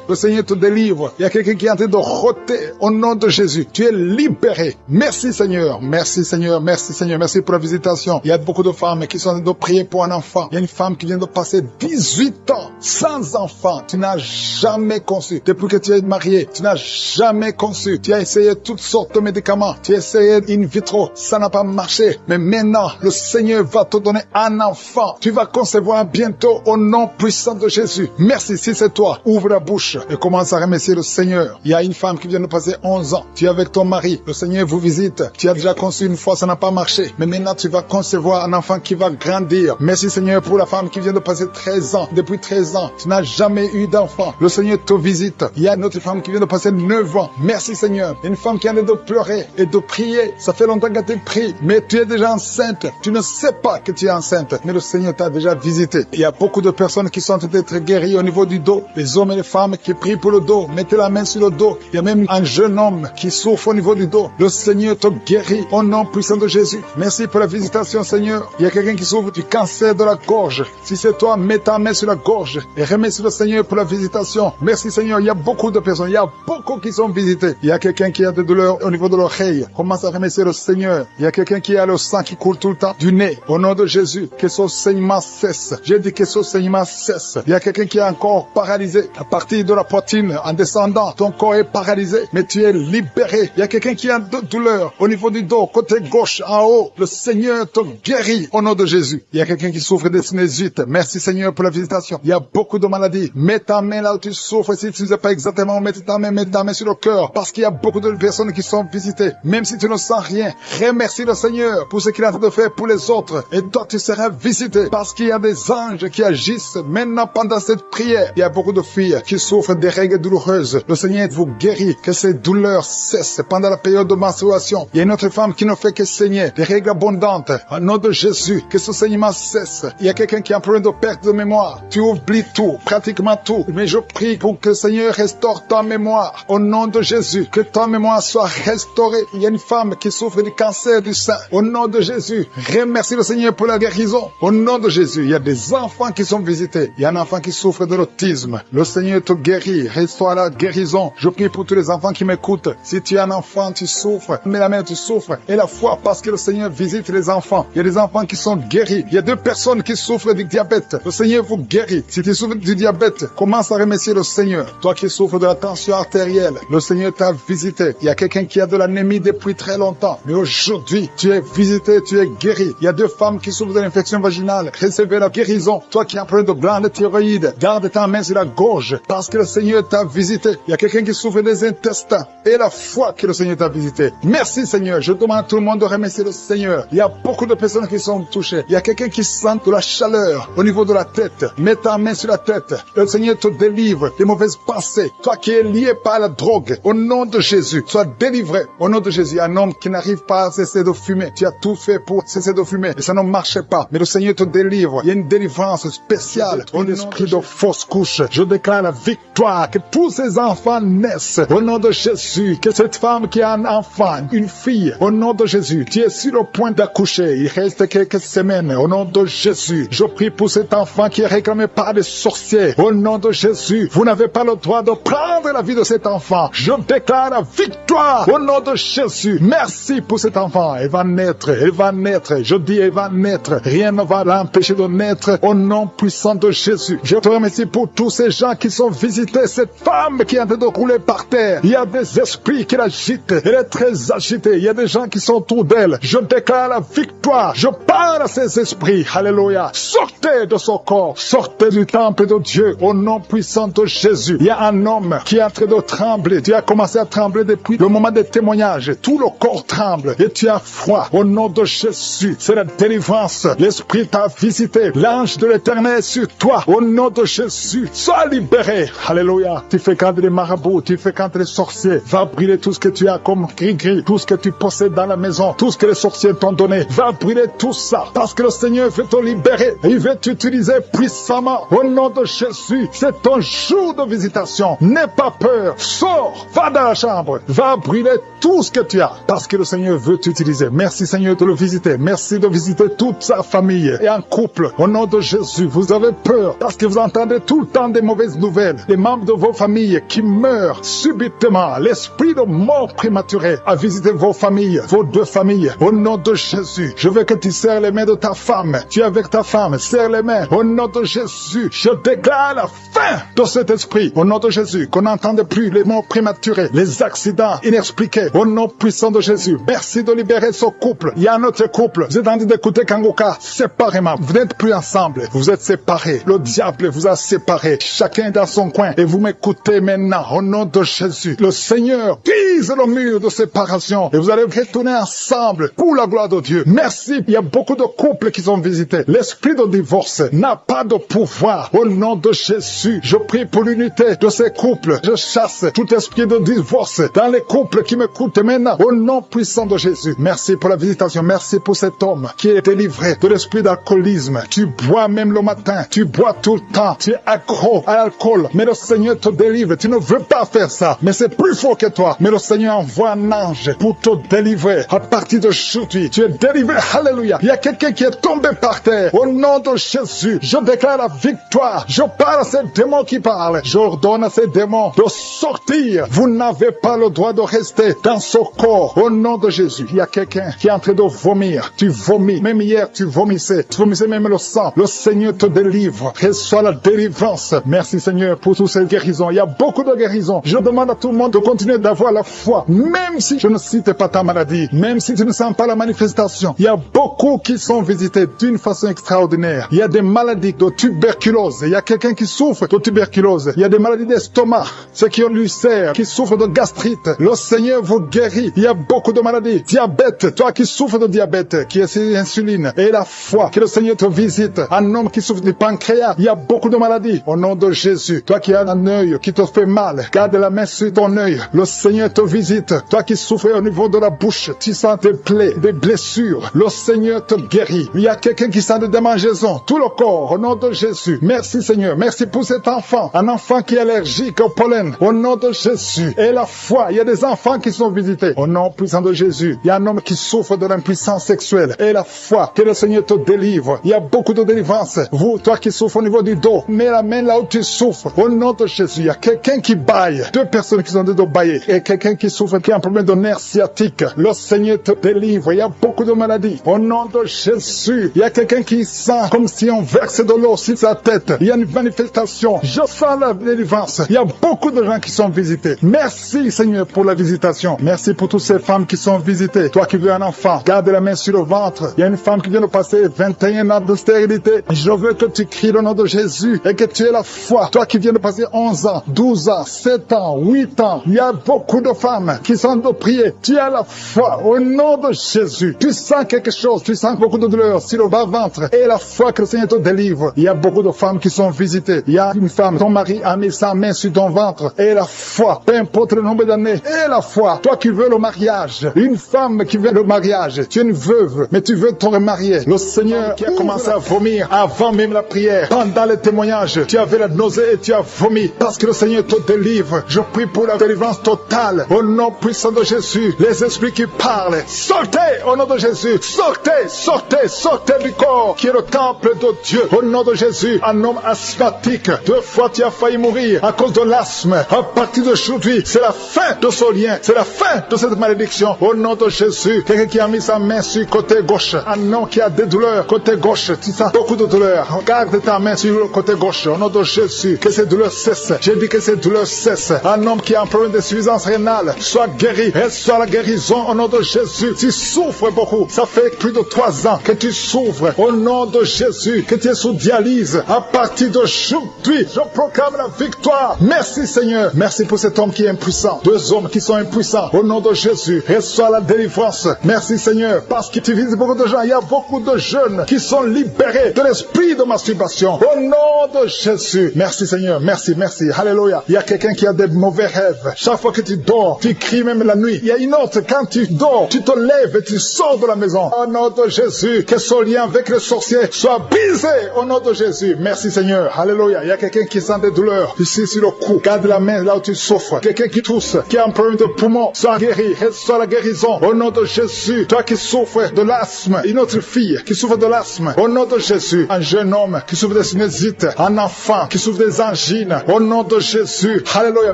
Le Seigneur te délivre. Il y a quelqu'un qui est en train de rôter au nom de Jésus. Tu es libéré. Merci Seigneur. Merci Seigneur, merci Seigneur, merci pour la visitation. Il y a beaucoup de femmes qui sont en train de prier pour un enfant. Il y a une femme qui vient de passer 18 ans sans enfant. Tu n'as jamais conçu. Depuis que tu es marié, tu n'as jamais conçu. Tu as essayé toutes sortes de médicaments. Tu as essayé in vitro. Ça n'a pas marché. Mais maintenant, le Seigneur va te donner un enfant. Tu vas concevoir bientôt au nom puissant de Jésus. Merci si c'est toi. Ouvre la bouche et commence à remercier le Seigneur. Il y a une femme qui vient de passer 11 ans. Tu es avec ton mari. Le Seigneur vous visite. Tu as déjà conçu une fois, ça n'a pas marché. Mais maintenant, tu vas concevoir un enfant qui va grandir. Merci Seigneur pour la femme qui vient de passer 13 ans. Depuis 13 ans, tu n'as jamais eu d'enfant. Le Seigneur te visite. Il y a une autre femme qui vient de passer 9 ans. Merci Seigneur. Il y a une femme qui a de pleurer et de prier. Ça fait longtemps que tu pries, mais tu es déjà enceinte. Tu ne sais pas que tu es enceinte, mais le Seigneur t'a déjà visité. Il y a beaucoup de personnes qui sont en train d'être guéries au niveau du dos. Les hommes et les femmes qui prient pour le dos. Mettez la main sur le dos. Il y a même un jeune homme qui souffre au niveau du dos. Le Seigneur te guérit au nom puissant de Jésus. Merci pour la visitation, Seigneur. Il y a quelqu'un qui souffre du cancer de la gorge. Si c'est toi, mets ta main sur la gorge et remercie le Seigneur pour la visitation. Merci, Seigneur. Il y a beaucoup de personnes. Il y a beaucoup qui sont visitées. Il y a quelqu'un qui a des douleurs au niveau de l'oreille. Commence à remercier le Seigneur. Il y a quelqu'un qui a le sang qui coule tout le temps du nez. Au nom de Jésus, que ce saignement cesse. J'ai dit que ce saignement cesse. Il y a quelqu'un qui est encore paralysé à partir de la poitrine en descendant. Ton corps est paralysé, mais tu es libéré. Il y a quelqu'un qui a de douleur au niveau du dos, côté gauche, en haut. Le Seigneur te guérit au nom de Jésus. Il y a quelqu'un qui souffre de sinusite. Merci Seigneur pour la visitation. Il y a beaucoup de maladies. Mets ta main là où tu souffres. Si tu ne sais pas exactement où mettre ta main sur le cœur. Parce qu'il y a beaucoup de personnes qui sont visitées. Même si tu ne sens rien, remercie le Seigneur pour ce qu'il est en train de faire pour les autres. Et toi, tu seras visité. Parce qu'il y a des anges qui agissent maintenant pendant cette prière. Il y a beaucoup de filles qui souffrent des règles douloureuses. Le Seigneur vous guérit. Que ces douleurs cessent pendant la période de menstruation. Il y a une autre femme qui ne fait que saigner. Des règles abondantes. Au nom de Jésus, que ce saignement cesse. Il y a quelqu'un qui a un problème de perte de mémoire. Tu oublies tout, pratiquement tout. Mais je prie pour que le Seigneur restaure ta mémoire. Au nom de Jésus, que ta mémoire soit restaurée. Il y a une femme qui souffre du cancer du sein. Au nom de Jésus, remercie le Seigneur pour la guérison. Au nom de Jésus, il y a des enfants qui sont visités. Il y a un enfant qui souffre de l'autisme. Le Seigneur te guérit. Restaure la guérison. Je prie pour tous les enfants qui m'écoutent. Si tu es un enfant, tu souffres. Mais la mère, tu souffres. Et la foi, parce que le Seigneur visite les enfants. Il y a des enfants qui sont guéris. Il y a 2 personnes qui souffrent du diabète. Le Seigneur vous guérit. Si tu souffres du diabète, commence à remercier le Seigneur. Toi qui souffres de la tension artérielle, le Seigneur t'a visité. Il y a quelqu'un qui a de l'anémie depuis très longtemps. Mais aujourd'hui, tu es visité, tu es guéri. Il y a 2 femmes qui souffrent de l'infection vaginale. Recevez la guérison. Toi qui as un problème de glande thyroïde, garde ta main sur la gorge parce que le Seigneur t'a visité. Il y a quelqu'un qui souffre des intestins et la foi que le Seigneur t'a visité. Merci Seigneur. Je demande à tout le monde de remercier le Seigneur. Il y a beaucoup de personnes qui sont touchées. Il y a quelqu'un qui sent de la chaleur au niveau de la tête. Mets ta main sur la tête. Le Seigneur te délivre des mauvaises pensées. Toi qui es lié par la drogue, au nom de Jésus, sois délivré. Au nom de Jésus, un homme qui n'arrive pas à cesser de fumer. Tu as tout fait pour cesser de fumer et ça ne marchait pas. Mais le Seigneur te délivre. Il y a une délivrance spéciale. Au esprit de fausse couche, je déclare la victoire. Que tous ces enfants naissent. Au nom de Jésus, que cette femme qui a un enfant, une fille, au nom de Jésus, tu es sur le point d'accoucher. Il reste quelques semaines. Au nom de Jésus, je prie pour cet enfant qui est réclamé par des sorciers. Au nom de Jésus, vous n'avez pas le droit de prendre la vie de cet enfant. Je déclare la victoire. Au nom de Jésus, merci pour cet enfant. Elle va naître. Elle va naître. Je dis, elle va naître. Rien ne va l'empêcher de naître. Au nom puissant de Jésus. Je te remercie pour tous ces gens qui sont visités. Cette femme qui est en train de rouler par terre. Il y a des esprits qui l'agitent. Elle est très agitée. Il y a des gens gens qui sont autour d'elle. Je déclare la victoire. Je parle à ces esprits. Alléluia. Sortez de son corps. Sortez du temple de Dieu au nom puissant de Jésus. Il y a un homme qui est en train de trembler. Tu as commencé à trembler depuis le moment des témoignages. Tout le corps tremble et tu as froid. Au nom de Jésus, c'est la délivrance. L'Esprit t'a visité. L'ange de l'Éternel est sur toi. Au nom de Jésus, sois libéré. Alléluia. Tu fais quand les marabouts, tu fais quand les sorciers. Va brûler tout ce que tu as comme gris-gris, tout ce que tu possèdes dans la maison, tout ce que les sorciers t'ont donné. Va brûler tout ça parce que le Seigneur veut te libérer. Il veut t'utiliser puissamment. Au nom de Jésus, c'est ton jour de visitation. N'aie pas peur. Sors. Va dans la chambre. Va brûler tout ce que tu as parce que le Seigneur veut t'utiliser. Merci Seigneur de le visiter. Merci de visiter toute sa famille et en couple. Au nom de Jésus, vous avez peur parce que vous entendez tout le temps des mauvaises nouvelles. Les membres de vos familles qui meurent subitement. L'esprit de mort prématurée a visité vos familles, vos deux familles. Au nom de Jésus, je veux que tu serres les mains de ta femme. Tu es avec ta femme, serre les mains. Au nom de Jésus, je déclare la fin de cet esprit. Au nom de Jésus, qu'on n'entende plus les morts prématurées, les accidents inexpliqués. Au nom puissant de Jésus, merci de libérer ce couple. Il y a un autre couple. Vous êtes en train d'écouter Kangoka séparément. Vous n'êtes plus ensemble. Vous êtes séparés. Le diable vous a séparés. Chacun dans son coin. Et vous m'écoutez maintenant. Au nom de Jésus, le Seigneur brise le mur de séparation. Et vous allez retourner ensemble pour la gloire de Dieu. Merci. Il y a beaucoup de couples qui sont visités. L'esprit de divorce n'a pas de pouvoir. Au nom de Jésus, je prie pour l'unité de ces couples. Je chasse tout esprit de divorce dans les couples qui m'écoutent maintenant. Au nom puissant de Jésus. Merci pour la visitation. Merci pour cet homme qui est délivré de l'esprit d'alcoolisme. Tu bois même le matin. Tu bois tout le temps. Tu es accro à l'alcool. Mais le Seigneur te délivre. Tu ne veux pas faire ça. Mais c'est plus fort que toi. Mais le Seigneur envoie un ange pour te délivrer. À partir d'aujourd'hui, tu es délivré. Alléluia. Il y a quelqu'un qui est tombé par terre. Au nom de Jésus, je déclare la victoire. Je parle à ces démons qui parlent. J'ordonne à ces démons de sortir. Vous n'avez pas le droit de rester dans ce corps. Au nom de Jésus, il y a quelqu'un qui est en train de vomir. Tu vomis. Même hier, tu vomissais. Tu vomissais même le sang. Le Seigneur te délivre. Reçois la délivrance. Merci Seigneur pour toutes ces guérisons. Il y a beaucoup de guérisons. Je demande à tout le monde de continuer d'avoir la foi. Même si je ne cite pas ta maladie. Même si tu ne sens pas la manifestation. Il y a beaucoup qui sont visités d'une façon extraordinaire. Il y a des maladies de tuberculose. Il y a quelqu'un qui souffre de tuberculose. Il y a des maladies d'estomac. Ceux qui ont l'ulcère, qui souffrent de gastrite. Le Seigneur vous guérit. Il y a beaucoup de maladies. Diabète. Toi qui souffres de diabète, qui est sur l'insuline. Et la foi. Que le Seigneur te visite. Un homme qui souffre du pancréas. Il y a beaucoup de maladies. Au nom de Jésus. Toi qui as un œil qui te fait mal. Garde la main sur ton œil. Le Seigneur te visite. Toi qui souffres au niveau de la bouche. Tu sens des plaies, des blessures. Le Seigneur te guérit. Il y a quelqu'un qui sent des démangeaisons. Tout le corps. Au nom de Jésus. Merci Seigneur. Merci pour cet enfant. Un enfant qui est allergique au pollen. Au nom de Jésus. Et la foi. Il y a des enfants qui sont visités. Au nom puissant de Jésus. Il y a un homme qui souffre de l'impuissance sexuelle. Et la foi. Que le Seigneur te délivre. Il y a beaucoup de délivrance. Vous, toi qui souffres au niveau du dos. Mets la main là où tu souffres. Au nom de Jésus. Il y a quelqu'un qui baille. Deux personnes qui sont de dos baillés. Et quelqu'un qui souffre, qui a un problème de nerf sciatique. Le Seigneur te délivre. Il y a beaucoup de maladies. Au nom de Jésus. Il y a quelqu'un qui sent comme si on verse de l'eau sur sa tête. Il y a une manifestation. Je sens la délivrance. Il y a beaucoup de gens qui sont visités. Merci Seigneur pour la visitation. Merci pour toutes ces femmes qui sont visitées. Toi qui veux un enfant, garde la main sur le ventre. Il y a une femme qui vient de passer 21 ans de stérilité. Je veux que tu cries le nom de Jésus et que tu aies la foi. Toi qui viens de passer 11 ans, 12 ans, 7 ans, 8 ans. Il y a beaucoup de femmes qui sont de prier. Tu as la foi au nom de Jésus. Tu sens quelque chose. Tu sens beaucoup de douleur sur le bas-ventre. Et la foi que le Seigneur te délivre. Il y a beaucoup de femmes qui sont visitées. Il y a une femme, ton mari a mis sa main sur ton ventre. Et la foi, peu importe le nombre d'années. Et la foi, toi qui veux le mariage. Une femme qui veut le mariage. Tu es une veuve, mais tu veux te remarier. Le Seigneur qui a commencé à vomir avant même la prière. Pendant les témoignages, tu avais la nausée et tu as vomi. Parce que le Seigneur te délivre. Je prie pour la délivrance totale. Au nom puissant de Jésus. Les esprits qui parlent. Sortez au nom de Jésus. Sortez, sortez, sortez du corps qui est le temple de Dieu. Au nom de Jésus. Un homme asthmatique. 2 fois tu as failli mourir à cause de l'asthme. À partir d'aujourd'hui, c'est la fin de ce lien. C'est la fin de cette malédiction. Au nom de Jésus. Quelqu'un qui a mis sa main sur le côté gauche. Un homme qui a des douleurs. Côté gauche. Tu sens beaucoup de douleurs. Regarde ta main sur le côté gauche. Au nom de Jésus. Que ces douleurs cessent. J'ai dit que ces douleurs cessent. Un homme qui a un problème de suffisance rénale. Soit guéri. Et soit la guérison au nom de Jésus. Tu souffres beaucoup. Ça fait plus de 3 ans que tu souffres. Au nom de Jésus, que tu es sous dialyse. À partir d'aujourd'hui, je proclame la victoire. Merci Seigneur. Merci pour cet homme qui est impuissant. 2 hommes qui sont impuissants. Au nom de Jésus, reçois la délivrance. Merci Seigneur, parce que tu visites beaucoup de gens. Il y a beaucoup de jeunes qui sont libérés de l'esprit de masturbation. Au nom de Jésus. Merci Seigneur. Merci, merci. Alléluia. Il y a quelqu'un qui a des mauvais rêves. Chaque fois que tu dors, tu cries même la nuit. Il y a une autre, quand tu dors, tu te lèves et tu sors de la maison. Au nom de Jésus, que ce lien avec le sorcier soit brisé. Au nom de Jésus. Merci Seigneur. Alléluia. Il y a quelqu'un qui sent des douleurs ici sur le cou. Garde la main là où tu souffres. Quelqu'un qui tousse, qui a un problème de poumon, soit guéri. Soit la guérison. Au nom de Jésus. Toi qui souffres de l'asthme. Une autre fille qui souffre de l'asthme. Au nom de Jésus. Un jeune homme qui souffre de sinusite. Un enfant qui souffre des angines. Au nom de Jésus. Alléluia.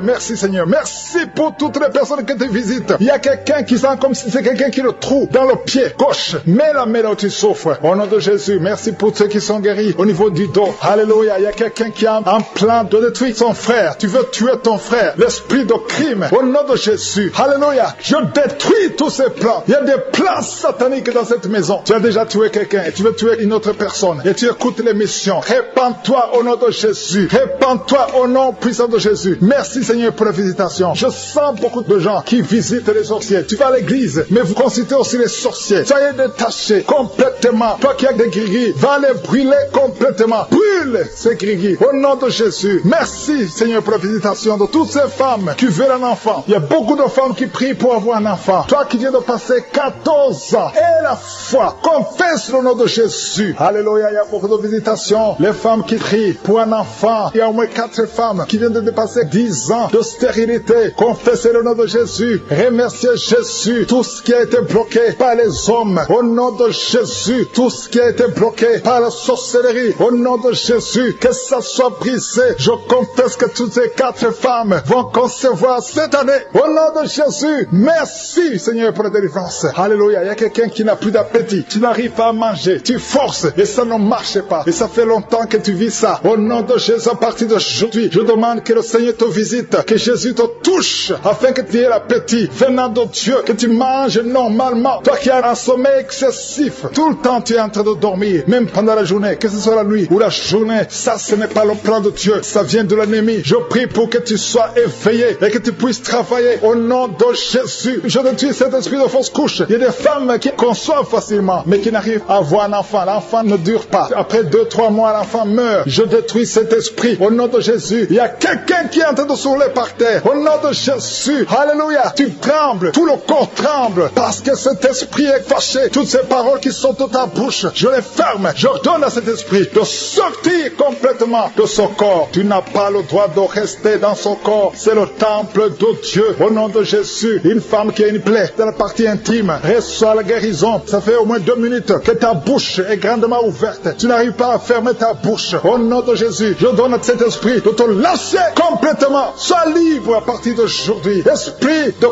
Merci Seigneur. Merci pour toutes les personnes que tu visites. Il y a quelqu'un qui sent comme si c'est quelqu'un qui le trouve dans le pied gauche. Mets la main là où tu souffres. Au nom de Jésus. Merci pour ceux qui sont guéris au niveau du dos. Alléluia. Il y a quelqu'un qui a un plan de détruire son frère. Tu veux tuer ton frère. L'esprit de crime. Au nom de Jésus. Alléluia. Je détruis tous ces plans. Il y a des plans sataniques dans cette maison. Tu as déjà tué quelqu'un et tu veux tuer une autre personne. Et tu écoutes l'émission. Répands-toi au nom de Jésus. Répands-toi au nom puissant de Jésus. Merci Seigneur pour la visitation. Je sens beaucoup de gens qui visitent les sorciers. Tu vas à l'église, mais vous consultez aussi les sorciers. Soyez détachés complètement. Toi qui as des gris, va les brûler complètement. Brûle ces gris au nom de Jésus. Merci Seigneur pour la visitation de toutes ces femmes qui veulent un enfant. Il y a beaucoup de femmes qui prient pour avoir un enfant. Toi qui viens de passer 14 ans et la foi, confesse le nom de Jésus. Alléluia, il y a beaucoup de visitations. Les femmes qui prient pour un enfant. Il y a au moins 4 femmes qui viennent de dépasser 10 ans de stérilité. Confessez le nom de Jésus. Remerciez Jésus. Tout ce qui a été bloqué par les hommes. Au nom de Jésus. Tout ce qui a été bloqué par la sorcellerie. Au nom de Jésus. Que ça soit brisé. Je confesse que toutes ces 4 femmes vont concevoir cette année. Au nom de Jésus. Merci Seigneur pour la délivrance. Alléluia. Il y a quelqu'un qui n'a plus d'appétit. Tu n'arrives pas à manger. Tu forces et ça ne marche pas. Et ça fait longtemps que tu vis ça. Au nom de Jésus, à partir d'aujourd'hui, je demande que le Seigneur te visite, que Jésus te touche, afin que tu aies l'appétit venant de Dieu, que tu manges normalement. Toi qui as un sommeil excessif, tout le temps tu es en train de dormir, même pendant la journée, que ce soit la nuit ou la journée, ça ce n'est pas le plan de Dieu, ça vient de l'ennemi. Je prie pour que tu sois éveillé et que tu puisses travailler au nom de Jésus. Je détruis cet esprit de fausse couche. Il y a des femmes qui conçoivent facilement, mais qui n'arrivent à avoir un enfant. L'enfant ne dure pas. Après 2-3 mois, l'enfant meurt. Je détruis cet esprit au nom de Jésus. Il y a quelqu'un qui est en train de s'ouler par terre. Au nom de Jésus. Alléluia. Tu trembles. Tout le corps tremble. Parce que cet esprit est fâché. Toutes ces paroles qui sont dans ta bouche, je les ferme. J'ordonne à cet esprit de sortir complètement de son corps. Tu n'as pas le droit de rester dans son corps. C'est le temple de Dieu. Au nom de Jésus. Une femme qui a une plaie dans la partie intime reçoit la guérison. Ça fait au moins 2 minutes que ta bouche est grandement ouverte. Tu n'arrives pas à fermer ta bouche. Au nom de Jésus, je donne à cet esprit de te lâcher complètement. Sois libre à partir d'aujourd'hui. Esprit de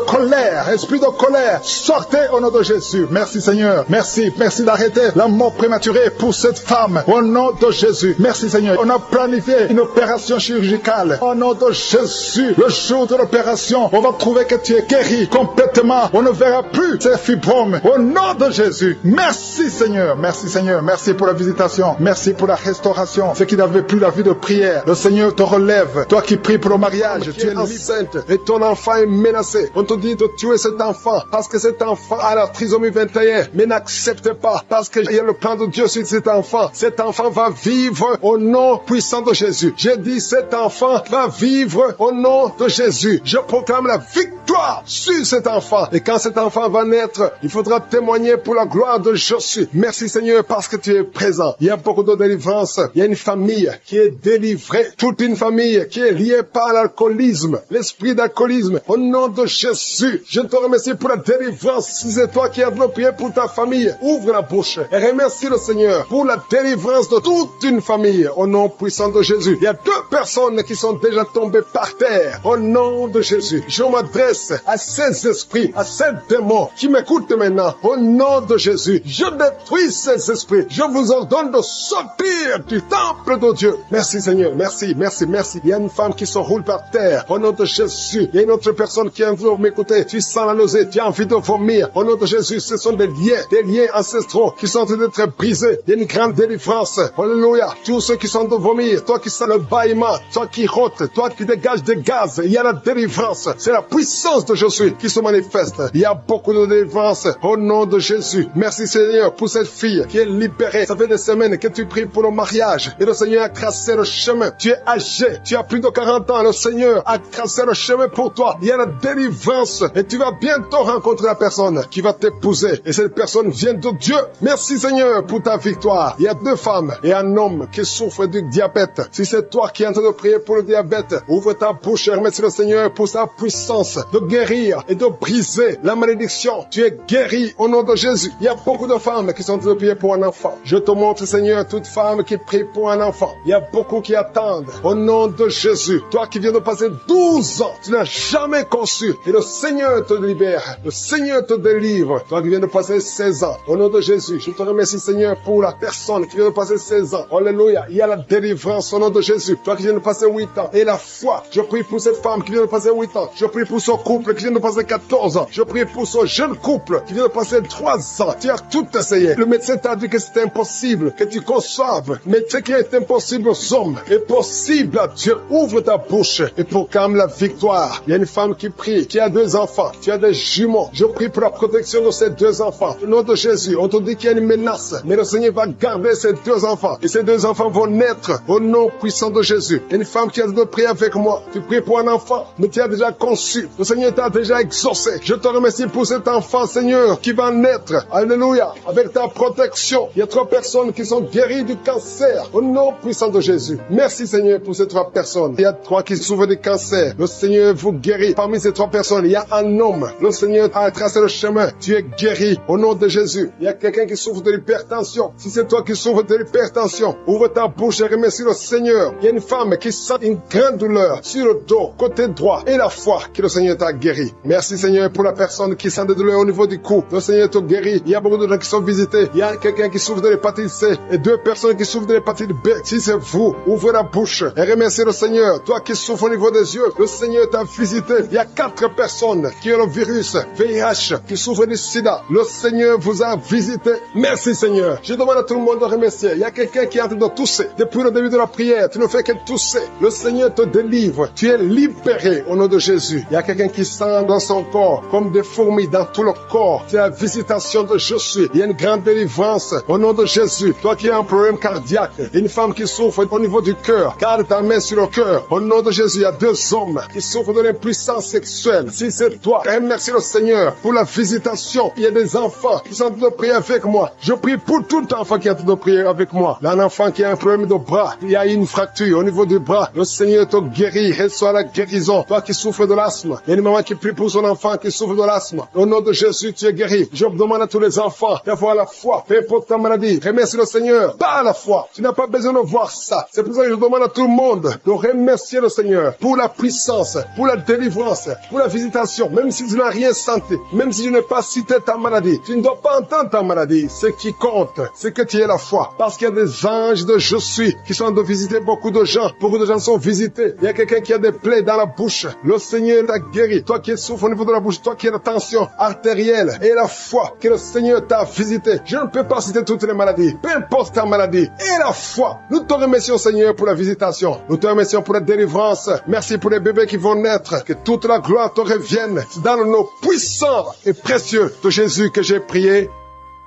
colère, sortez au nom de Jésus. Merci Seigneur. Merci d'arrêter la mort prématurée pour cette femme. Au nom de Jésus. Merci Seigneur. On a planifié une opération chirurgicale. Au nom de Jésus, le jour de l'opération, on va trouver que tu es guéri complètement. On ne verra plus ces fibromes. Au nom de Jésus. Merci Seigneur. Merci Seigneur. Merci pour la visitation. Merci pour la restauration. Ceux qui n'avaient plus la vie de prière, le Seigneur te relève. Toi qui pries pour le mariage, tu es enceinte et ton enfant est menacé. On te dit de tuer cet enfant parce que cet enfant a la trisomie 21. Mais n'accepte pas parce qu'il y a le plan de Dieu sur cet enfant. Cet enfant va vivre au nom puissant de Jésus. J'ai dit cet enfant va vivre au nom de Jésus. Je proclame la victoire sur cet enfant. Et quand cet enfant va naître, il faudra témoigner pour la gloire de Jésus. Merci Seigneur parce que tu es présent. Il y a beaucoup de délivrance. Il y a une famille qui est délivrée. Toute une famille qui est liée par l'alcoolisme. L'esprit d'alcoolisme. Au nom de Jésus, je te remercie pour la délivrance. Si c'est toi qui as prié pour ta famille, ouvre la bouche et remercie le Seigneur pour la délivrance de toute une famille. Au nom puissant de Jésus. Il y a 2 personnes qui sont déjà tombées par terre. Au nom de Jésus, je m'adresse à ces esprits, à ces démons qui m'écoutent maintenant. Au nom de Jésus, je détruis ces esprits. Je vous ordonne de sortir du temple de Dieu. Merci Seigneur, merci, merci, merci. Il y a une femme qui se roule par terre. Au nom de Jésus, il y a une autre personne qui est en train de m'écouter. Tu sens la nausée, tu as envie de vomir. Au nom de Jésus, ce sont des liens ancestraux qui sont en train d'être brisés. Il y a une grande délivrance. Alléluia. Tous ceux qui sont en train de vomir, toi qui sens le bâillement, toi qui rôtes, toi qui dégages des gaz, il y a la délivrance. C'est la puissance de Jésus qui se manifeste. Il y a beaucoup de délivrance au nom de Jésus. Merci Seigneur pour cette fille qui est libérée. Ça fait des semaines que tu pries pour le mariage et le Seigneur a tracé le chemin. Tu es âgé, tu as plus de 40 ans. Le Seigneur a tracé le chemin pour toi. Il y a la délivrance et tu vas bientôt rencontrer la personne qui va t'épouser. Et cette personne vient de Dieu. Merci Seigneur pour ta victoire. Il y a 2 femmes et un homme qui souffre du diabète. Si c'est toi qui es en train de prier pour le diabète, ouvre ta bouche et remercie le Seigneur pour sa puissance de guérir et de briser la malédiction. Tu es guéri au nom de Jésus. Il y a beaucoup de femmes qui sont en train de prier pour un enfant. Je te montre Seigneur toute femme qui prie pour un enfant. Il y a beaucoup qui attendent au nom de Jésus. Toi qui viens de passer 12 ans, tu n'as jamais conçu et le Seigneur te libère. Le Seigneur te délivre. Toi qui viens de passer 16 ans, au nom de Jésus, je te remercie Seigneur pour la personne qui vient de passer 16 ans. Alléluia. Il y a la délivrance au nom de Jésus. Toi qui viens de passer 8 ans et la foi. Je prie pour cette femme qui vient de passer 8 ans. Je prie pour ce couple qui vient de passer 14 ans. Je prie pour ce jeune couple qui vient de passer 3 ans. Tu as tout essayé. Le médecin t'a dit que c'était impossible, que tu conçoives. Mais ce qui est impossible aux hommes est possible à Dieu. Ouvre ta bouche et proclame la victoire. Il y a une femme qui prie, qui a 2 enfants, tu as des jumeaux. Je prie pour la protection de ces 2 enfants. Au nom de Jésus, on te dit qu'il y a une menace, mais le Seigneur va garder ces 2 enfants. Et ces 2 enfants vont naître au nom puissant de Jésus. Il y a une femme qui a de prier avec moi. Tu pries pour un enfant, mais tu as déjà conçu. Le Seigneur t'a déjà exaucé. Je te remercie pour cet enfant, Seigneur, qui va naître. Alléluia. Avec ta protection. Il y a 3 personnes qui sont guéries du cancer. Au nom puissant de Jésus. Merci, Seigneur, pour ces 3 personnes. Il y a 3 qui souffrent du cancer. Le Seigneur vous guérit. Parmi ces 3 personnes, il y a un homme. Le Seigneur a tracé le chemin. Tu es guéri. Au nom de Jésus. Il y a quelqu'un qui souffre de l'hypertension. Si c'est toi qui souffres de l'hypertension, ouvre ta bouche et remercie le Seigneur. Il y a une femme qui sent une grande douleur sur le dos, côté droit, et la foi que le Seigneur t'a guéri. Merci, Seigneur, pour la personne qui sent des douleurs au niveau du cou. Le Seigneur t'a guéri. Il y a beaucoup de gens qui sont visités. Il y a quelqu'un qui souffre de l'hépatite C et 2 personnes qui souffrent de l'hépatite B. Si c'est vous, ouvrez la bouche et remerciez le Seigneur. Toi qui souffres au niveau des yeux, le Seigneur t'a visité. Il y a 4 personnes qui ont le virus VIH, qui souffrent du sida. Le Seigneur vous a visité. Merci, Seigneur. Je demande à tout le monde de remercier. Il y a quelqu'un qui est en train de tousser. Depuis le début de la prière, tu ne fais que tousser. Le Seigneur te délivre. Tu es libéré au nom de Jésus. Il y a quelqu'un qui sent dans son corps comme des fourmis dans tout le corps. C'est la visitation de Jésus. Il y a une grande délivrance au nom de Jésus. Toi qui as un problème cardiaque, une femme qui souffre au niveau du cœur, garde ta main sur le cœur. Au nom de Jésus, il y a 2 hommes qui souffrent de l'impuissance sexuelle. Si c'est toi, remercie le Seigneur pour la visitation. Il y a des enfants qui sont en train de prier avec moi. Je prie pour tout enfant qui est en train de prier avec moi. Là, un enfant qui a un problème de bras, il y a une fracture au niveau du bras. Le Seigneur te guérit, reçois la guérison. Toi qui souffres de l'asthme, il y a une maman qui prie pour son enfant qui souffre de l'asthme. Au nom de Jésus, tu es guéri. Je demande à tous les enfants d'avoir la foi. Peu importe ta maladie, remercie le Seigneur par la foi. Tu n'as pas besoin de voir ça. C'est pour ça que je demande à tout le monde de remercier le Seigneur pour la puissance, pour la délivrance, pour la visitation. Même si tu n'as rien senti, même si je n'ai pas cité ta maladie, tu ne dois pas entendre ta maladie. Ce qui compte, c'est que tu aies la foi. Parce qu'il y a des anges de je suis qui sont de visiter beaucoup de gens. Beaucoup de gens sont visités. Il y a quelqu'un qui a des plaies dans la bouche. Le Seigneur t'a guéri. Toi qui souffres au niveau de la bouche, toi qui as la tension artérielle et la foi que le Seigneur t'a visité. Je ne peux pas citer toutes les maladies. Peu importe ta maladie. Et la foi. Nous te remercions, Seigneur, pour la visitation. Nous te remercions pour la délivrance. Merci pour les bébés qui vont naître. Que toute la gloire te revienne. C'est dans le nom puissant et précieux de Jésus que j'ai prié.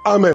Amen.